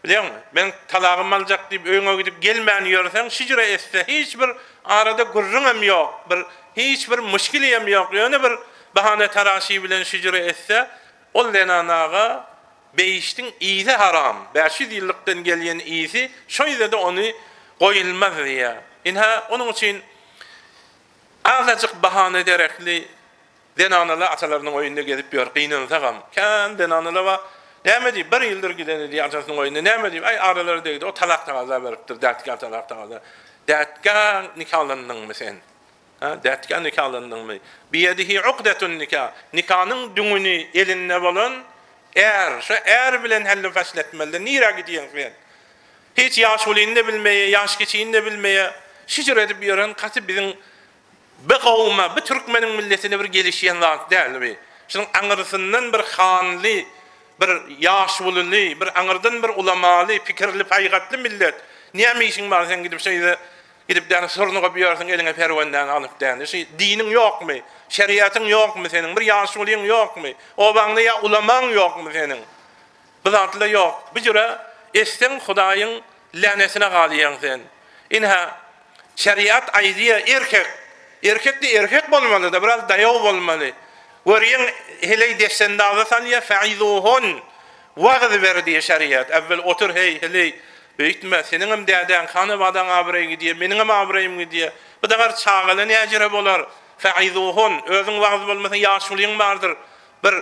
bilýärmi? Men talagym aljak diýip öňe gidip gelmän ýörseň, şijre etse hiç bir arada gurrunam ýok. Hiç bir müşkilem ýok. Ýöne bir bahane taraşy bilen şijre etse, ol denanaga beýişdiň iýi haram. 500 ýyllykdan gelýän iýi, şoýda da ony goýulmaz diýär. Inha onuň üçin azajyk bahane derekli denanalar atalarynyň oýunda gezip ýör, gynansagam. Kan denanalar wa näme diýip 1 ýyldyr gideni diýip atasynyň oýunda näme diýip ay araları degdi, o talak tagaza beripdir, dätkä talak tagaza. Dätkä nikahlandyňmy sen? Ha, dätkä nikahlandyňmy? Biyedihi uqdatun nikah. Nikahnyň düňüni elinde bolan şu bilen helle fasletmeli. Nira gidýän sen? Hiç ýaş bolýandy bilmeýär, ýaş geçýände bilmeýär. Şijir edip ýören gaty biziň bir gowma, bir türkmeniň milletine bir gelişýän zat dälmi? Şunuň aňyrysyndan bir hanly, bir ýaş bolanly, bir aňyrdan bir ulamaly, pikirli, paýgatly millet. Näme işiň bar sen gidip şeýde gidip däne sornuga biýersiň, eliňe perwendan alyp däne. Şeý diniň ýokmy? Şeriatyň ýokmy senin? Bir ýaş bolyň ýokmy? Obaňda ýa ulamaň ýokmy senin? Bu zatla ýok. Bir jüre esten Hudaýyň lanetine galýan sen. Inha şeriat aýdýar erkekdi erkek bolmaly da biraz daýaw bolmaly. Görýän heley desende azasan ya fa'izuhun wagz berdi şeriat. Evvel otur heley beýtme seniňem däden kany badan abrey gidýär, meniňem abreyim gidýär. Bu dagar çağaly näjere bolar? Fa'izuhun özüň wagz bolmasa ýaş bolyň bardyr. Bir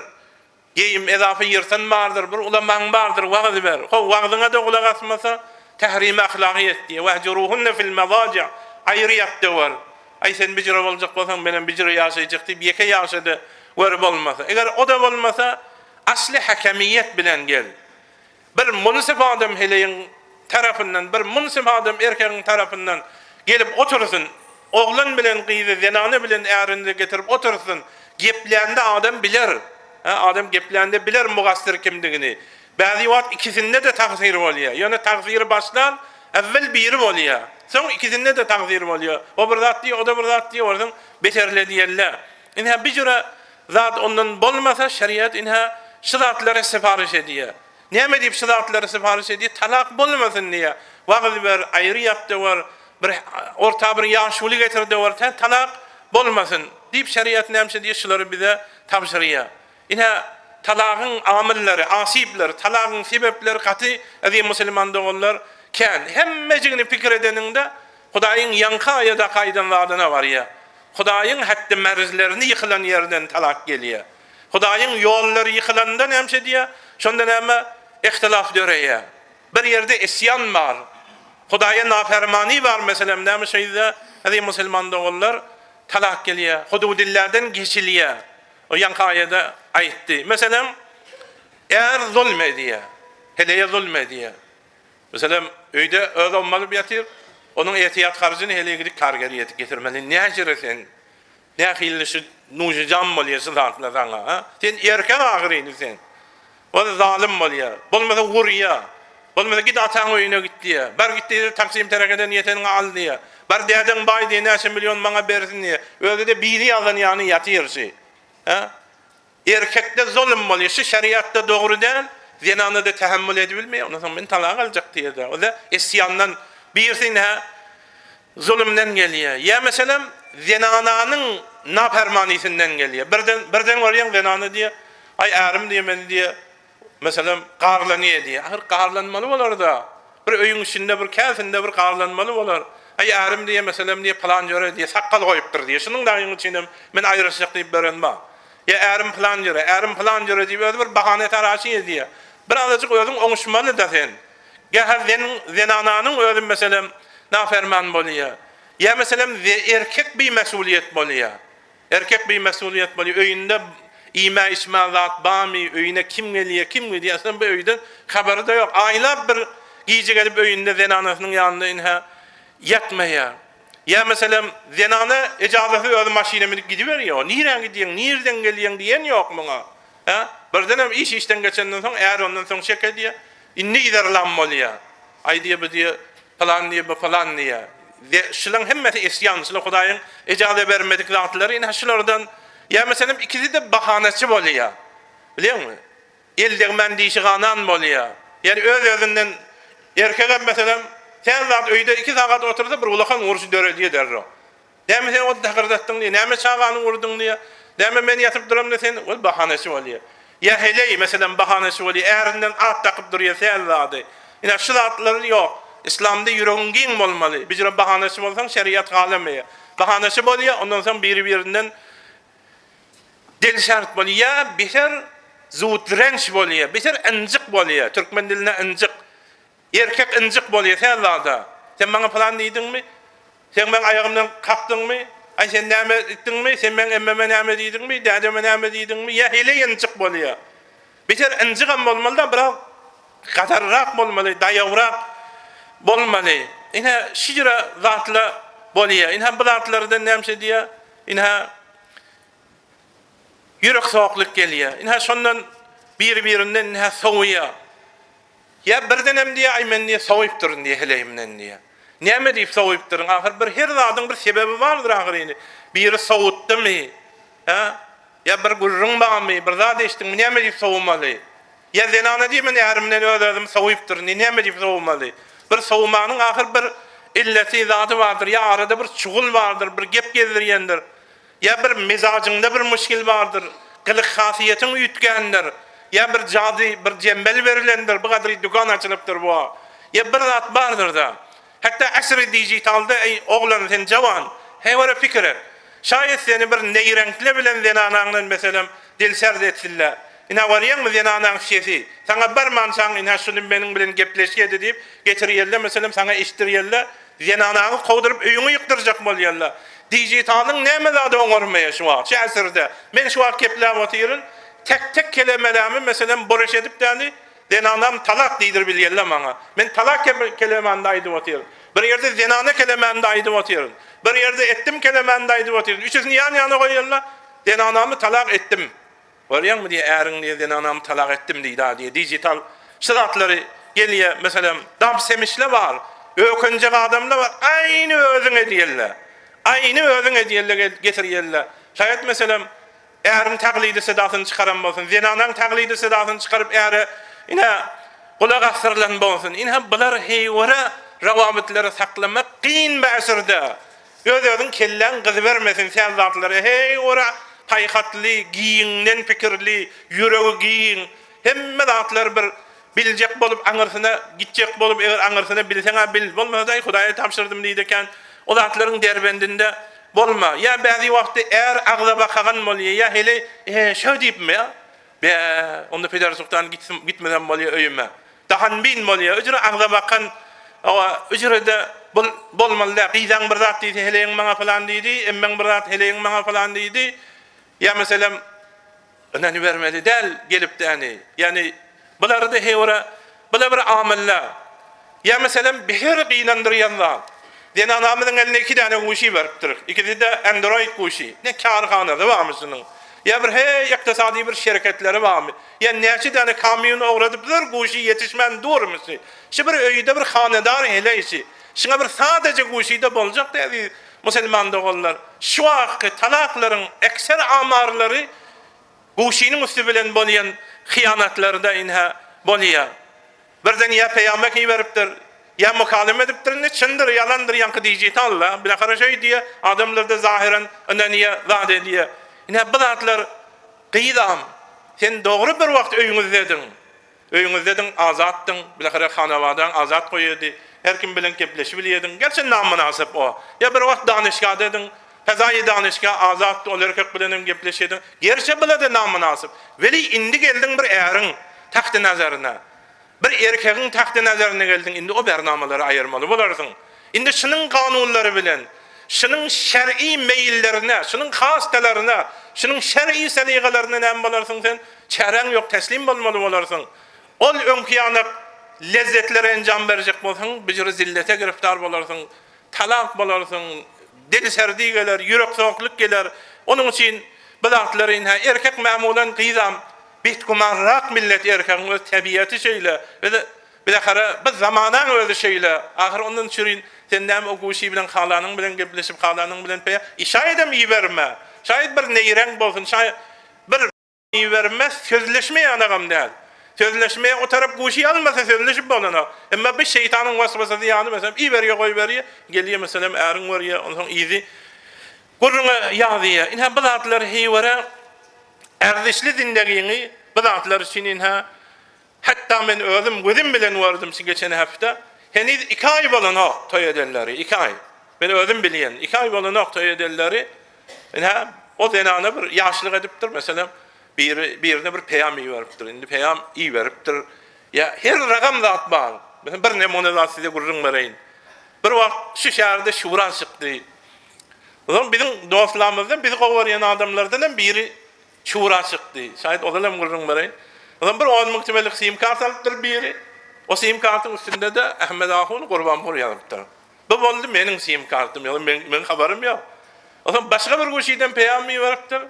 geyim edafa ýersen bardyr, bir ulamaň bardyr, wagz ber. Ho wagzyňa da gulak asmasa tahrim ahlakiyet diye. Vehcuruhunne fil mezaci' ayriyat da var. Ay sen bijire boljak bolsaň menen bijire ýaşaýjak diýip ýeke ýaşady görüp bolmasa. Eger o da bolmasa asli hakemiyet bilen gel. Bir munsif adam heleýin tarapyndan, bir munsif adam erkegiň tarapyndan gelip otursun. Oglan bilen gyzy, zenany bilen ärinde getirip otursun. Geplände adam biler. Adam geplände biler mugassir kimdigini. Bäzi wagt ikisinde de tagsir bolýar. Ýöne tagsiri başlan, evvel biri bolýar. Soň ikisinde de tagsir bolýar. O bir zat diýär, o da bir zat diýär, ordan beterle diýerler. Inha bijra zat ondan bolmasa şeriat inha şu zatlara sipariş edýär. Näme diýip şu zatlara sipariş edýär? Talak bolmasyn diýär. Wagz ber, aýry ýapdy var. bir orta bir yaşuly getirdi orta talak bolmasın diýip şeriat näme diýişleri bize tabşyrýar. Ine talagın amilleri, asipleri, talagın sebepleri katı azim musulman doğullar kän hemmejigini pikir edeninde Hudaýyň ýanka aýada gaýdan wadyna barýar. Hudaýyň hatda merzlerini ýykylan ýerden talak gelýär. Hudaýyň ýollary ýykylanda näme diýär? Şonda näme ihtilaf döreýär. Bir ýerde isyan bar. Hudaýa nafermani bar meselem näme şeýde azim musulman doğullar talak gelýär. Hududillerden geçilýär. O ýanka aýada aýtdy. Meselem eğer zulmediye, hele zulmediye. Mesela öýde öz olmaly ýatyr, onun ehtiyat harjyny hele gidip kargary getirmeli. Ne ajresen? Ne hilişi nujan bolýar zatla zaňa, ha? Sen erken agyryny sen. O zalim bolýar. Bolmasa gurýa. Bolmasa git ataň öýüne gitdi. Bar gitdi taksim terekeden ýeteniň aldy. Bar däden baý diýen milyon maňa bersin diýe. Öýde de biri ýalan ýany ýatyrşy. Ha? Erkekde zulm bolýar, şu şeriatda dogry däl, zinany da tahammül edebilmeýär. Ondan soň men talak aljak diýdi. O da isyandan birsin ha zulümden gelýär. Ya meselem zinanyň nafermanisinden gelýär. Birden görýän zinany diýär, ay ärim diýär men diýär. Meselem garlanyýar diýär. Ahir garlanmaly bolar da. Bir öýüň içinde bir käsinde bir garlanmaly bolar. Ay ärim diýär meselem diýär plan jöre diýär, sakkal goýupdyr diýär. Şunyň daýyň içinde men aýryşyk diýip berenmä. Ya ärim plan jöre diýip bir bahane taraşy diýär. Bir azajyk özüň oňuşmaly da sen. Gäher zinanyň özüm meselem naferman bolýar. Ya meselem erkek bir mesuliyet bolýar. Erkek bir mesuliyet bolýar. Öýünde İma ismazat bami öýüne kim gelýär, kim diýär, sen bu öýden habary da ýok. Aýlap bir giýje gelip öýünde zinanynyň ýanynda inha ýatmaýar. Ya meselem zinany ijazasy öz maşinamy gidiberýär. Nirän gidýän, nirden gelýän diýen ýok muňa. Ha? Birdenem işten geçenden soň eğer ondan soň şek edýär. Inni iderlan bolýar. Aýdyýar bu diýär, falan diýär, bu falan diýär. Şulan hemmeti isyan, şulan Hudaýyň ijazat bermedik zatlary inha şulardan ya meselem ikisi de bahanesi bolýar. Bilýärmi? Eldigmen diýişi ganan bolýar. Yani öz-özünden erkege meselem sen zat öýde 2 saat otursa bir ulakan uruşy dörediýär derro. Näme sen o takırdatdyň diýär, näme çagany urduň diýär. Näme men ýatyp duram desen, ol bahanesi bolýar. Ya hele meselem bahanesi bolýar, ärinden at takyp durýar sen zady. Ina şu zatlary ýok. İslamda ýüregiň giň bolmaly. Bizde bahanesi bolsaň şeriat galameýär. Bahanesi bolýar, ondan soň biri-birinden dil şart bolýar, beter zutrenç bolýar, beter injik bolýar. Türkmen diline injik. Erkek injik bolýar sen zada. Sen maňa plan diýdiňmi? Sen men aýagymdan kakdyňmy? Ay sen näme etdiňmi? Sen men emmeme näme diýdiňmi? Dädeme näme diýdiňmi? Ya hele injik bolýar. Beter injik bolmaly da birak gatarrak bolmaly, daýawrak bolmaly. Ina şijra zatla bolýar. Ina bu zatlardan näme diýär? Ina yürek soğukluk gelýär. Inha şondan bir-birinden inha soğuýar. Ya birdenem diýär, ay men diýär soğuyup durun diýär heleyimden diýär. Näme diýip soğuyup durun? Ahir bir her zadyň bir sebebi bardyr ahyryny. Biri soğutdymy? Ha? Ya bir gurrun barmy? Bir zat eşdiňmi? Näme diýip soğumaly? Ya zenana diýmen ärimden özüm soğuyup durun. Näme diýip soğumaly? Bir soğumanyň ahir bir illeti zaty bardyr. Ya arada bir çugul bardyr, bir gep gezdirýändir. Ya bir mezajında bir müşkil vardır. Kılık hasiyetin uyutkendir. Ya bir cadi, bir cembel verilendir. Bu kadar dükkan açılıptır bu. Ya bir zat vardır da. Hatta asri dijitalda oğlan sen cavan. Hevara fikir. Şayet seni bir neyrenkle bilen zenananın mesela dilsert etsinler. Ina varyan mı zenanan şesi? Sana bir mansan ina şunun benim bilen gepleşkedi deyip getiriyerler. Mesela sana iştiriyerler. Zenananı kovdurup öyünü yıktıracak bolýarlar. Dijitalyň näme zady oňarmaýar şu wagt, şu äsirde. Men şu wagt kepläp otyryň, tek kelemelerimi meselem boruş edip däli, zenanam talak diýdir bilýärler maňa. Men talak kelemende aýdyp otyryň. Bir ýerde zenana kelemende aýdyp otyryň. Bir ýerde etdim kelemende aýdyp otyryň. Üçüsini ýany-ýany goýarlar. Zenanamy talak etdim. Görýärmi diýär, äriň diýär, zenanamy talak etdim diýdi. Dijital şiratlary gelýär, meselem dam semişle bar, ökünje adamlar var, aýny özüňe diýerler. Aýny özüňe diýerler getirýärler. Şayet meselem ärim taglidi sedasyny çykaran bolsun, zenanyň taglidi sedasyny çykaryp äri ina gulak asyrlan bolsun. Ina bular heýwara ravabetleri saklamak qiyyn bäsirde. Özüň kellen gyzy bermesin sen zatlary. Hey ora haýkatly, giyinden pikirli, ýüregi giyin. Hemme zatlar bir biljek bolup aňyrsyna gitjek bolup eger aňyrsyna bilseňä bil. Bolmasa Hudaýa tapşyrdym diýdeken o zatlaryň derbendinde bolma. Ya bäzi wagtda eger agza bakagan bolýar ya hele şo diýipmi ya? Be onda Petersburgdan gitmeden bolýar öýüme. Dahan bin bolýar. Öjüre agza bakan ücrede bolmalylar. Qiýdan bir zat diýdi, heleň maňa falan diýdi, emmeň bir zat heleň maňa falan diýdi. Ya meselem öňe bermeli del gelipdi yani. Yani buları da hewra, bular bir amillar. Ya meselem bir qiýnandyrýan zat. Dene anamyň eline 2 tane guşy beripdir. İkisi de Android guşy. Ne karhanada barmysynyň. Ya bir iktisadi bir şirketleri barmy? Ya näçe tane kamyon ogradypdyr, guşy yetişmän durmysy. Şu bir öýde bir hanedar heleysi. Şuna bir sadece guşyda boljak diýdi musulman dogallar. Şu wagtky talaklaryň ekser amarlary guşynyň üstü bilen bolýan hyýanatlarda inha bolýar. Birden ya peýamber beripdir, ya mukaleme edipdir, ne çyndyr, yalandyr ýanky diýjit Allah. Bilahara şeý diýe, adamlarda zahiren öneniye zat ediýär. Inha bu zatlar qiyam. Sen dogry bir wagt öýüňizdedin. Öýüňizdedin, azatdyň, bilahara hanawadan azat goýdy. Her kim bilen kepleşip bilýärdin. Gerçi namynasip o. Ya bir wagt danışgada edin, Fezayi danışga azat ol erkek bilenim gepleşedin. Gerçi bilede namynasip. Veli indi geldin bir äriň tahty nazaryna. Bir erkegiň tahty nazaryna geldin. Indi o bernamaları ayırmaly bolarsyň. Indi şunun kanunlary bilen, şunun şer'i meýillerine, şunun hastalaryna, şunun şer'i seligalarına näme bolarsyň sen? Çäreň ýok, teslim bolmaly bolarsyň. Ol öňkiýanyk lezzetlere enjam berjek bolsaň, bir zillete giriftar bolarsyň, talak bolarsyň, dil serdi geler, ýürek soňuklyk geler. Onuň üçin bu zatlaryň erkek mämulan qiyam bitkumanrak millet erkegiň öz tabiaty şeýle we de bilahara biz zamanaň özi şeýle. Ahir ondan çyrin sen näme o guşy bilen halanyň bilen gepleşip halanyň bilen peýa işaýdam ýiberme. Şaýat bir neýreň bolsun, şaýat bir ýiberme sözleşmeýän agam däl. Sözleşmeye o taraf guşy almasa sözleşip bolana. Emma bir şeytanyň waswasy ýany meselem iberýär goýberýär, gelýär meselem äriň berýär, onuň izi gurruna ýazyýar. Inha bu zatlar heýwara erdişli dinlegiňi bu zatlar üçin inha hatta men özüm gözüm bilen wardym şu geçen hafta. Heniz 2 ay bolan toy edenleri, 2 ay. Ben özüm bilýän 2 ay bolan toy edenleri. Inha o zenana bir ýaşlyk edipdir meselem. Birine bir peýam beripdir. Indi peýam beripdir. Ya her ragam zat bar. Ben bir nemone zat size gurrun bereýin. Bir wagt şu şäherde şura çykdy. Olam bizim dostlarymyzdan bizi gowurýan adamlardan biri şura çykdy. Şaýat olam gurrun bereýin. Olam bir 10 muktemelik sim kart alypdyr biri. O sim kartyň üstünde de Ahmed Ahun Gurbanpur ýazypdyr. Bu boldy meniň sim kartym, ýa-ni men habarym ýok. Olam başga bir goşydan peýam beripdir.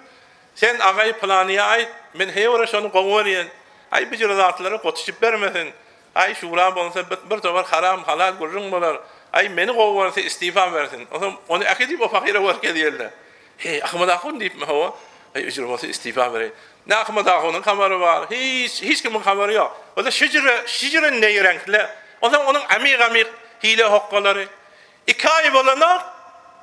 Sen agay planyya aýt, men heýwara şonu gowurýan. Ay bir zatlara gotyşyp bermesin. Ay şura bolsa bir tobar haram halal gurrun bolar. Ay meni gowursa istifa bersin. Onu akydip o fakira werke diýerler. Hey Ahmed Ahun diýipmi hawa? Ay üjür bolsa istifa berer. Ne Ahmed Ahun'un habary bar? Hiç kimin habary ýok. O da şijire neýrenkle. Onuň amyk hile hokkalary. 2 ay bolana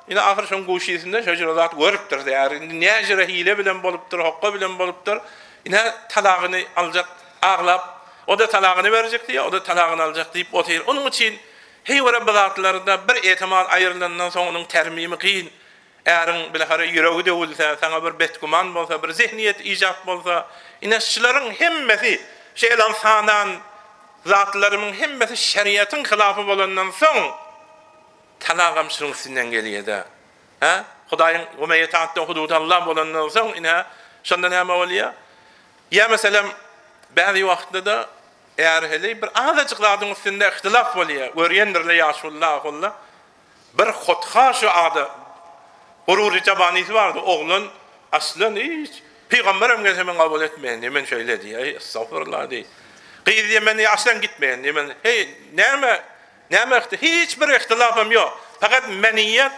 ina ahir şon guşysynda şo zat görüpdir däri. Näjere hile bilen bolupdyr, hokka bilen bolupdyr. Ina talagyny aljak, aglap, o da talagyny berjek diýär, o da talagyny aljak diýip otyr. Onuň üçin heýwara bu zatlarda bir etemal aýrylandan soň onuň termimi qyyn. Äriň bilahara ýüregi de bolsa, saňa bir betguman bolsa, bir zihniyet ijat bolsa, ina şularyň hemmesi şeýlan sanan zatlarynyň hemmesi şeriatyň hilafy bolandan soň talagam şunun üstünden gelýär-de. Ha? Hudaýyň we meýataatda hudud Allah bolandan soň ina şonda näme bolýar? Ya meselem bäzi wagtlarda eğer hele bir azajyklaryň üstünde ihtilaf bolýar. Görýändirler ýaşullah. Bir hotha şu ada gurur tabanysi bardy. Oğlan aslan hiç peýgamberim gelse men kabul etmeýän. Men şöyle diýär. Estağfurullah diýär. Qyýdy meni aslan gitmeýän. Men hey näme hiç bir ihtilafım yok. Fakat meniyet,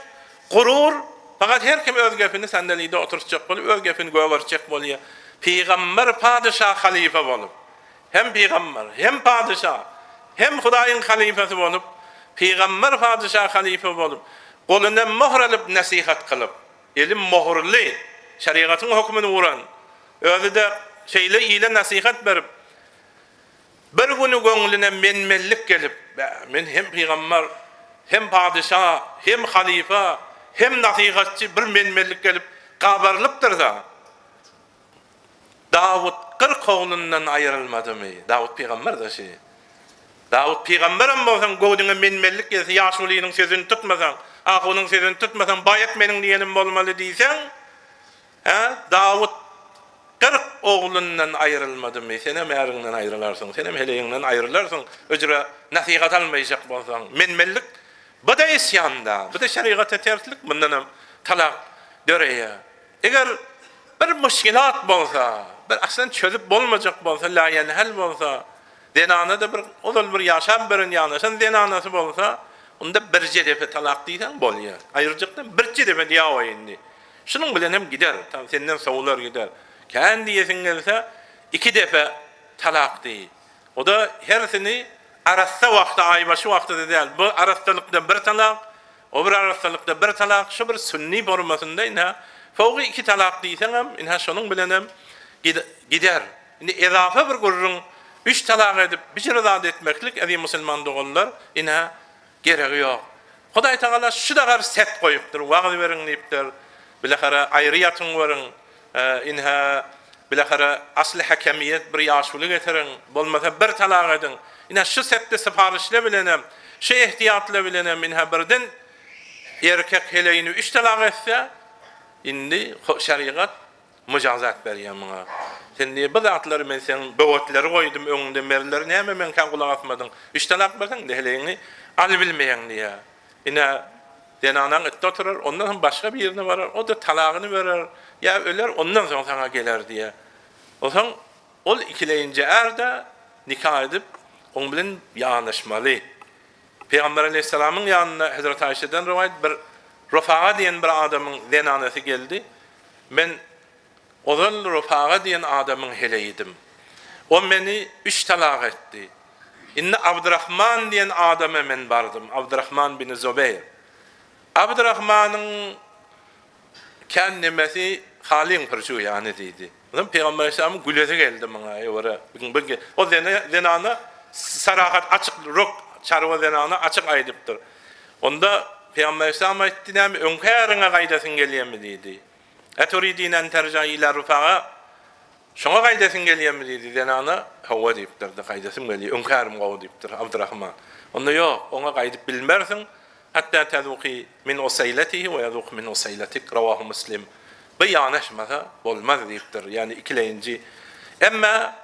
gurur, fakat her kim öz gepini sandalide oturacak bolup, öz gepini göwerjek bolýar. Peýgamber padişah halife bolup, hem peýgamber, hem padişah, hem Hudaýyň halifesi bolup, Peygamber padişah halife bolup, goluna mohr alıp nasihat kılıp, elim mohrli, şeriatın hükmünü vuran, özü de şeyle ile nasihat berip, bir günü gönlüne menmellik gelip, men hem peygamber, hem padişah, hem halife, hem nasihatçı bir menmellik gelip, kabarlıptır da, Davud 40 oğlundan ayrılmadı mı? Davud peygamber de şey. Davud peygamberim bolsan göwdüňe menmellik gelse, ýaşulynyň sözüni tutmasan, agynyň sözüni tutmasan, bayat meniň diýenim bolmaly diýsen, Davud 40 oğlundan ayrılmadı mı? Sen hem erinden ayrılarsın, sen hem heleğinden ayrılarsın. Öcüre nasihat almayacak bolsan, menmellik bu da isyanda, bu da şeriata terslik, bundan hem talak döreýe. Eger bir müşkilat bolsa, bir aslan çözüp bolmajak bolsa, la yenhel bolsa, denana da bir olal bir yaşam birin ýanyşan denanasy bolsa, onda bir defe talak diýsen bolýar. Ayrıjykdan bir defe diýaw indi. Şunun bilen hem gider, tam senden sowlar gider. Kendi diýesin gelse 2 defe talak diýi. O da hersini arasta wagtda aýbaşy wagtda däl. Bu arastalykda bir talak, o bir arastalykda bir talak, şu bir sünni formasynda ina fawgy 2 talak diýsen hem ina şunun bilen hem gider. Indi ezafa bir gurrun 3 talak edip bir zat etmeklik edi musulman dogallar ina geregi ýok. Hudaý Taala şu da gar set goýupdyr, wagt beriň diýipdir. Bilahara aýry ýatyň beriň, inha bilahara asly hakemiyet bir ýaşuly getirin, bolmasa bir talak edin. Ina şu setde siparişle bilenem, şu ihtiyatla bilenem, inha birden erkek heleýini 3 talak etse, indi şeriat müjazat berýär muňa. Sen niye bu zatları men senin böwetleri goýdum öňünde merleri näme men kan kulak asmadyň. 3 talak bersen dehleýini al bilmeýän diýär. Ina denanaň etde oturar, ondan soň başga bir ýerine barar, o da talagyny berer. Ya öler, ondan soň sana geler diýär. Osaň ol ikileyince erde nikah edip oň bilen ýanyşmaly. Peygamber aleyhissalamyň ýanyna Hazrat Aýşeden rivayet bir Rufağa diýen bir adamyň denanasy geldi. Men Ozal Rufağa diýen adamyň heleýidim. O meni 3 talak etdi. Inne Abdurrahman diýen adama men bardym. Abdurrahman bin Zubeyr. Abdurrahmanyň kendimesi halin pırçu yani diýdi. Ondan Peygamber Aleyhisselam gülesi geldi maňa ýora. O denana sarahat açyk rok çarwa denana açyk aýdypdyr. Onda Peygamber Aleyhisselam aýtdy näme öňkäriňe gaýdasyn gelýärmi diýdi. Eturidin en terja ila rufağa. Şoňa gaýdasyn gelýärmi diýdi denana. Hawa diýipdir, gaýdasyn gelýär. Öňkärim gawy diýipdir Abdurrahman. Onda ýok, oňa gaýdyp bilmersiň. Hatta tazuqi min usaylatihi we yazuq min usaylatik rawahu Muslim. Bu ýanyşmasa bolmaz diýipdir. Yani ikileyinci. Emma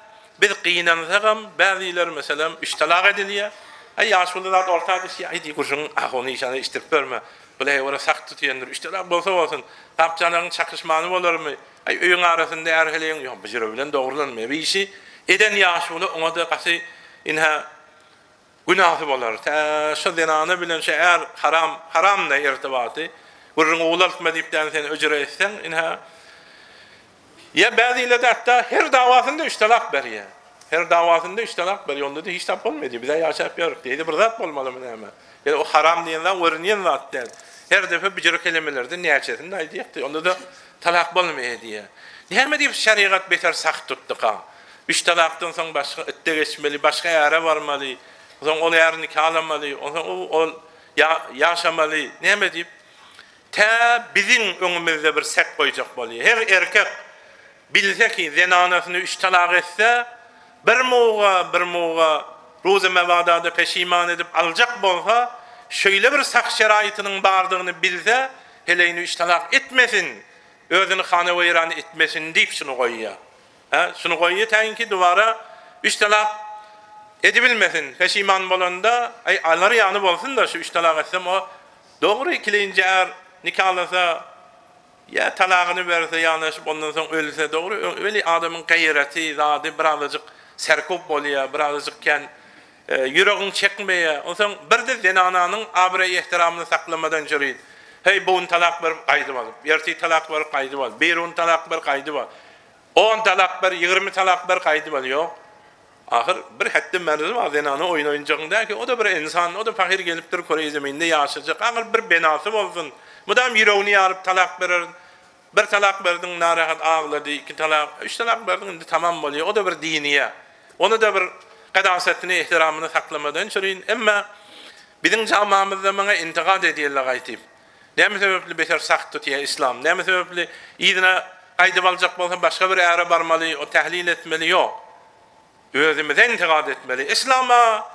biz qiynansagam bäziler meselem 3 talak edilýär. Ýaşuly zat orta düşýär. Aýdy gurşun ahony işany iştirip berme. Bular ýa-da sakt tutýandyr. 3 talak bolsa bolsun. Tapjanyň çakışmany bolarmy? Öýüň arasynda erheleýin ýok, bir ýere bilen dogrulanmaýar. Bir işi eden ýaşuly oňa da gasy inha günahı bolar. Şu denana bilen şeýer haram da irtibaty. Gurrun ulatma diýipden sen öjre etsen inha ya bäziler hatta her dawasynda 3 talak berýär. Her dawasynda 3 talak berýär. Onda da hiç tap bolmaýdy. Bize ýaşap ýörük diýdi. Bir zat bolmaly näme? Yani o haram diýenden görünýän zatdan. Her defa bir kelimelerde näçesinde aýdypdy. Onda da talak bolmaýar diýär. Näme diýip şeriat beter sakt tutdyka? 3 talakdan soň başga etde geçmeli, başga ýere barmaly. Oňa ol ýer nikahlanmaly, oňa ol ýaşamaly. Näme diýip biziň öňümizde bir set goýjak bolýar. Her erkek bilse ki zenanasyny 3 talak etse, bir muga ruzy mevadada peşiman edip aljak bolsa, şöyle bir sak şeraýatynyň bardygyny bilse, heleýini 3 talak etmesin, özüni hana weýran etmesin diýip şunu goýýar. Şunu goýýar taýinki dubara 3 talak edibilmesin. Peşiman bolanda, alary ýany bolsun da şu 3 talak etsem o dogry ikileyinji nikahlasa ya talagyny berse ýanyşyp ondan soň ölse dogry öli adamyň gaýraty zady birazajyk serkop bolýar, birazajyk ken yüregiň çekmeýär. Ondan bir de zenananyň abra ihtiramyny saklamadan jüri. Hey bu talak bir gaýdy bol. Ýerti talak bir gaýdy bol. Bir talak bir gaýdy bol. 10 talak bir 20 talak bir gaýdy bol ýok. Ahir bir hatta menzil var zenana oyun oynayacağında ki o da bir insan, o da fakir gelipdir Kore zeminde yaşayacak. Ahir bir benası olsun. Mudam yüreğini yarıp talak verir. Bir talak verdin narahat ağladı, iki talak, üç talak verdin tamam oluyor. O da bir diniye. Onu da bir qadasetini, ihtiramını saklamadan çürüyün. Ama bizim camamızda bana intikad ediyorlar aytip. Näme sebepli beter sakt tutuyor İslam? Näme sebepli idine qaydyp alacak bolsa başka bir ära barmaly, o tahlil etmeli yok. Özümizden intikad etmeli. İslam'a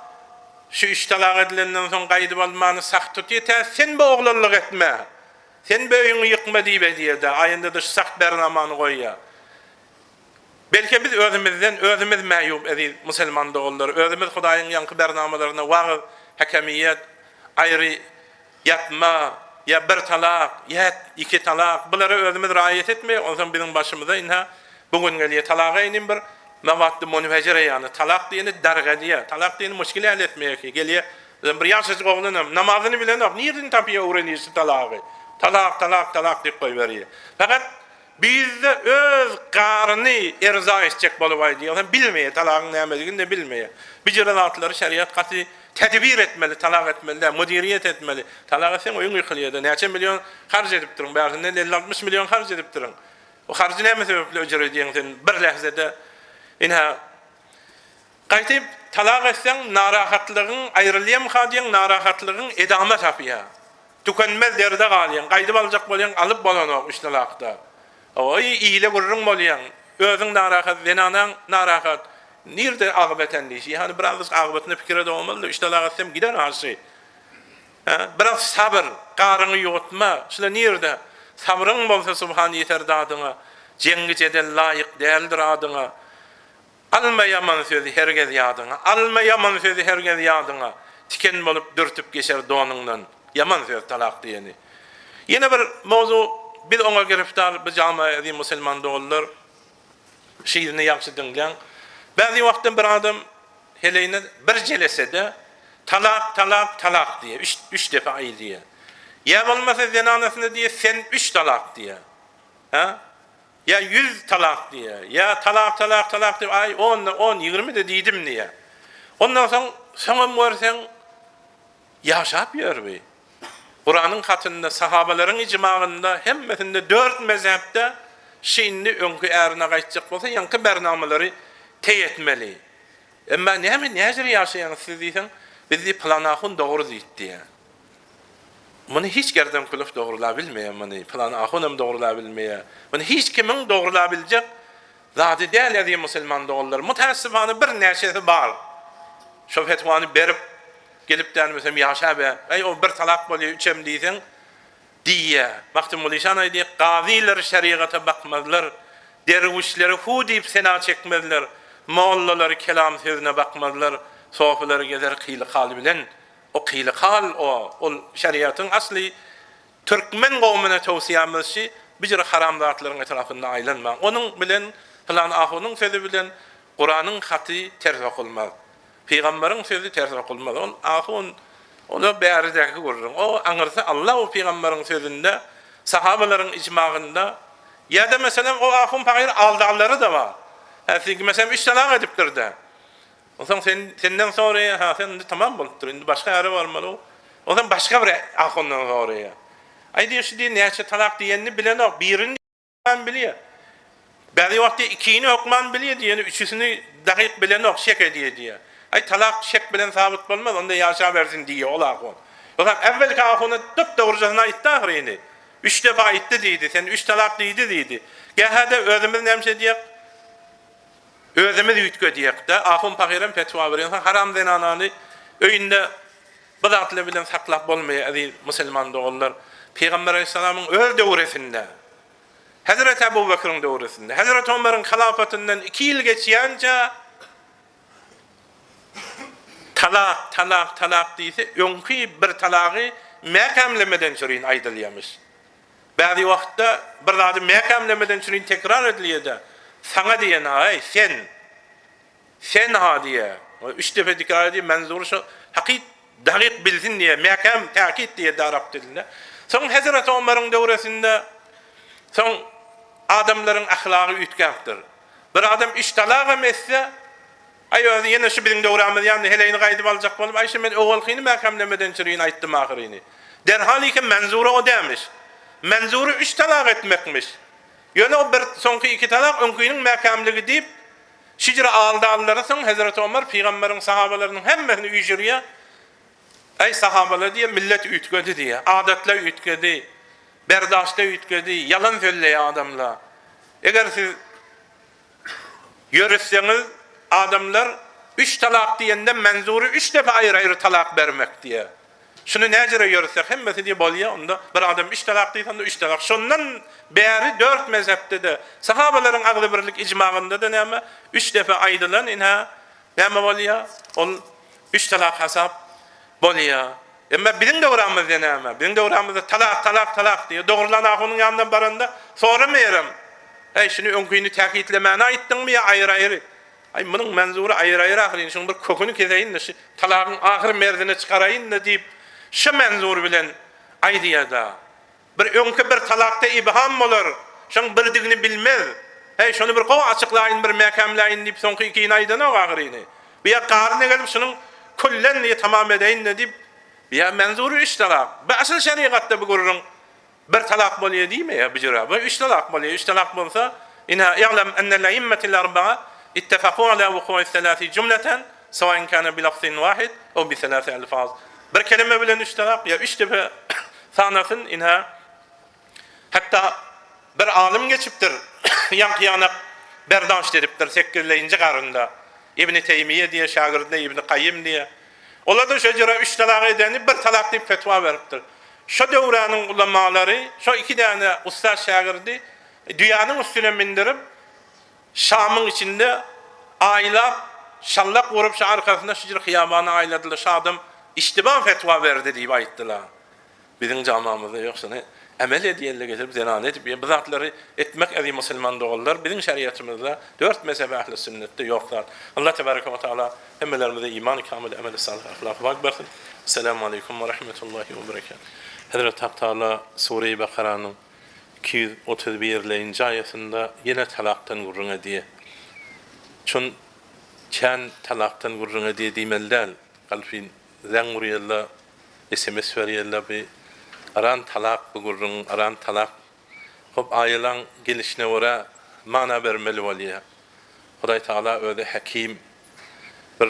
şu üç talak edilenden son qaydyp almany sakt tutuyor. Sen bu oğlanlık etme. Sen böyüňi yıkma diýip diýerde, aýynda da sakt bernamany goýýa. Belki biz özümüz mäýub edi musulman dogullar, özümüz Hudaýyň ýanky bernamalaryna wagt, hakemiyet, aýry yatma, ya bir talak, ya iki talak, bulara özümüz raýat etmeýär. Ondan biziň başymyza inha bugün gelýär talaka inin bir mawatdy munfejere ýany talak diýeni darga diýär. Talak diýeni müşkil hal etmeýär ki, gelýär bir ýaşaýyk oglanam, namazyny bilen ok, nirden tapýar öwrenýär talagy. Talak diýip goýberýär. Fakat bizde öz garyny erza etjek bolup aýdýar. Bilmeýär talagyň nämedigini de bilmeýär. Bijirenatlary şeriat gaty tedbir etmeli, talak etmeli, mudiriyet etmeli. Talak sen oýun ýykylýar. Näçe milyon harç edip durun, bärinden 50-60 milyon harç edip durun. O harjy näme sebäple öjer edýän sen bir lähzede inha gaýtyp talak etsen narahatlygyň aýrylýam hadýan narahatlygyň edame tapýar. Tükenmez derde galýan, qaydyp aljak bolýan, alyp bolanok iştalakda. Oy iýle gurrun bolýan, özüň narahat, zenanaň narahat. Nirde agybeten diýişi, ýani biraz agybetyne pikir ede bolmaly, iştalak etsem gider haşy. Biraz sabır, garyny ýotma, şular nirde? Sabryň bolsa subhan ýeter dadyňa, jeňgi jedel laýyk däldir adyňa. Alma yaman sözi hergez ýadyňa, alma yaman sözi hergez ýadyňa. Tiken bolup dürtüp geçer doňundan. Yaman söz talak diýeni. Ýene bir mowzu biz oňa giriftar bir jamaýy musulman dogullar şiirini ýaxşy dinleýän. Bäzi wagtda bir adam heleyne bir jelesede talak diye 3 defa aýdýar. Ya bolmasa zenanasyna diye sen 3 talak diye. Ha? Ya 100 talak diye. Ya talak diye ay 10 20 de diýdim diye. Ondan soň görsen ýaşap ýörbi. Kur'an'ın katında, sahabelerin icmağında, hemmesinde 4 mezhepte şiinli önkü erine kaçacak olsa yankı bernamaları teyetmeli. Ama necir yaşayan siz deysen, bizi planahun doğru deyit diye. Bunu hiç gerden kılıf doğrulabilmeye, bunu planahunum doğrulabilmeye, bunu hiç kimin doğrulabilecek zati değil ediyor musulman doğrular. Mutassıfanı bir neşesi var. Şu fetvanı berip, gelip de mesela yaşa be, o bir talak bolýar üçem diýsen diýe. Wagty molişan aýdy, gaziler şeriata bakmazlar, derwişleri hu diýip sena çekmezler, mollalar kelam sözüne bakmazlar, sohbeler gezer qyly hal bilen. O qyly hal o şeriatyň asly türkmen gowmuna tawsiýamyzy bir haram zatlaryň etrafynda aýlanma. Onuň bilen plan ahunyň sözü bilen Kur'anyň haty ters okulmaz. Peygamberiň sözü ters okulmaz. Onu bäridäki görürüm. O aňyrsa Allah o peygamberiň sözünde, sahabalaryň icmağında ya da mesela o ahun paýr aldalary da bar. Häzirki mesela iştalak edipdir de. Ondan senden sonra sen tamam bolupdyr. Indi başga ýere barmaly. Ondan başga bir ahundan sonra. Aýdy şu diýen näçe talak diýenini bilen ok, birini ben bilýär. Bäzi wagtda ikini hukman bilýär diýeni, üçüsini dakyk bilen ok, şek edýär. Ay talak şek bilen sabit bolmaz, onda ýaşa bersin diýe olar o. Ýa-da evvelki ahuny dop dogrujasyna aýtdy ahyryny. 3 defa aýtdy diýdi, sen 3 talak diýdi. Gähäde özümiz näme diýek? Özümiz ýütkö diýek de, ahun paýram fetwa berýän haram zenanany öýünde bidatly bilen saklap bolmaýar aziz musulman dogullar. Peýgamber aleyhissalamyň öz döwresinde, Hazrat Abu Bakr'ın döwresinde, Hazrat Ömer'in hilafetinde 2 ýyl geçýänçe talak diýse, öňki bir talagy mäkämlemeden çürüň aýdylýarmyş. Bäzi wagtda bir zady mäkämlemeden çürüň tekrar edilýär. Saňa diýen ay sen ha diýe. 3 defa tekrar edýär, menzuru şu hakyk dagyk bilsin diýe, mäkäm täkit diýe arap dilinde. Soň Hazrat Ömer'in döwresinde adamlaryň ahlaky ütgäpdir. Bir adam 3 talak etse Ay özü ýene şu biziň döwramyz ýa-ni heleýini gaýdyp aljak bolup, aýşe men owalkyny mähkemlemeden çyryň aýtdym ahyryny. Derhal iki menzura o demiş. Menzuru 3 talak etmekmiş. Ýöne o bir soňky 2 talak öňküýniň mähkemligi diýip şijra aldalara soň Hazrat Ömer peýgamberiň sahabalarynyň hemmesini üýjürýär. Ey sahabalar diýe millet ütgedi diýe, adatlar ütgedi, berdaşlar ütgedi, yalan söýleýär adamlar. Eger siz ýörüsseňiz adamlar 3 talak diýende menzuru 3 defa aýry-aýry talak bermek diýe. Şunu näjere ýörüsek hemmesi diýe bolýar, onda bir adam 3 talak diýsende 3 talak. Şondan bäri 4 mezhepde de sahabalaryň agly birlik ijmagynda da näme 3 defa aýdylan inha näme bolýar? Ol 3 talak hasap bolýar. Emma biziň döwramyzda näme? Biziň döwramyzda talak diýe dogrulan ahynyň ýanyndan baranda soramayarım. Ey şunu öňküýni täkitlemäni aýtdyňmy ýa aýry-aýry? Ay munyň menzuru aýry-aýry ahyryň şoň bir kökünü kezeýin, şu talagyň ahyr merdine çykaraýyn da diýip şu menzur bilen aýdýarda. Bir öňkü bir talakda ibham bolar. Şoň birdigini bilmez. Hey şonu bir gowy açyklaýyn, bir mähkemläýin diýip soňky 2 aýdan o ahyryny. Bu ýa garyna gelip şonuň kullen tamam edeýin diýip ýa menzuru 3 talak. Bu asyl şeriatda bu görüň bir talak bolýar diýme ýa bu jura. Bu 3 talak bolýar. 3 talak bolsa inha ya'lam anna al-a'immatul arba'a ittafaqu ala wuqu'i thalathi jumlatan sawa'an kana bi lafzin wahid aw bi thalathi alfaz. Bir kelime bilen 3 talak ya 3 defa sanasın inha hatta bir alim geçipdir yanqyana berdaş dedipdir 8-nji garynda İbn Teymiye diye şagirdi İbn Qayyim diye olar da şejara 3 talak edeni bir talak diýip fetwa beripdir. Şu döwranyň ulemalary şu 2 tane usta şagirdi dünýanyň üstüne mindirip Şamyň içinde aýlap şallak vurup şu arkasyna şejara hyýabany aýladylar. Şadym İştiban fetva verdi diýip aýtdylar. Biziň jamamyzda ýoksa emel edýärler getirip zenan edip bu zatları etmek ezi musulman dogullar biziň şeriatymyzda 4 mezhep ähli sünnetde ýoklar. Allah tebaraka we taala hemmelerimize iman kamil emel salih ahlak wagt bersin. Assalamu alaykum we rahmetullahi we berekatuh. Hazrat Hak Taala Sure-i Bakaranyň 231-nji aýatynda ýene talaktan gurrun diýe. Çün çän talaktan gurrun diýe diýmeldäl. Galfin zanguriyalla SMS veriyalla bir aran talak bugurun aran talak hop aýylan gelişine wara mana bermeli bolýar. Hudaý Taala özi hakim bir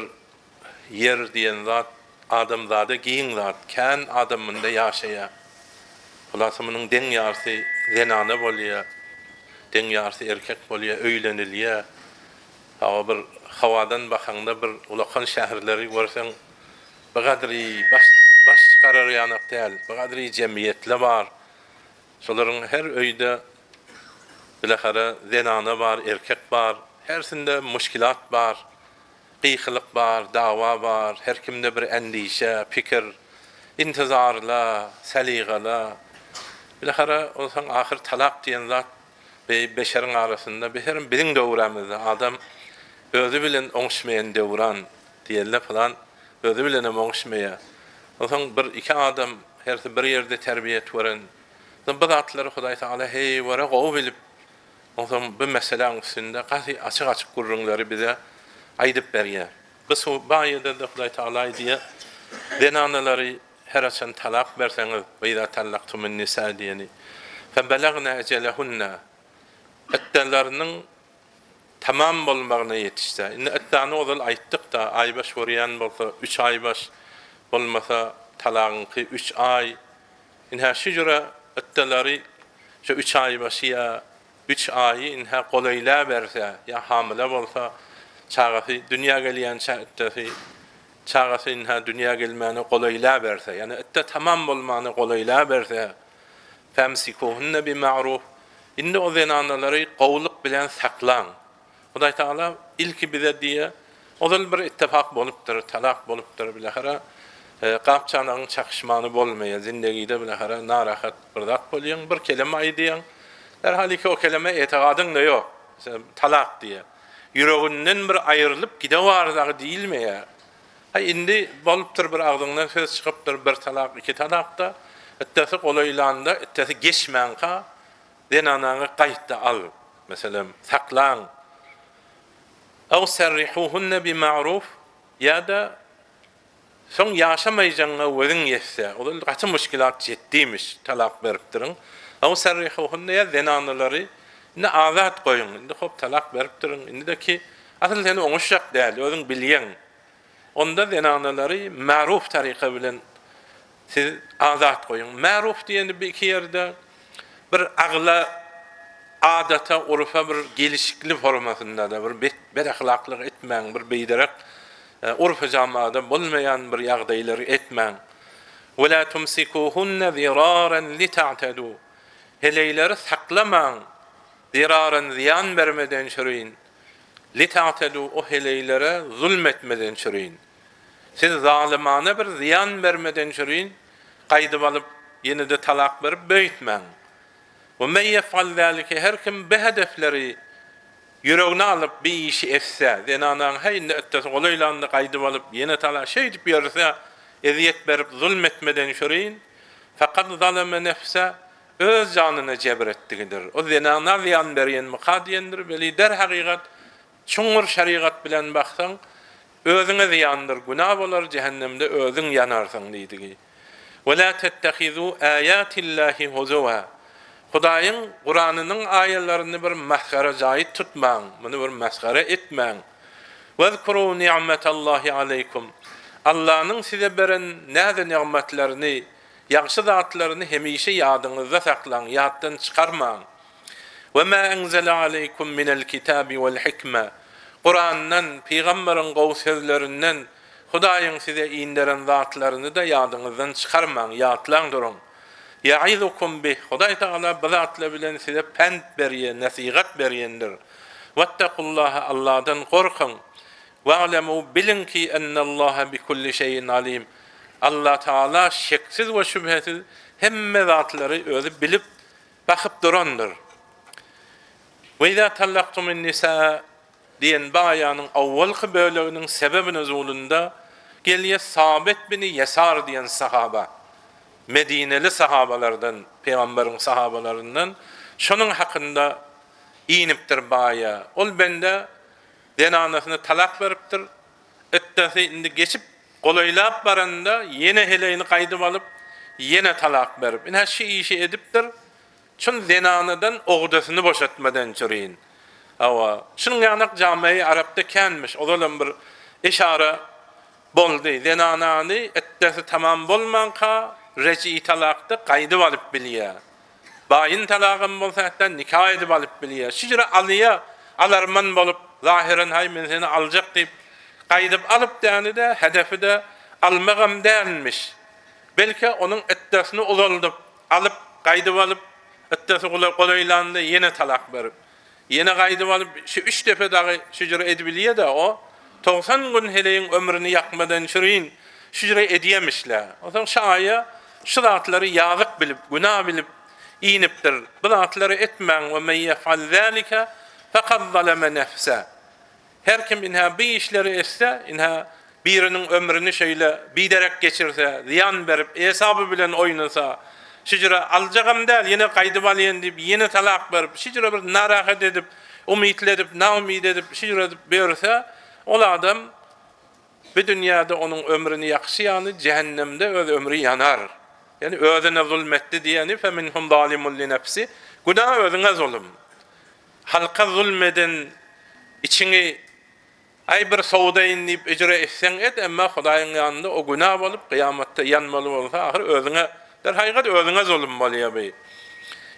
yer diýen zat adam zady giň zat kan adamynda ýaşaýar. Hulasymynyň deň ýarsy zenana bolýar. Deň ýarsy erkek bolýar, öýlenilýär. Hawa bir hawadan bakanda bir ulakan şäherleri görseň Bagadri baş çıkarar yanak değil. Bagadri cemiyetle var. Şolaryň her öýde bilahara zenana var, erkek var. Hersinde müşkilat var. Qiyhylyk var, dawa var. Her kimde bir endişe, pikir, intizarla, saligala. Bilahara olsan ahir talak diýen zat beşeriň arasynda beherim biziň döwramyzda adam özü bilen oňşmaýan döwran diýerler falan. Özü bilen oňşmaýar. Oňşan bir 2 adam herse bir ýerde terbiýet gören. Bu zatlary Hudaý Taala hey wara gowy bilip oňşan bu meseleň üstünde gaty açyk-açyk gurrunlary bize aýdyp berýär. Biz bu baýda da Hudaý Taala diýe denanalary her açan talak berseňiz we ida talaqtumun nisa diýeni fe belagna ajalahunna ettalarynyň tamam bolmagyna ýetişse. Indi ettany ozal aýtdyk da aýbaş görýän bolsa 3 aýbaş bolmasa talagyňky 3 ay. Inha şujura ettalary şu 3 aýbaşy ýa 3 ay inha golaýla berse ýa hamile bolsa çagasy dünýä gelýän çagasy çagasy inha dünýä gelmäni golaýla berse ýani etta tamam bolmany golaýla berse famsikuhunna bi ma'ruf inne o zenanalary gowlyk bilen saklan. Hudaý Taala ilki bize diye ozal bir ittifak bolupdyr, talak bolupdyr bilahara gapçanyň çakışmany bolmaýar, zindegide bilahara narahat bir zat bolýan, bir kelime aýdýan. Derhaliki o kelime etigadyň da ýok. Talak diye. Yüreginden bir aýrylyp gide bardagy diýilmeýär. Ha indi bolupdyr bir agdyňdan söz çykypdyr bir talak, 2 talakda, ettesi golaýlanda, ettesi geçmänka denanaňy gaýtda al. Meselem saklan Ev serrihuhunne bi ma'ruf ya da son yaşamayacağına özün yetse, o da kaçı müşkilat ciddiymiş, talak verip durun. Ev serrihuhunne ya zenanları ne azat koyun, indi hop talak verip durun. Indi de ki asıl seni oňuşak değil, özün bilýän. Onda zenanları ma'ruf tarika bilen siz azat koyun. Ma'ruf diýeni bir iki yerde bir agla adata, urfa bir gelişikli formasında da bir ahlaklyk etmäň, bir beýderek urfa jamada bolmaýan bir ýagdaýlary etmäň. Ve la tumsikuhunna ziraran lita'tadu. Heleyleri saklamaň, ziraran ziyan bermeden şüreýin. Lita'tadu o heleylere zulmetmeden şüreýin. Siz zalimane bir ziyan bermeden şüreýin, gaýdyp alyp ýene-de talak berip beýtmäň. Ve men yef'al zalike, her kim be hedefleri yüreğine alıp bir işi etse, zenanan hayne ettesi olaylandı kaydıp alıp yine tala şey dip yarısa eziyet berip zulmetmeden şüreyin, fakat zaleme nefse öz canına cebrettigidir. O zenana ziyan beriyen mukadiyendir, veli der hakikat çungur şariat bilen baksan özüne ziyandır, günah bolar, cehennemde özün yanarsın deydi. Ve la tettehizu ayatillahi huzuva. Hudaýyň Qur'anynyň aýalaryny bir mäskara jaýyt tutmaň, muny bir mäskara etmäň. Wezkuru ni'metallahi aleykum. Allah'ın size beren näze nimetlerini, ýagşy zatlaryny hemişe ýadyňyzda saklaň, ýatdan çykarmaň. Ve ma enzela aleykum minel kitabi vel hikme. Qur'andan, peýgamberiň gowy sözlerinden Hudaýyň size iýinderen zatlaryny da ýadyňyzdan çykarmaň, ýatlaň durun. Ya'izukum bih. Hudaý Taala bizatla bilen size pent berýän, nasihat berýändir. Vettaqullaha, Allah'dan korkun. Wa'lemu, bilin ki ennallaha bi kulli şeyin alim. Allah Taala şeksiz ve şüphesiz hemme zatlary özü bilip bakyp durandyr. Ve izâ tallaqtumun nisa diyen baýanyň awwalky böleginiň sebebi nuzulunda gelýär Sabit bin Yesar diyen sahaba. Medineli sahabalardan, peýgamberiň sahabalarından şonuň hakynda iňipdir baýa. Ol bende denanasyny talak beripdir. Ettesi indi geçip golaýlap baranda ýene heleyini gaýdyp alyp ýene talak berip. Ine şi işi edipdir. Şun denanadan ogdasyny boşatmadan çüreýin. Awa şunuň ýanyk jamy Arapda kenmiş. Odalan bir işara boldy. Denanany ettesi tamam bolmanka reci talakda gaýdyp alyp bilýär. Baýyn talagym bolsa hatda nikah edip alyp bilýär. Şijra alýa, alarman bolup zahiren hay men seni aljak diýip gaýdyp alyp däni-de hedefi de almagam dälmiş. Belki onuň ettesini uzaldyp alyp gaýdyp alyp ettesi golaýlandy ýene talak berip ýene gaýdyp alyp şu 3 defe dagy şijra edip bilýär de o 90 gün heleýin ömrüni ýakmadan şüreýin şijra edýämişler. Otaň şaýa şu zatları ýazyk bilip, günah bilip iňipdir. Bu zatları etmäň we men yef'al zalika faqad zalama nefse. Her kim inha bir işleri etse, inha birinin ömrünü şöyle biderek geçirse, ziyan berip, hesabı bilen oynasa, şijra aljagam däl, ýene gaýdyp alýan diýip, ýene talak berip, şijra bir narahat edip, umytledip, naumyt edip, şijra edip berse, ol adam bu dünýäde onuň ömrüni ýakşýany, cehennemde öz ömrü yanar. Yani özüne zulmetti diyeni feminhum zalimun li nefsi. Günah özüne zulüm. Halka zulmeden içini ay bir sowda inip icra etsen et, emma Hudaýyň ýanynda o günah bolup kıyamatda yanmaly bolsa ahir özüne der haýgat özüne zulüm bolýar be.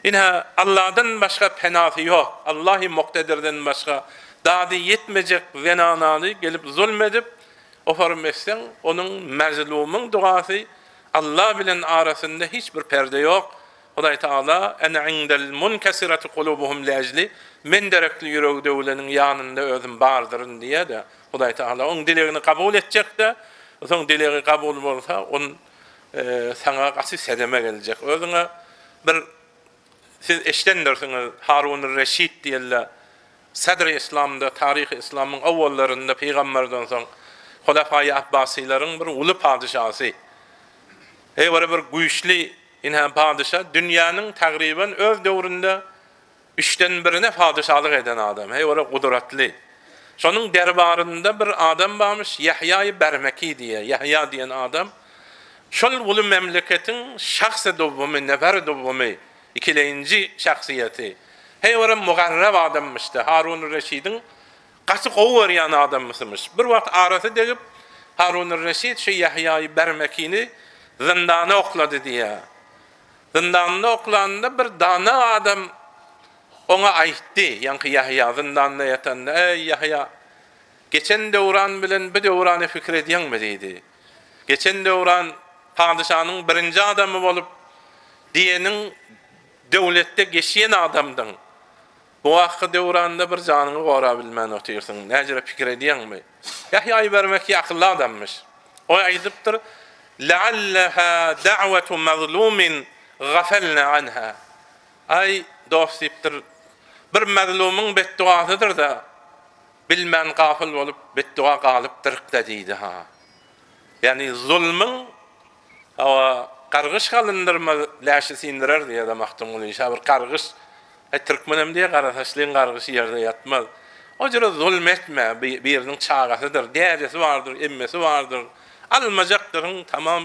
Inha Allah'dan başka penasy ýok. Allahi muktedirden başka dady yetmejek zenanany gelip zulmedip ofarmesen onun mezlumyň duasy Allah bilen arasında hiçbir perde yok. Hudaý Taala en indel munkesirati kulubuhum lejli men derekli yüreğde ölenin yanında özüm bardırın diye de Hudaý Taala on dilegini kabul edecek de onun dilegi kabul bolsa on sana gasy sedeme gelecek. Özüne bir siz eştendirsiniz Harun-ur Reşid diýerler. Sadr-ı İslam'da, tarih İslam'ın awwallarında peygamberden soň Hulafai Abbasilerin bir ulu padişahı. Var bir güýçli inha padişah, dünýäniň tagriban öz döwründe 3den birine padişahlyk eden adam. Var gudratly. Şonun derbarında bir adam varmış, Yahya'yı Bermeki diye. Yahya diyen adam. Şol ulu memleketin şahsı dovvumi, nefer dovvumi, ikileyinci şahsiyeti. Hey oran mugarrab adammıştı. Harun Reşid'in qası qoğuveryan adammışmış. Bir vaqt arası degip Harun Reşid şu Yahya'yı Bermeki'ni zindana okladı diye. Zindanına oklanında bir dana adam ona aytti. Yankı Yahya zindanına yatanda. Ey Yahya, geçen devran bilen bir devranı fikrediyen mi deydi. Geçen devran padişahının birinci adamı olup diyenin devlette geçen adamdın. Bu vakti devranda bir canını korabilmen otuyorsun. Necre fikir ediyen mi? Yahya'yı vermek akıllı adammış. O aydıptır. لَعَلَّهَا دَعْوَةُ مَظْلُومٍ غَفَلْنَا عَنْهَا. Ay dost deyiptir. Bir mazlumun bedduasıdır da bilmen gafil olup beddua kalıptırık da deydi ha. Yani zulmün qargış kalındırma läşi sindirer diye de mahtumul işe bir qargış Türkmenim diye qarasaşlığın qargışı yerde yatmaz. O cürü zulmetme birinin çağasıdır, derecesi vardır, emmesi vardır. Almacaktırın tamam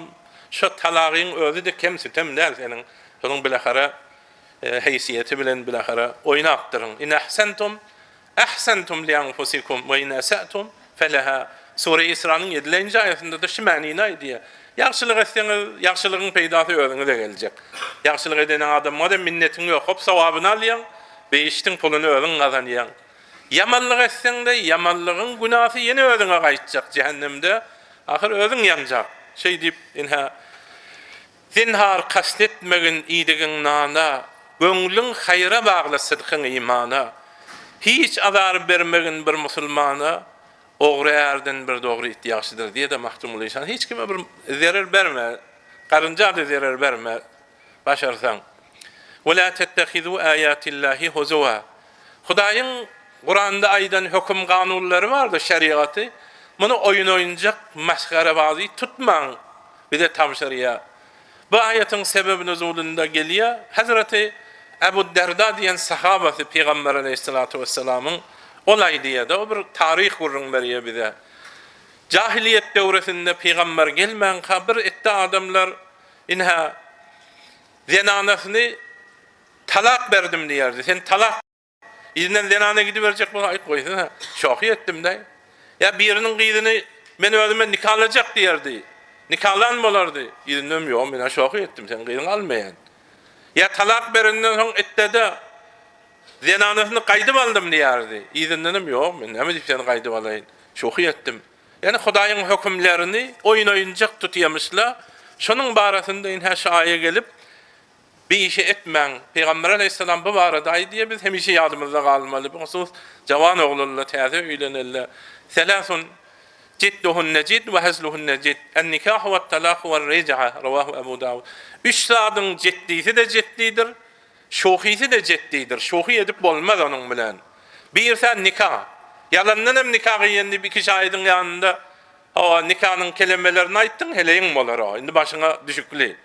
şu talağın özü de kemsitem der senin. Sonun bilahara heysiyeti bilen bilahara oynaqtırın. İn ahsentum li anfusikum ve in asatum felaha. Sure-i İsra'nın 7. ayetinde de şu manina diye. Yaxşılık etseniz, yaxşılığın peydası özüňize gelecek. Yaxşılık eden adamma da minnetin yok. Hop savabını alyan, beýiştiň pulunu özüň gazanyan. Yamanlyk etseň de yamanlygyň günahı ýene özüňe gaýtjak cehennemde. Ahir özüň ýanjak. Şey diýip inha zinhar kastetmegin iýdigiň nana, göňlüň haýra bagly sydykyň imana. Hiç azar bermegin bir musulmana, oğru erden bir doğru ihtiyaçlıdır diye de mahtumul insan. Hiç kime bir zarar verme, karınca da zarar verme, başarsan. وَلَا تَتَّخِذُوا آيَاتِ اللّٰهِ هُزُوَا. Hudaýyň Kur'an'da aydan hüküm kanunları vardı, şeriatı. Bunu oyun oyuncak, maskarabazy tutmaň. Bir de tavşarıya. Bu ayetin sebebi nuzulunda geliyor. Hazreti Ebu Derda diyen sahabası Peygamber Aleyhissalatu vesselam'ın olay diye de o bir tarih kurun beriye bize. Cahiliyet devresinde Peygamber gelmeyen kabir etti adamlar inha zenanasını talak verdim diyerdi. Sen talak izinden zenana gidiverecek bu ayet koysun ha. Şoku ettim de. Ya birinin kıydını ben özüme nikahlayacak diyerdi. Nikahlan olardı. İzinden yok ben şoku ettim sen kıydını almayan. Ya talak verinden son etti de zenanasını kaydım aldım diyerdi. İzinlenim yok ben ne diyip seni kaydım alayım. Şoku ettim. Yani Hudaýyň hükümlerini oyun oyuncak tutuyamışlar. Şunun barasında inha şaya gelip bir işi etmen. Peygamber Aleyhisselam bu barada diye biz hemişe yadımızda kalmalı. Bu husus cavan oğlunla teyze öýlenirler. Selasun cidduhunne cid ve hezluhunne cid. En-nikah ve talaq ve ric'a. Ravahu Ebu Davud. Üç saadın ciddisi de ciddidir. Şohisi de ciddidir. Şohi edip olmaz onun bilen. Bir sen nikah. Yalandan hem nikahı yendi bir kişi aydın yanında. O nikahın kelimelerini ayttın heleyin bolar o. Şimdi başına düşüklü.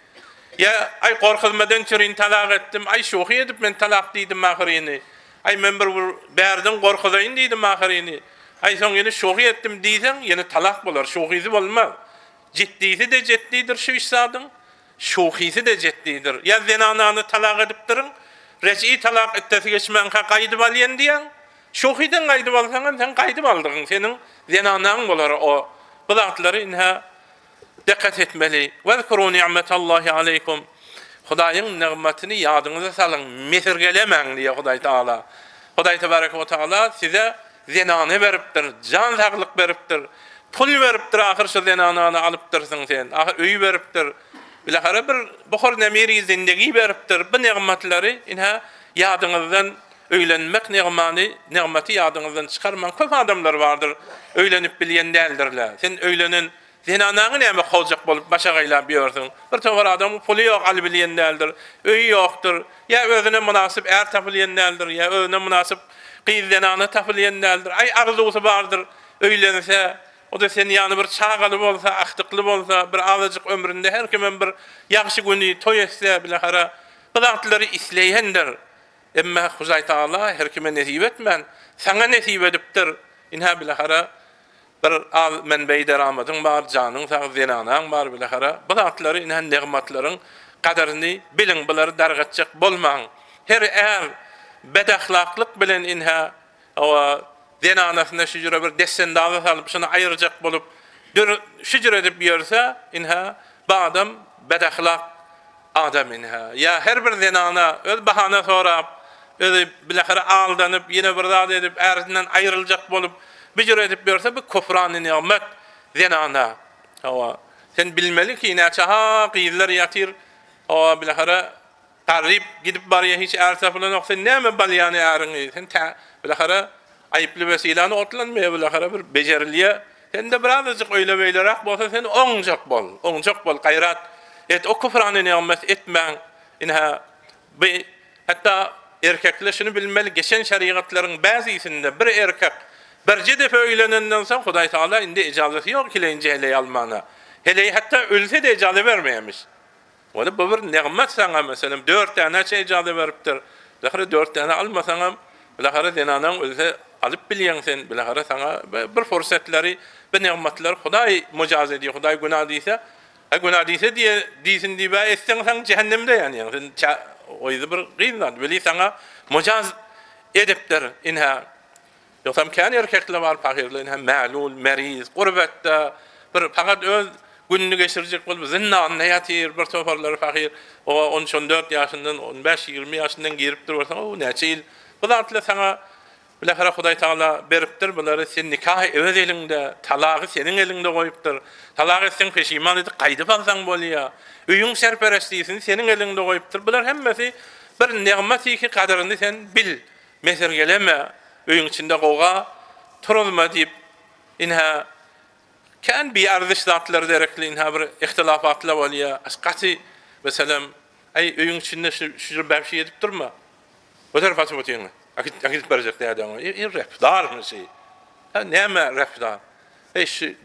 Ya ay korkulmadan çürüyün talak ettim. Ay şohi edip men talak deydim mahirini. Ay men bir berden korkulayın deydim mahirini. Ay son yine şohi ettim deysen yine talak bolar. Şohisi olmaz. Ciddisi de ciddidir şu işsadın. Şohisi de ciddidir. Ya zenananı talak edip durun. Reç'i talak ettesi geçmen kaydı balyen diyen. Şohiden kaydı balsan sen kaydı aldın. Senin zenanan bolar o. Bu zatları inha dikkat etmeli. Vezkuru ni'metallahi aleykum. Hudaýyň nimetini ýadyňyza salın. Mesirgelemeň diye Hudaý Taala. Hudaý Tebaraka ve Taala size zenany beripdir, can saglyk beripdir, pul beripdir, ahir şu zenanyny alypdyrsyň sen. Ahir öýü beripdir. Bilahara bir buhur nemiri zindagi beripdir. Bu nimetleri inha ýadyňyzdan öýlenmek nimeti ýadyňyzdan çykarman. Köp adamlar vardır. Öýlenip bilýän däldirler. Sen öýlenen zenanyny näme holjak bolup başa gaýlap ýörsiň. Bir tawar adam puly ýok, aly bilýän däldir. Öýü ýokdur. Ya özüne munasyp er tapylýan däldir, ya özüne munasyp gyz zenany tapylýan däldir. Ay arzusy bardyr. Öýlense, o da sen ýany bir çağaly bolsa, aktykly bolsa, bir azyjyk ömründe her kimen bir ýaxşy güni toy etse bilahara bu zatlary isleýändir. Emma Hudaý Taala her kime nesip etmän, sana nesip edipdir. inha bilahara bir az menbeyi deramadyň bar, janyň sag zenanaň bar bilahara. Bu zatları inha negmatlaryň kadaryny biliň, bulary dargatjak bolmaň. Her bedahlaklyk bilen inha o zenanasyna şüjüre bir dessendawy salyp şunu aýyrjak bolup şüjüre edip ýörse inha bu adam bedahlak adam inha. Ya her bir zenana öz bahana sorap öyle bilahara aldanyp ýene bir zat edip erdinden aýryljak bolup büjür edip ýörse bu kufrany nimet zenana. Hawa sen bilmeli ki näçe haq ýyllar ýatyr o bilahara tarip gidip barya hiç erse falan yoksa näme balýany äriňi sen bilahara aýyply wesilany otlanmaýa bilahara bir bejerilýe sen de birazajyk öýle beýlerak bolsa sen oňjak bol gaýrat et o kufrany nimet etmäň inha bi hatta erkekler şunu bilmeli geçen şeriatlaryň bäzisinde bir erkek bir defa öýlenenden soň Hudaý Taala indi ijazasy ýok kilenje hele almana. Hele hatta ölse de ijazat bermeýärmiş. Wala bu bir nimet sana meselem 4 tane ijazat beripdir. Lahara 4 tane almasaňam lahara denanaň ölse alyp bilýän sen lahara sana bir fursatları bir nimetler Hudaý mujaz edýär. Hudaý günah diýse, günah diýse diýsin diýip etsen sen cehennemde ýani. Sen oyzy bir gynat bili sana mujaz edipdir inha. Yoksam kan erkekler var fakirler inha ma'lul, meriz, gurbetde bir fakat öz gününü geçirecek bolup zinnan näýatyr bir toparlar fakir o 13-14 ýaşyndan 15-20 ýaşyndan girip durýarsa o näçe ýyl bu zatla sana bilahara Hudaý Taala beripdir bulary sen nikah öz elinde talagy senin elinde goýupdyr talagy sen peşiman edip gaýdyp alsaň bolýar öýüň serperestliğini senin elinde goýupdyr bular hemmesi bir nimet ki kadaryny sen bil mesergeleme öýüň içinde gowa turulma diýip inha kan bir arzyş zatlar derekli inha bir ihtilafatlar bolýar asgaty meselem ay öýüň içinde şu bir şey edip durma o tarafa tutýan akit berjek diýär refdar şey ha näme refdar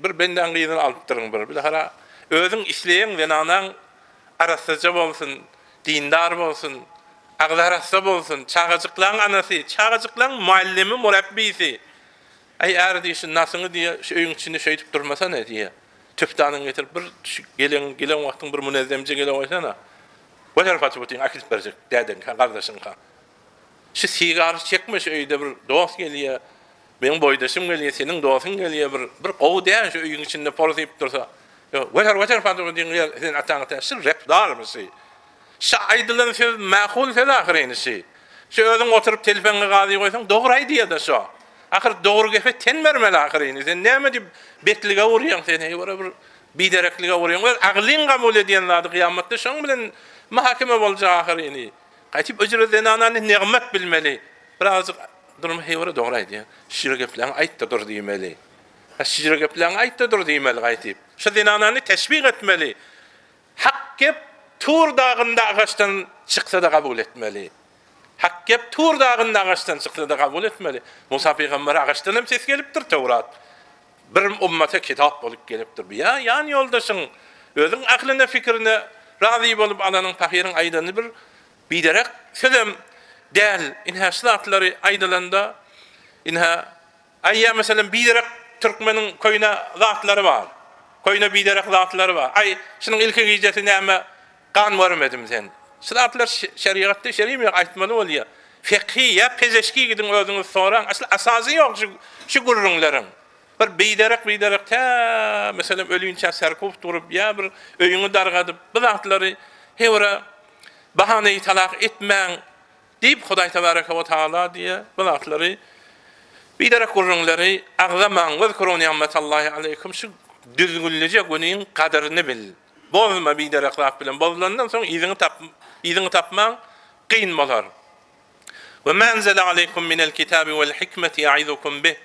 bir benden gyýyny alyp durun bir bilahara özüň isleýän wenanaň arasyja bolsun dindar bolsun aglarasa bolsun çağıcıklaryň anasy çağıcıklaryň muallimi murabbisi ay erdiýişin nasyny diýe şu öýüň içinde şeýdip durmasa ne diýe tüpdanyň getirip bir gelen wagtyň bir munezzemje gele goýsana bu tarafa tutýan akit berjek diýden gardaşyňka şu sigar çekmiş öýde bir dost gelýär men boýdaşym gelýär senin dostun gelýär bir gowy diýen şu öýüň içinde porzyp dursa bu tarafa tutýan sen ataňa şu repdarmysy şu aýdylan söz ma'kul söz ahirynysy şu özüň oturup telefona gazy goýsaň dogry diýär şu ahir dogry gepe ten bermeli ahiryny sen näme diýip betlige urýan sen ýa bir bidereklige urýan aglyň kabul edýän zady kıyamatda şoň bilen mahkeme boljak ahiryny gaýtyp öjreden anany nimet bilmeli biraz durma hewara dogry diýär şire gepleň aýtda dur diýmeli şire gepleň aýtda dur diýmeli gaýtyp şu denanany teşbih etmeli hak gep Tur dağında ağaçtan çıksa da kabul etmeli. Hak gep Tur dağında ağaçtan çıksa da kabul etmeli. Musa Peygamber ağaçtan hem ses gelipdir Tevrat. Bir ummete kitap bolup gelipdir. Ya yani yoldaşın özün aklına fikrine razı bolup alanın fakirin aydını bir biderek sözüm del inha sılatları aydılanda inha ayya mesela biderek Türkmenin koyuna zatları var. Koyuna biderek zatları var. Ay şunun ilki giycesi näme kan vermedim sen. Sıratlar şeriatda şerî mi aýtmaly bolýar. Fiqhi ya pezeşki gidin özüňiz soran asl asasy ýok şu gurrunlaryň. Bir biderek ta mesela ölüňçe serkup durup ya bir öýüňi dargadyp bu zatlary hewra bahany talak etmäň diýip Hudaý Tebaraka we Taala diýe bu zatlary biderek gurrunlary agzamaň we kurun ni'metallahi aleykum şu düzgünlece günüň kadaryny bil. Bozma biderek zat bilen bozlandan soň izini tapmaň qyn bolar. Ve manzala aleykum minel kitabi vel hikmeti ya'izukum bih.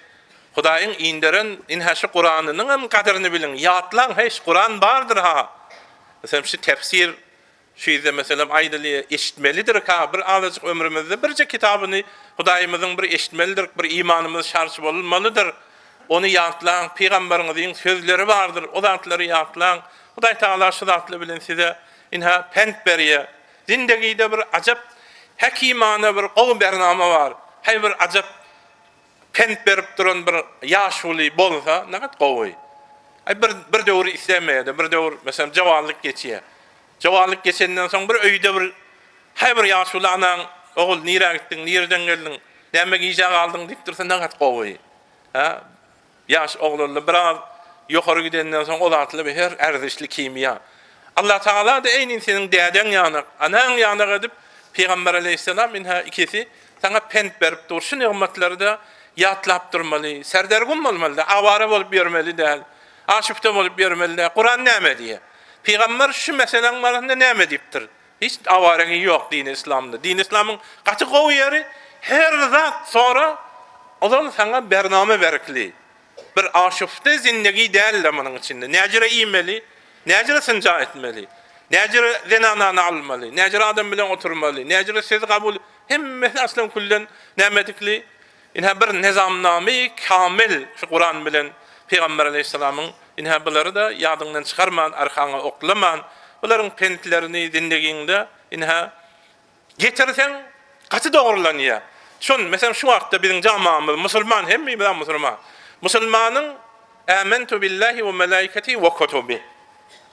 Hudaýyň inderen inhaşy Qur'anynyň hem kadaryny bilin. Ýatlaň heş Qur'an bardyr ha. Mesela şu tefsir şeýde meselem aýdyly eşitmelidir ka bir azajyk ömrümizde birje kitabyny Hudaýymyzyň bir eşitmelidir, bir imanymyz şarty bolmalydyr. Onu ýatlaň, peýgamberiňiziň sözleri bardyr. O zatlary ýatlaň. Hudaý Taala şu zatly bilen size inha pent berýär. Zindagide bir ajab hakimana bir gowy bernama var. Hay bir ajab pent berip duran bir ýaşuly bolsa näet gowy. Ay bir döwür islemedi, bir döwür mesela jawanlyk geçiyor. Jawanlyk geçenden soň bir öýde bir her bir ýaşuly anaň ogul nire gitdiň, nireden geldin, näme giýjek aldyň diýip dursa näet gowy. Ha? Yaş oglanlar biraz ýokary gidenden soň o zatly bir her erzişli kimya. Allah Taala da eýnin senin däden ýanyk, anaň ýanyk edip Peygamber Aleyhisselam minha ikisi sana pent berip dur. Şu nimetlerde de ýatlap durmaly, serdergün bolmaly, awara bolup bermeli däl. Aşypda bolup bermeli däl. Kur'an näme diýär? Peygamber şu meseleň barasynda näme diýipdir? Hiç awaragy ýok din İslamda. Din İslamyň gaty gowy ýeri her zat sonra odan sana bername berkli. Bir aşypda zindagi däl manyň içinde. Näjere iýmeli, näjere sınca etmeli. Näjere zenanany almaly, näjere adam bilen oturmaly, näjere söz kabul hemmesi aslan kullen nämetikli. Inha bir nizamnamy kamil şu Kur'an bilen Peygamber Aleyhisselam'ın inha bulary da ýadyňdan çykarman, arkaňa oklaman. Bularyň pentlerini zindigiňde inha getirsen gaty dogrulanýar. Şon mesela şu wagtda biziň jamaamyz musulman hemmi bilen musulman. Musulmanyň amentu billahi we melaikatihi we kutubihi.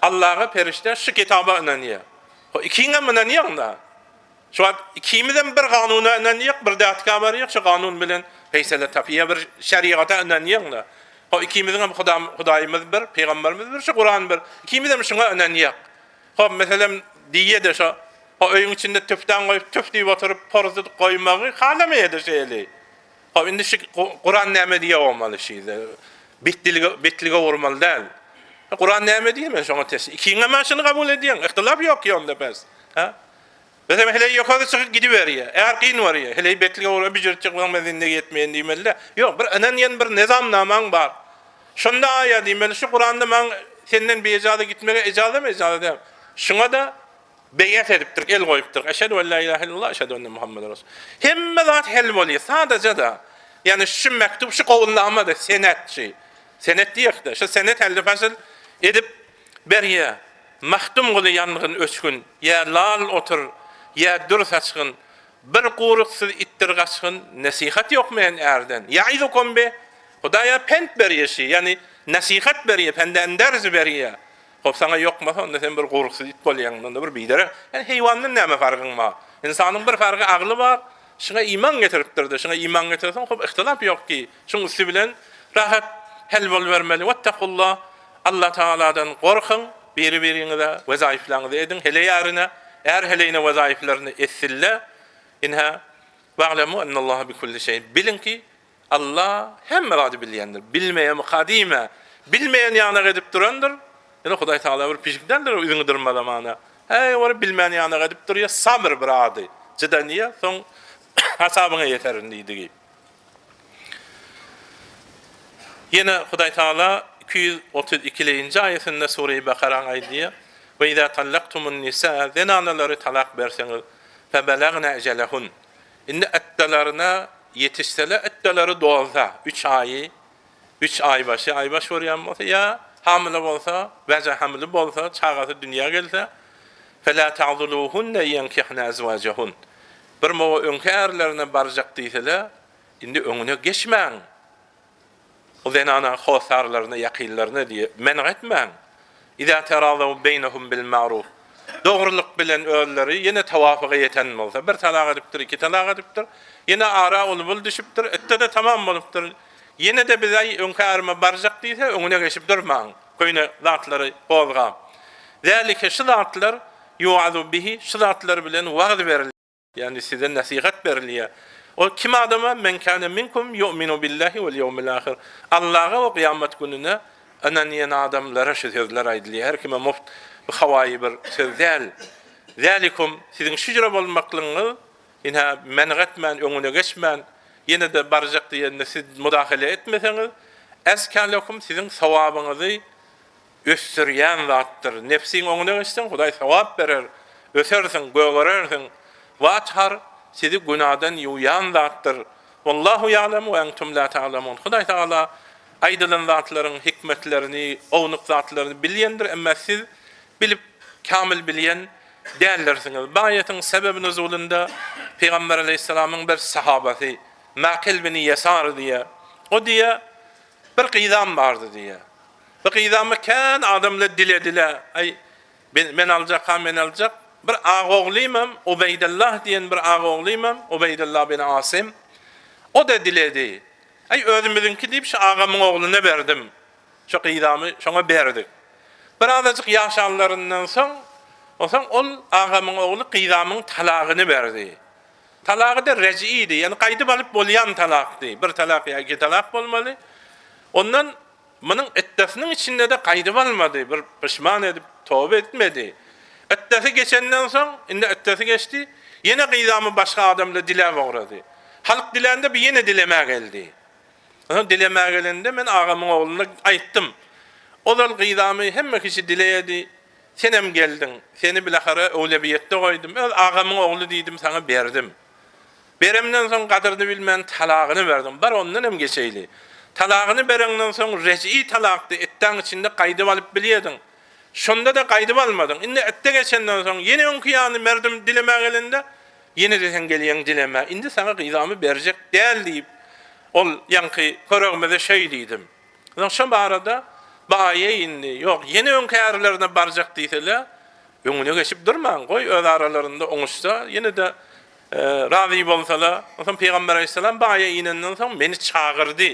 Allah'a perişte şu kitaba inanýar. O ikiňe inanýarlar. Şu wagt ikimizden bir kanuна inanýar, bir datka barýar, şu kanun bilen feýsele tapýar, bir şeriata inanýarlar. O ikimizden Hudaýymyz bir, Peygamberimiz bir, şu Kur'an bir. Ikimizden şuna inanýar. Hop meselem diýede şu o öýüň içinde tüpden goýup tüp diýip oturup porzu goýmagy halameýär şeýle. Hop indi şu Kur'an näme diýär bolmaly şeýle. Bitlige urmaly däl. Kur'an näme diýär şoňa tes. Ikiňe maşyny kabul edýän, ihtilap ýok ýonda bes. Ha? Mesela hele ýokary çykyp gidiberýär. Eger qyn barýar, hele betlige urup bir jerçik bilen mezinde gitmeýän diýmeli. Ýok, bir ananýan bir nizamnamaň bar. Şonda aýa diýmeli, şu Kur'anda men senden beýjada gitmege ejazat edýär. Şuňa da beýat edipdir, el goýupdyr. Eşhedü en la ilahe illallah, eşhedü enne Muhammeden rasul. Hemme zat hel bolýar. Sadece da yani şu mektup, şu gowullama da senetçi. Senet diýekdi. Şu senet elde fasıl edip berýär. Mahtum goly ýangyň öçkün, ýa lal otur, ýa dur saçgyn, bir guruksyz ittir gaçgyn, nasihat ýokmaýan erden. Ýaýdukum be, Hudaýa pent berýär, yani nasihat berýär, penden ders berýär. Hop sana ýokmasa, onda sen bir guruksyz it bolýan, onda bir biýdere. Yani heýwandan näme fargyň bar? İnsanyň bir fargy agly bar, şuna iman getiripdirdi. Şuna iman getirsen, hop ihtilap ýok ki. Şuň üstü bilen rahat hel bol bermeli. Wattaqullah. Allah Taala'dan gorkun, biri-biriňize wezaiflaryňyzy edin, hele ýaryna, eger heleýine wezaiflaryny etsille, inha wa'lamu annallaha bikulli şeýin. Bilin ki Allah hemme gady bilýändir. Bilmeýän kadime, bilmeýän ýanyk edip durandyr. Ene Hudaý Taala bir pişikdendir üzüňi durmalamana. Hey, wara bilmeýän ýanyk edip durýar, sabr bir ady. Jydaniýa, soň hasabyňa ýeterindi. Yine Hudaý Taala 232-nji aýetinde Sure-i Bakara aýdýar: "Ve izâ tallaqtumun nisâ zenanalary talak berseňiz, febelagna ejelehun." Indi ettalaryna yetişsele, ettalary dolsa 3 ay başı, ay baş bolýan bolsa ýa hamile bolsa, wäja hamile bolsa, çagasy dünýä gelse, fela ta'zuluhunna yankihna azwajahun. Bir mowa öňkärlerine barjak diýseler, indi öňüne geçmäň. O zenana hosarlaryna, ýakynlaryna diýe, men etmäň. İza teradaw beynehum bil ma'ruf. Dogruluk bilen öýleri ýene tawafyga ýeten bolsa, bir talak edipdir, iki talak edipdir, ýene ara olup düşüpdir, etde de tamam bolupdyr. Ýene de bize öňkärme barjak diýse, öňüne geçip durmaň. Köýne zatlary bolga. Zalika şu zatlar yu'azu bihi, şu zatlar bilen wagd berilýär. Yani size nasihat berilýär. O kim adama men kana minkum yu'minu billahi vel yevmil ahir. Allah'a ve kıyamet gününe ananiyen adamlara şu sözler aýdylýar. Her kime muft hawayi bir sözler. Zalikum sizin şüjre bolmaklığınız inha mengatman öňüne geçmän, ýene de barjak diýende siz mudahale etmeseňiz, eskalakum sizin sawabyňyzy ösürýän zatdyr. Nefsiň öňüne geçsen Hudaý sawap berer. Ösersiň, göwerersiň. Watar sizi günahdan ýuýan zatdyr. Wallahu ya'lemu ve entum la ta'lamun. Hudaý Taala aýdylan zatlaryň hikmetlerini, ownuq zatlaryny bilýändir, emma siz bilip kamil bilýän dällersiňiz. Bu aýatyň sebep nuzulunda Peygamber Aleyhisselamyň bir sahabasy Maqil bin Yasar diye. O diye bir qıydam vardı diye. Bu qıydamı kan adamla dile. Ay ben alacak. Bir ağoğluymam, Ubeydullah diyen bir ağoğluymam, Ubeydullah bin Asim. O da diledi. Ay özümüzünki deyip şu ağamın oğluna verdim. Şu qıydamı şona berdik. Bir azıcık yaşanlarından son, ol ağamın oğlu qıydamın talağını verdi. Talağı da reci'iydi. Yani qaydıp alıp bolyan talaktı. Bir talak ya iki talak olmalı. Ondan bunun iddesinin içinde de qaydıp almadı. Bir pişman edip tövbe etmedi. İddesi geçenden son, indi iddesi geçti. Yine qıydamı başka adamla dile uğradı. Halk dilende bir yine dileme geldi. Dileme gelende ben ağamın oğluna ayttım. O da qıydamı hemme kişi dileyedi. Senem geldin. Seni bilahara öwlebiyette koydum. Ağamın oğlu dedim sana berdim. Beremden son kadırını bilmeyen talağını verdim. Bar ondan hem geçeyli. Talağını berenden son reci talaktı. Etten içinde qaydıp alıp biliyordun. Şonda da qaydıp almadın. Indi ette geçenden son yine onkıyanı verdim dileme gelende. Yine de sen geliyen dileme. Indi sana qıydamı verecek değil deyip. Ol yankı korogmada şey dedim. Şu arada baye indi. Yok yine önkayarlarına baracak deyseler. Önüne geçip durman. Koy öz aralarında oňuşsa yine de razı bolsalar. Ondan Peygamber Aleyhisselam baye inenden son beni çağırdı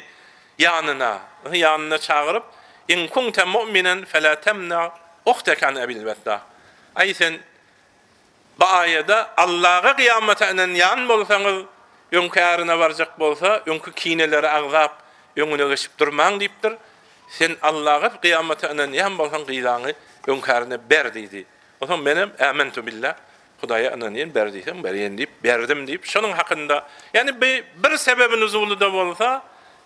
yanına çağırıp in kunte mu'minen fela temna uhtekan ebil vetda. Ay sen bu ayada Allah'a kıyamata inen yan bolsanız önkärine varacak bolsa önkü kineleri agzap öňüne geçip durman deyipdir. Sen Allah'a kıyamata inen yan bolsan qıydağını önkärine ber deydi. O zaman benim amentu billah Hudaýa ananyn berdiysem berýän diýip berdim diýip şonuň hakynda yani bir sebebi nuzulu da bolsa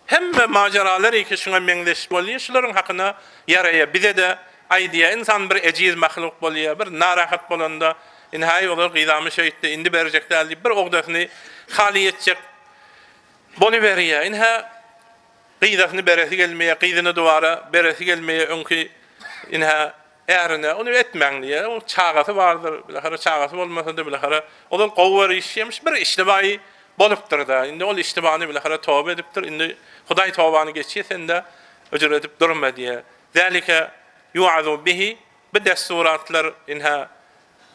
hemme maceralary ki şoňa meňdeş bolýar şolaryň hakyna ýaraýa bize de aýdýa insan bir ejiz mahluk bolýar bir narahat bolanda inhaý olar qıydamy şeýitde indi berjek diýip bir ogdasyny hali etjek boluberýär inha qıydasyny beresi gelmeýär qıydyny dowara beresi gelmeýär öňki inha erine onu etmeň diye o çağatı vardır. Bilahara çağatı bolmasa da bilahara onun gowar işlemiş bir iştibai bolupdyr da. Indi ol iştibany bilahara tövbe edipdir. Indi Hudaý tövbany geçýär sen de öjür edip durma diye. Zalika yu'azu bihi bide suratlar inha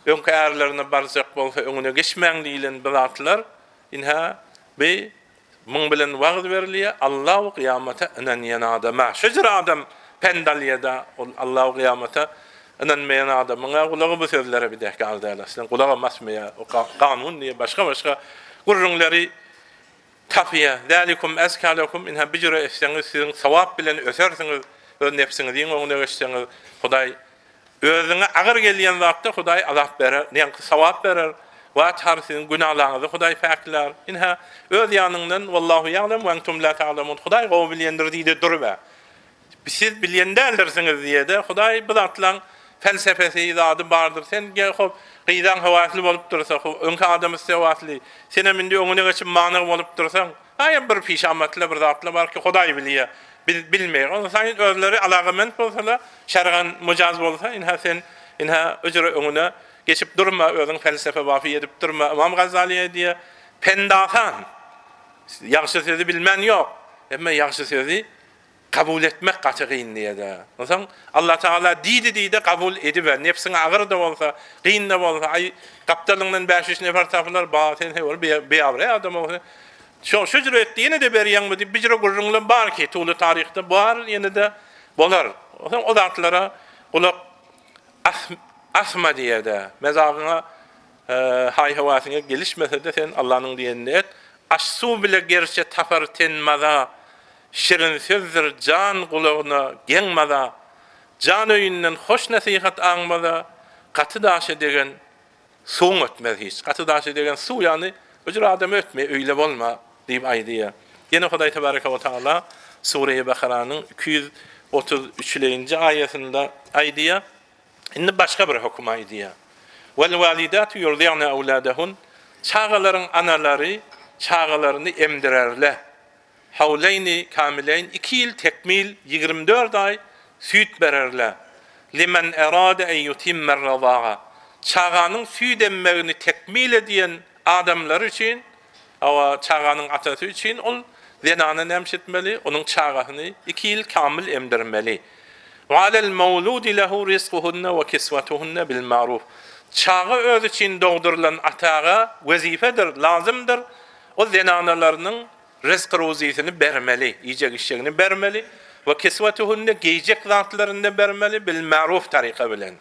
öňki erlerine barjak bolsa öňüne geçmeň diýilen bilatlar inha be muň bilen wagt berilýär. Allahu kıyamata inen ýana adama. Şejer adam pendalyada Allahu kıyamata inanmayan adamına kulağı bu sözlere bir dehki aldı. Sen kulağı masmaya o kanun diye başka gurrunları tafiye. Zalikum eskalakum inha bicra etseniz sizin savap bilen ösersiniz öz nefsiniz diýen oňa geçseniz Hudaý özüne agyr gelýän wagtda Hudaý azap berer, näme savap berer. Wa tarsyň günahlarynızı Hudaý paklar. Inha öz ýanyňdan wallahu ya'lem we entum la ta'lamun. Hudaý gowy bilýändir diýdi durba. Siz bilýändirsiniz diýe de Hudaý bu zatlaryň felsefesi izadı bardır. Sen gel hop qıydan havaslı bolup dursa, öňki adam sevasly. Sene mindi öňüne geçip manyk bolup dursan, aýa bir pişamatla bir zatla bar ki Hudaý bilýär. Bilmeýär. Onu saň özleri alagament bolsalar, şer'an mujaz bolsa, inha öjre öňüne geçip durma, özüň felsefe wafy edip durma. İmam Gazaliýe diýe, pendasan. Ýaxşy sözi bilmän ýok. Emma ýaxşy sözi kabul etmek qatygyn diýdi. Oňsan Allah Taala diýdi kabul ediber. Nefsiň agyr da bolsa, gyn da bolsa, ay kaptalyňdan 500 nefer tapylar, ba sen hewar beýabre adam bolsa. Şu jüret ýene de berýän bu bir gurrunlan bar ki, tuly taryhda bar ýene de bolar. Oňsan o zatlara kulak asma diýdi. Mezagyna hay hawasyna gelişmese de sen Allahyň diýenini et. Aşsu bile gerçe tapar tenmada şirin sözdür can kulağına gelmada, can öýünden hoş nasihat aňmada, gaty daşy degen suň ötmez hiç. Gaty daşy degen su ýani öjür adam ötme, öýle bolma diýip aýdýar. Ýene Hudaý tebaraka we taala Sure-i Bakaranyň 233-nji aýatynda aýdýar. Indi başga bir hukm aýdýar. Wal walidatu yurdi'na awladahun. Çağalaryň analary çağalaryny emdirerler. Havleyni kamileyn 2 ýyl tekmil 24 ay süýt bererler. Limen erade en yutimmer radaa. Çağanyň süýt emmegini tekmil edýän adamlar üçin Awa çağanın atası için ol zenana nemşetmeli, onun çağını 2 yıl kamil emdirmeli. Ve alel mevludi lehu rizquhunna ve kisvatuhunna bil ma'ruf. Çağı öz için doğdurulan atağa vazifedir, lazımdır. O zenanalarının rızk ruzisini vermeli, yiyecek işlerini vermeli ve kisvatuhunna giyecek zatlarını vermeli bil ma'ruf tarika bilen.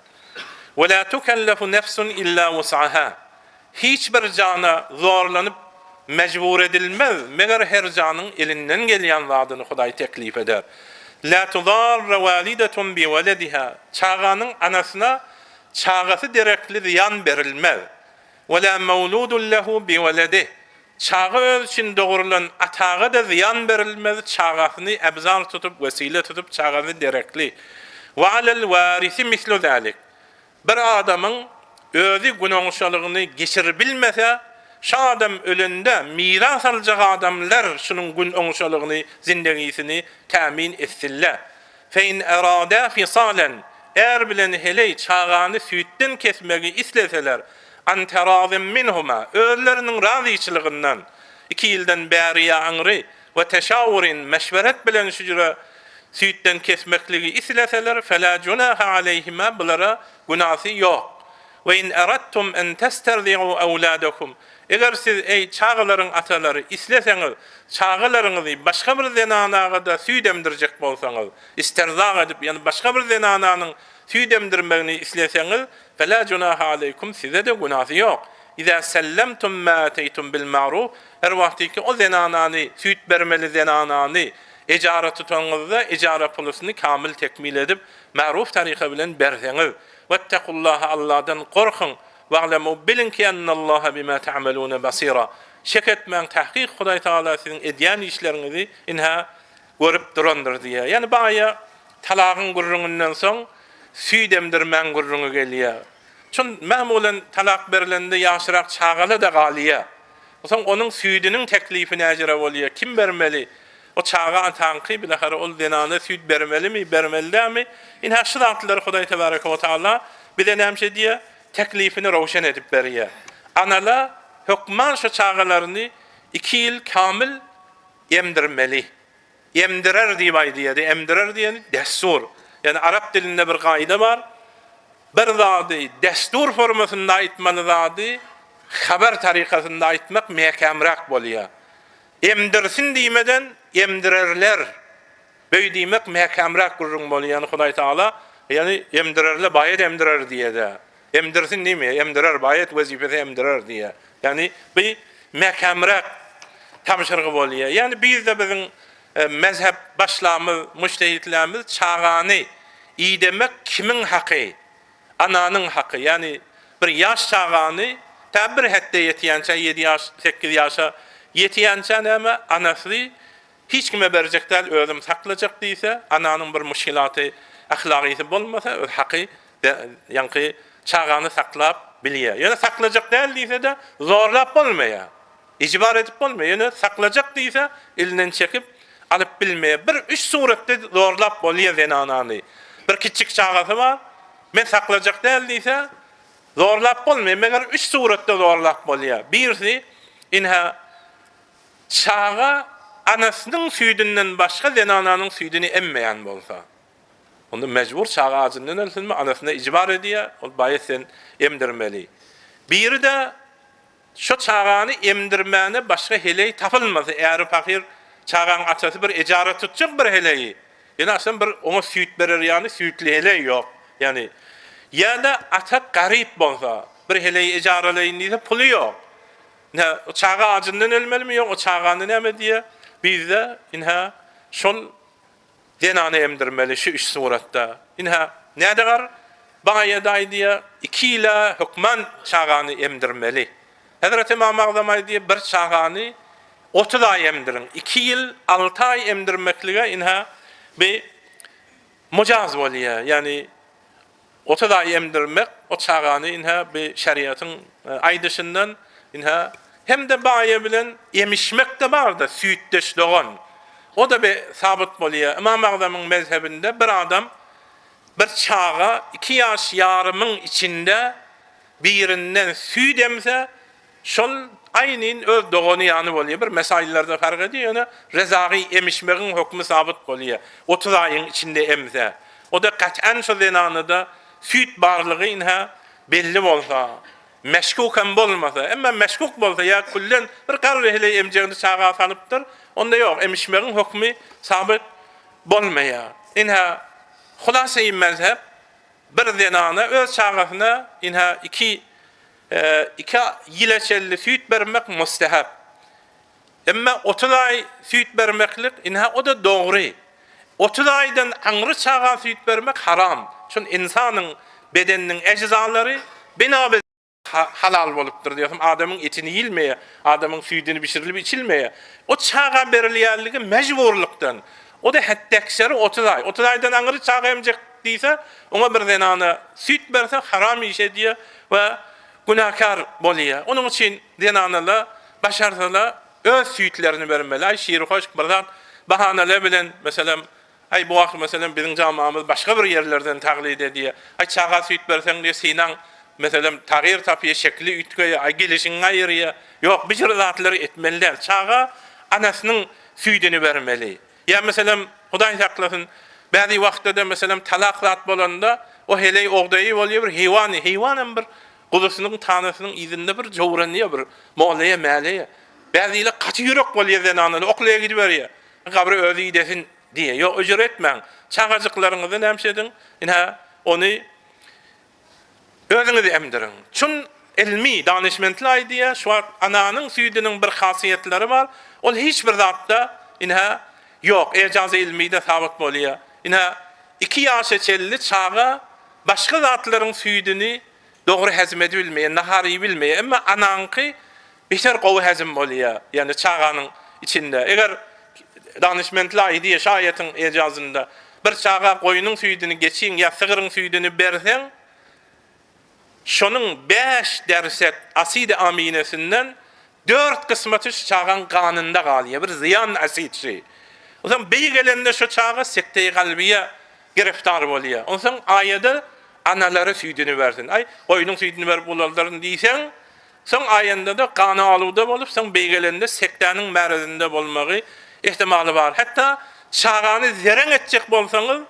Ve la tukellefu nefsun illa vus'aha. Hiçbir cana zorlanıp mecbur edilmez. Meğer her canın elinden gelen zadını Huday teklif eder. La tudarra validetun bi velediha. Çağanın anasına çağası direkli ziyan verilmez. Ve la mevludun lehu bi veledih. Çağı öz için doğrulan atağa da ziyan verilmez. Çağasını ebzal tutup, vesile tutup çağası direkli. Ve alel varisi mislu zalik. Bir adamın özü günahşalığını geçir bilmese, şu adam ölünde miras alacak adamlar şunun günahşalığını, zindegisini temin etsinler. Fe in erada fisalen, eğer bilen hele çağanı sütten kesmeyi isteseler, an terazim minhuma, özlerinin razıçılığından, 2 yıldan beri anri ve teşavurin, meşveret bilen şücre sütten kesmekliği isteseler, fela cunaha aleyhima, bunlara günahı yok. Ve in erattum en testerzi'u evladakum. Eğer siz ey çağların ataları isleseniz, çağlarınızı başka bir zenanağa da süt emdirecek bolsanız, isterzak edip yani başka bir zenananın süt emdirmeni isleseniz, fela cunaha aleykum, size de günahı yok. İza sellemtum ma ateytum bil ma'ruf, her vaktiki o zenananı, süt vermeli zenananı ecara tutanızda ecara pulusunu kamil tekmil edip ma'ruf tarika bilen berseniz, vettekullaha Allah'dan korkun. Wa'lemu bilin ki ennallaha bima ta'malun basira. Şek etmeyin, tahkik Huday Teala sizin edyan işlerinizi inha görüp durandır diye. Yani baya talağın gurrunundan son süt emdirmen gurrunu geliyor. Çün ma'mulen talak berilende yaşırak çağalı da galiya. O zaman onun sütünün teklifine ecra oluyor. Kim vermeli? O çağa atankı bilahare ol zenana süt vermeli mi, vermeli mi? İnha şıratları Huday Teala bir de nemşe diye teklifini roşen edip veriyor. Anala hükman şu çağalarını 2 yıl kamil emdirmeli. Emdirer diye de emdirer diye destur. Yani Arap dilinde bir kaide var. Bir zadı destur formasında aitmalı zadı haber tarikasında aitmek mekemrak boluyor. Emdirsin diymeden emdirerler. Böyle demek mekemrak gurrun boluyor. Yani Huday Teala yani emdirerler bayet emdirer diye de. Emdirsin değil mi? Emdirer, bayet vazifesi emdirer diye. Yani bir mekamrak tamşırgı oluyor. Yani biz de bizim mezhep başlamız, müştehitlerimiz çağanı iyi demek kimin hakkı? Ananın hakkı. Yani bir yaş çağanı tabi bir hatta yetiyençe 7 yaş, 8 yaşa yetiyençe ama anası hiç kime verecekler, özüm saklayacak değilse, ananın bir müşkilatı, ahlakisi bulmasa, öz hakkı yani çağanı saklap biliyor. Yani saklayacak değilse de zorlap olmaya, icbar edip olmaya. Yani saklayacak değilse elinden çekip alıp bilmeye. Bir 3 surette zorlap oluyor zenananı. Bir küçük çağası var, ben saklayacak değilse zorlap olmaya. Meğer 3 surette zorlap oluyor. Birisi, inha çağa anasının sütünden başka zenananın sütünü emmeyen bolsa. Onda mecbur çağı ağzından ölsün mü? Anasına icbar ediyor. O bayet sen emdirmeli. Biri de şu çağını emdirmeni başka heleyi tapılması. Eğer fakir çağın atası bir ecara tutacak bir heleyi. Yani aslında bir ona süt verir yani sütlü heleyi yok. Yani ya da ata garip bolsa bir heleyi ecaralayin diye pulu yok. Ne o çağı ağzından ölmeli mi yok? O çağını ne mi diye biz de inha şol zenanı emdirmeli şu 3 suratta. İnha ne der? Baya daydiye 2 ile hükman çağanı emdirmeli. Hazreti İmam Azam diye bir çağanı 30 ay emdirin. 2 yıl 6 ay emdirmekliğe inha bir mucaz oluyor. Yani 30 ay emdirmek o çağanı inha bir şeriatın ay dışından inha hem de baya bilen yemişmek de var da sütdeşliğin. O da bir sabit boluyor. İmam Azam'ın mezhebinde bir adam bir çağa 2 yaş yarımın içinde birinden süt emse şol aynen öz doğunu yanı bolýar. Bir mesaillerde fark ediyor. Yani rezagy emişmegiň hukmy sabit bolýar. 30 aýyň içinde emse. O da kat'an şu zenanyda süýt barlygy inha belli bolsa, meşkukan bolmasa, emma meşkuk bolsa ya kullen bir garry hele emjegini çağa salypdyr. Onda ýok, emişmegiň hukmy sabit bolmaýar. Inha hulasa-i mezhep bir zenana öz çağasyna inha iki ýileçelli süýt bermek mustahab. Emma 30 ay süýt bermeklik inha o da dogry. 30 aýdan aňry çağa süýt bermek haram. Şun insanyň bedeniniň ejzalary binabe halal bolupdyr diýerim. Adamyň etini ýilmeýe, adamyň süýdini bişirilip içilmeýe. O çağa berilýärligi mejburlukdan. O da hatdaksary 30 ay. 30 aýdan aňry çağa emjek diýse, ona bir zenana süýt berse haram iş edýär we günahkar bolýar. Onuň üçin zenanalar başarsalar öz süýtlerini bermeli. Ay şiir hoş birden bahanalar bilen meselem ay bu wagt meselem biziň jamamyz başga bir ýerlerden taglid edýär. Ay çağa süýt berseň diýe senaň meselem tagyr tapýa şekli ütköýe ay gelişiň gaýrya. Ýok, bir zatlary etmeliler. Çağa anasynyň süýdini bermeli. Ya meselem Hudaý saklasyn, bäzi wagtda meselem talaqlat bolanda o hele ogdaýy bolýar bir heýwan bir gulysynyň tanasynyň izinde bir jowranýa bir moğlaya mäleýe. Bäziler gaty ýürek bolýar zenanyny oklaýa gidip berýär. Gabry özi idesin diýe. Ýok, öjür etmäň. Çağajyklaryňyzy nämişedin? Ina ony özüňizi emdirin. Çün ilmi danışmentli aýdýar, şu ananyň süýdiniň bir hasiyetleri bar. Ol hiç bir zatda ina ýok, ejaz ilmide sabit bolýar. Ina 2 ýaşa çelli çağa başga zatlaryň süýdini dogry hazm edilmeýär, nahary bilmeýär, emma ananky beter gowy hazm bolýar. Yani çağanyň içinde. Eger danışmentli aýdýar şaýatyň ejazynda bir çağa goýunyň süýdini geçiň ýa sygyryň süýdini berseň, şonuň 5% asid aminesinden 4 kısmeti şu çağın kanında kalıyor. Bir ziyan asit şey. O zaman bir gelende şu çağa sekte-i kalbiye giriftar oluyor. O zaman ayette anaları süydünü versin. Ay koyunun süydünü verip bulalların diysen, son ayında da kanı alıda bolup, son bir gelende sektenin merkezinde bulmayı ihtimali var. Hatta çağını zeren edecek bolsanız,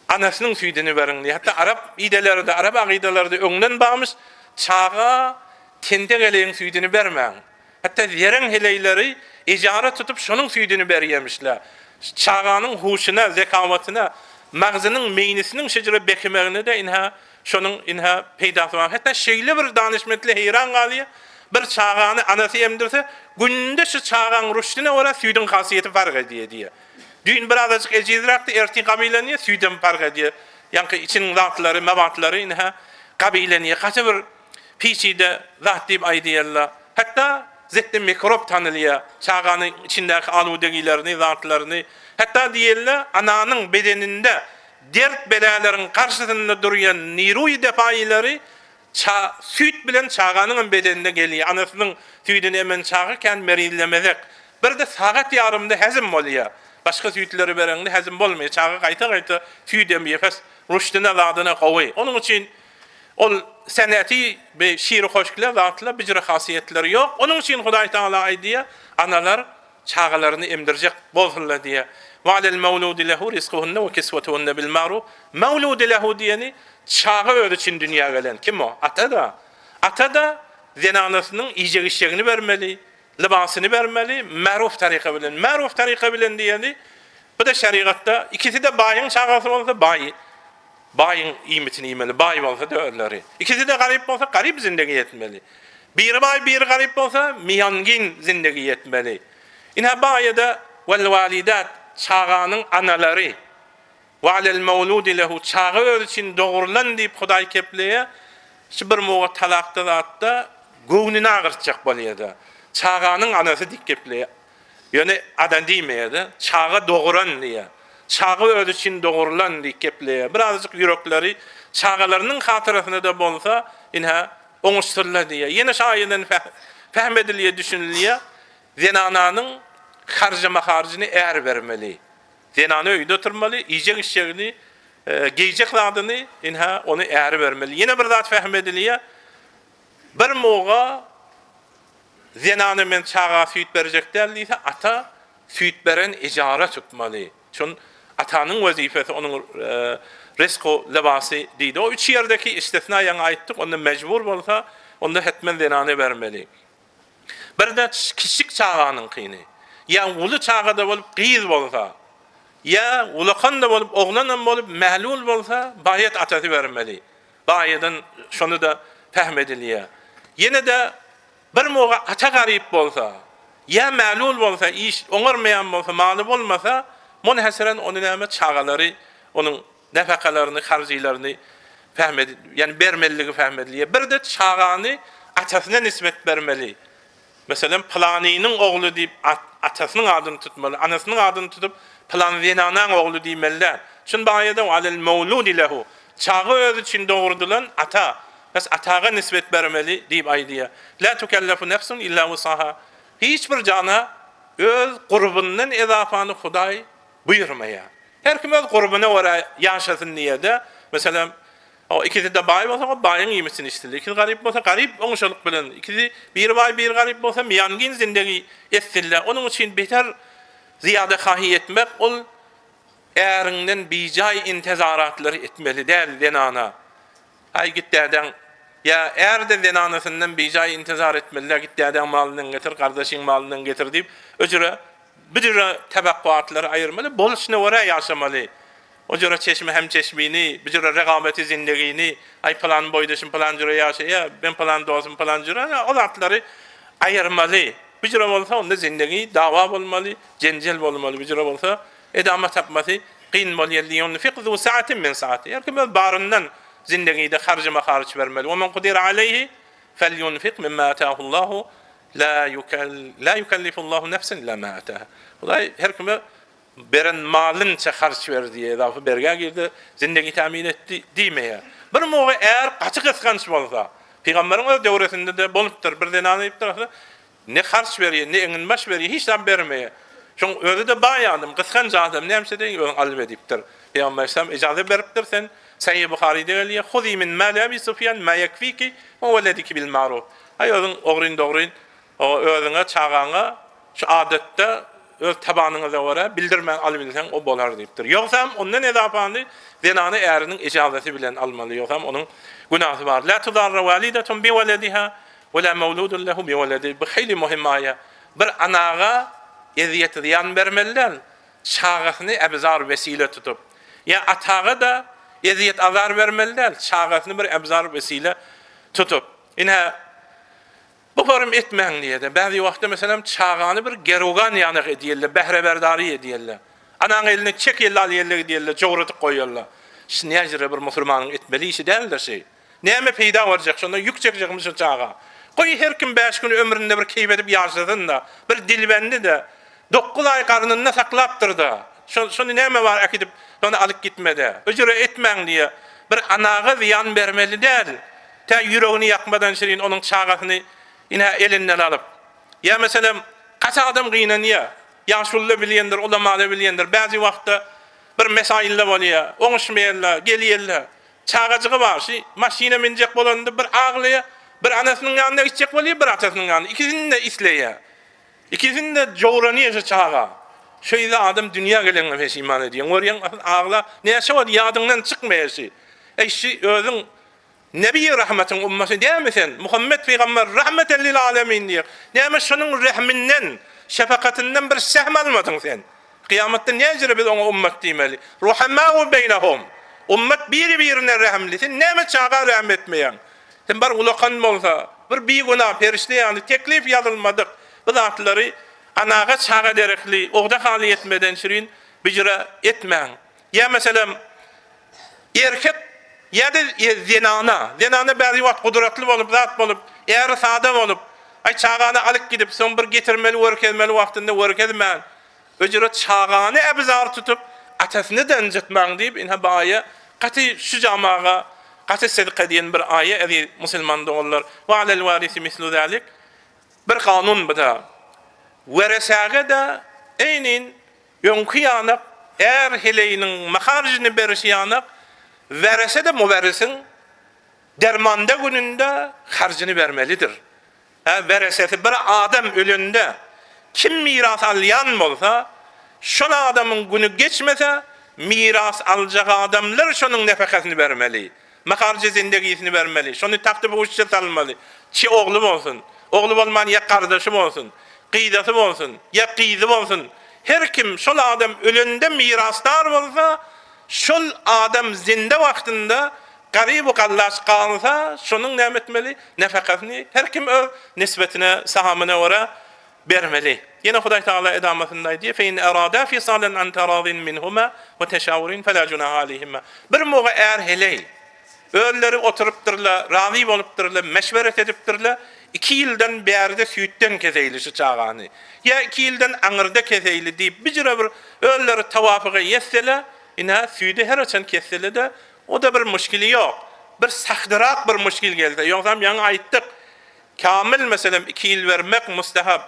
anasının süydünü verin diye. Hatta Arap idelerde, Arap akidelerde öňden bağmış, çağa tende geleyin süydünü vermeyin. Hatta zeren heleyleri ijara tutup şonun süydünü berýärmişler. Çağanın huşuna, zekavatına, magzynyň meýnisiniň şeýle bekimerini de şonun peýda bolýar. Hatta şeýle bir danışmetli heyran galýar. Bir çağany anasy emdirse, günde şu çağan rüşdüne ora süýdüň hasyýeti fark edýär diýe. Düýün birazajyk ejizrakdy erti gabilenýär, süýdüm fark edýär. Ýani içiniň zatlary, mawatlary gabilenýär. Gaçy bir piçide zat diýip aýdýarlar. Hatta zetli mikrop tanılıyor. Çağanın içindeki aludegilerini, zatlarını. Hatta diýerler ananyň bedeninde dert belalaryň karşysynda duran niruy defaýlary süýt bilen çağanyň bedeninde gelýär. Anasynyň süýdini hemen çağırken merillemezek. Bir de sagat ýarymda hazm bolýar. Başga süýtleri bereňde hazm bolmaýar. Çağı gaýta-gaýta süýdem ýefes rüşdüne zadyna gowy. Onuň üçin ol seneti ve şiir hoşglar zatla bir hasiyetleri yok. Onun için Hudaý Taala aýdýar, analar çağalaryny emdirjek bolsunlar diye. Wa alel mawludi lehu rizquhunna ve kiswatuhunna bil ma'ruf. Mawludi lehu diýeni çağı öz için dünýäge gelen kim o? Ata da zenanasynyň ýyjek işlegini bermeli, libasyny bermeli, ma'ruf taryka bilen. Ma'ruf taryka bilen diýeni bu da şeriatda ikisi de baýyň çağasy bolsa baý. Baýyň iýmetini ýemeli, baý bolsa da ölleri. İkisi de garip bolsa garip zindegi ýetmeli. Biri baý, biri garip bolsa miýangin zindegi ýetmeli. Ina baýda wal walidat çağanyň analary we alel mawludi lehu çağı öz için dogrulan diýip Hudaý kepleýär. Şu bir mowa talakda zatda göwnüni agyrtjak bolýar. Çağanyň anasy dik kepleýär. Ýöne adam diýmeýär, çağı dogran diýär. Çağı öz için dogrulan diýip kepleýär. Birazjyk ýürekleri çağalarynyň hatyrasyna da bolsa, oňuşdurlar diýär. Ýene şaýydan fahm edilýär, düşünilýär. Zenananyň harjama harjyny äär bermeli. Zenany öýde oturmaly, ýyjek işlegini, geýjek zadyny ony äär bermeli. Ýene bir zat fahm edilýär. Bir moğa zenany men çağa süýt berjek däldiýse ata süýt beren ijara tutmaly. Şon atanın wezifesi onun resko labasy diýdi. O üç ýerdeki istisna ýa aýtdyk, onda mejbur bolsa, onda hetmen zenany bermeli. Bir de kiçik çağanyň kyny. Ya uly çağada bolup gyz bolsa, ya ulakanda bolup oglanam bolup mahlul bolsa, bayat atasy bermeli. Bayadan şonu da fahmedilýär. Yine de bir moga ata garyp bolsa, ya mahlul bolsa, iş oňarmayan bolsa, maly bolmasa, munhasiran onu näme çağalary, onun nafakalaryny, harjylaryny fahmedi, yani bermeligi fahmedilýär. Bir de çağany atasyna nisbet bermeli. Mesela Planynyň ogly diýip atasynyň adyny tutmaly, anasynyň adyny tutup Plan Zenanyň ogly diýmeliler. Şun baýada alel mawludi lehu. Çağı öz için doğurdulan ata. Bes ataga nisbet bermeli diýip aýdýar. La tukallafu nefsun illa wusaha. Hiç bir jana öz gurbundan ezafany Hudaý buyurmaýar. Her kim öz gurbuna wara ýaşasyn diýede. Mesela o ikisi de baý bolsa, baýyň ýemesini istildi. İkisi garyp bolsa, garyp oňşalyk bilen. İkisi bir baý, bir garyp bolsa, miýangin zindagi etdirler. Onun üçin beter ziyade hahi etmek, ol ärinden bijaý intizaratları etmeli däl zenana. Ay gitdäden ya erde zenanasından bijaý intizar etmeliler, gitdäden malyny getir, kardeşiň malyny getir diýip öjüre bir tabakwatlary aýyrmaly, bolşuna wara ýaşamaly. O jora çeşme hem çeşmini, bir jora regameti zindegini, ay plan boýdaşym plan jora ýaşaýa, ben plan dosum plan jora, o zatlary aýyrmaly. Bir jora bolsa onda zindegi dawa bolmaly, jenjel bolmaly, bir jora bolsa edama tapmasy qyn bolýar. Yunfiq zu sa'atin min sa'ati. Ýa-ki baryndan zindegide harjyma harç bermeli. Wa men qadira alayhi falyunfiq mimma ataahu Allahu la yukallifu Allahu nefsen illa ma ataaha. Hudaý her kime beren malynça harç berdiýe, dafy bergen girdi, zindegi tamin etdi diýmeýär. Bir moga eğer gaçy kyskanç bolsa, Peygamberiň öz döwresinde de bolupdyr, birden anypdyr. Ne harç berýär, ne eňin baş berýär, hiç nam bermeýär. Şoň özü de baý adam, kyskanç adam, näme diýip alwedipdir. Peýgamber sam ijazet beripdir sen. Sahih Buhari'de gelýär, "Huzi min mali Abi Sufyan ma yakfiki wa waladiki bil ma'ruf." Ay özüň ogryn dogry, o özüňe çağaňa şu adetde öz tabanyňyza wara bildirmän albilsen o bolar diýipdir. Ýogsam ondan edapany zenany äriniň ijazeti bilen almaly, ýogsam onuň günahı bar. La tudarra walidetun bi waladiha we la mawludun lahu bi waladihi. Bu hili muhim aýa. Bir anaga eziyet ziyan bermeliler, çağasyny ebzar vesile tutup. Ya ataga da eziyet azar vermeliler, çağasyny bir ebzar vesile tutup. Ine bu form etmeň diýdi. Bäzi wagtda meselem çağany bir gerogan ýanyk edýärler, behreberdary edýärler. Anaň eline çek ýelde alýarlar diýärler, joguratyp goýarlar. Şinäjere bir musulmanyň etmeli işi däldir şey. Näme peýda bolajak, şonda ýük çekjekmiş çağa. Goý her kim 5 gün ömründe bir keýbedip ýaşadyn da, bir dilbendi de 9 ay garnynda saklapdyr da. Şonu näme bar akidip onu alyp gitmedi. Öjüre etmeň diýe bir anaga ziyan bermeli däl. Ta ýüregini ýakmadan şerin onuň çağasyny ine elinden alıp. Ya mesela kaç adam gynanýar. Ýaşulla bilýändir, ulama bilýändir. Bäzi wagtda bir mesaille bolýar. Oňuşmaýarlar, gelýärler. Çağaçygy bar, maşina minjek bolanda bir aglya, bir anasynyň ýanynda gitjek bolýar, bir atasynyň ýanynda. İkisini de isleýär. İkisini de jowranýar çağa. Şeýle adam dünýä gelenge peşiman edýär. Görýän agla näçe wagt ýadyňdan çykmaýarsy. Eşi özüň Nebi rahmetin ummaty diýmesen, Muhammed peýgamber rahmeten lil alamin diýär. Näme şonuň rahminden, şefakatinden bir sehm almadın sen. Kıyamatda näjere biz oňa ummat diýmeli. Ruhamau beynahum. Ummat bir-birine rahmli. Sen näme çağa rahmet etmeýän? Sen bar ulakan bolsa, bir günah perişte ýaly teklif ýazylmadyk. Bu zatlary anaga çağa derekli, ogda hali etmeden şirin bijra etmeň. Ya meselem erkek ya da zenana bäzi wagt kudratly bolup, zat bolup, eğer sada bolup, ay çağany alyp gidip, soň bir getirmeli, wörkezmeli wagtynda wörkezmän. Öjüre çağany ebzar tutup, atasyny danjytmaň diýip, ine baýa gaty şu jamaga gaty sedqa diýen bir aýa edi musulman dogallar. Wa alel warisi mislu zalik. Bir kanun bida. Weresaga da eýnin ýonky ýanyk, eğer hileýiniň maharjyny berişi ýanyk, verese de müberrisin dermanda gününde harcını vermelidir. vereseti bir adam ölünde kim miras alyan bolsa, şol adamın günü geçmese miras alacak adamlar şonun nefakasını vermeli. Makarcı zindegisini vermeli. Şonu taktı bu uçça salmalı. Çi oğlum olsun. Oğlu olman ya kardeşim olsun. Kıydasım olsun. Ya kıydım olsun. Her kim şol adam ölünde mirastar olsa, şol adam zinde vaktinde garibu kallaş kalsa, şonun ne etmeli? Nefakasını her kim o nispetine, sahamına ora vermeli. Yine Huday Teala edamasındaydı diye fe in arada fisalan an taradin minhuma ve teşavurin fela junaha aleyhima. Bir moğa eğer heley ölleri oturupdırlar, razı bolupdırlar, meşveret edipdırlar. 2 yıldan berde süytten kezeyli şu çağanı. Ya 2 yıldan anırda kezeyli deyip bir ölleri tavafıga yetsele, ina süyde her açan kessele de o da bir müşkili yok. Bir sahdırak bir müşkil geldi. Yoksam yana aittik. Kamil mesela 2 yıl vermek mustahab.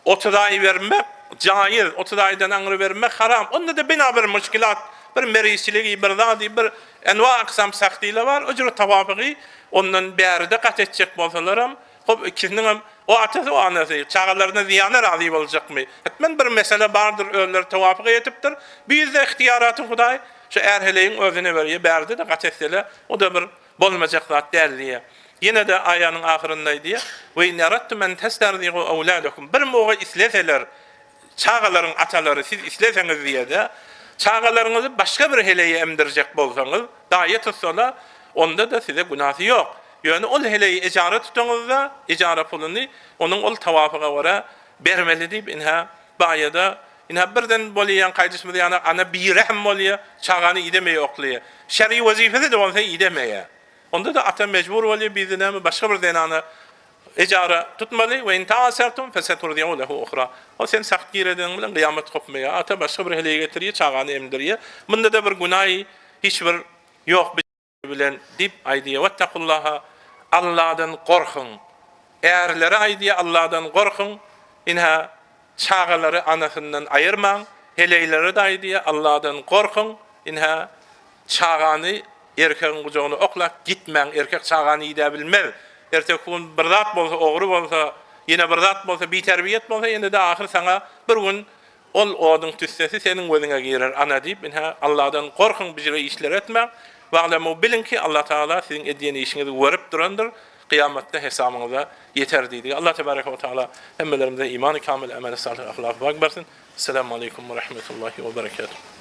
30 ay vermek caiz. 30 aydan anırı vermek haram. Onda da bina bir müşkilat, bir merisilik, bir zadi, bir enva aksam saktiyle var. Öcürü tavafıgı ondan berde kat edecek bolsalarım. Hop ikisinin o atası o anası çağalarına ziyanı razı olacak mı? Etmen bir mesele vardır ölür tavafıgı etiptir. Biz de ihtiyaratın Huday şu erheleyin özüne veriyor. Berde de kat etsele o da bir bolmayacak zat derliye. Yine de ayanın ahirindeydi ya. Ve in erattum en testardigu evladakum. Bir moğa isleseler çağaların ataları siz isleseniz diye de çağalarınızı başka bir heleye emdirecek bolsanız dahi tutsalar onda da size günahı yok. Yani ol heleyi icara tutunuzda icara pulunu onun ol tavafıga vara vermeli deyip inha bayada inha birden boliyan kaydışmıdı yani ana bir rehm boliya çağanı idemeye okluya. Şer'i vazifesi de olsa idemeye. Onda da ata mecbur oluyor bizden başka bir denanı icara tutmalı ve in ta'asartum feseturdi'u lehu ukhra. O sen sakt gireden bilen kıyamet kopmaya ata başka bir heleye getiriyor çağanı emdiriyor. Bunda da bir günahı hiçbir yok bilen dip aydiye vettakullaha Allah'dan korkun. Eğerleri aydiye Allah'dan korkun. İnha çağaları anasından ayırman. Heleyleri de aydiye Allah'dan korkun. İnha çağanı erkeğin kucağına oklak gitmen. Erkek çağanı ide bilmez. Ertekun bir zat bolsa, oğru bolsa, yine bir zat bolsa, bir terbiyet bolsa, yine de ahir sana bir gün ol odun tüssesi senin gözüne girer ana deyip inha Allah'dan korkun bir işler etmen. Va'lemu bilin ki Allah Teala sizin ediyen işinizi görüp durandır. Kıyamette hesabınıza yeter dedi. Allah Tebareke ve Teala emmelerimize iman-ı kamil, emel-i salih, ahlak-ı versin. Selamun aleyküm ve rahmetullahi ve berekatuhu.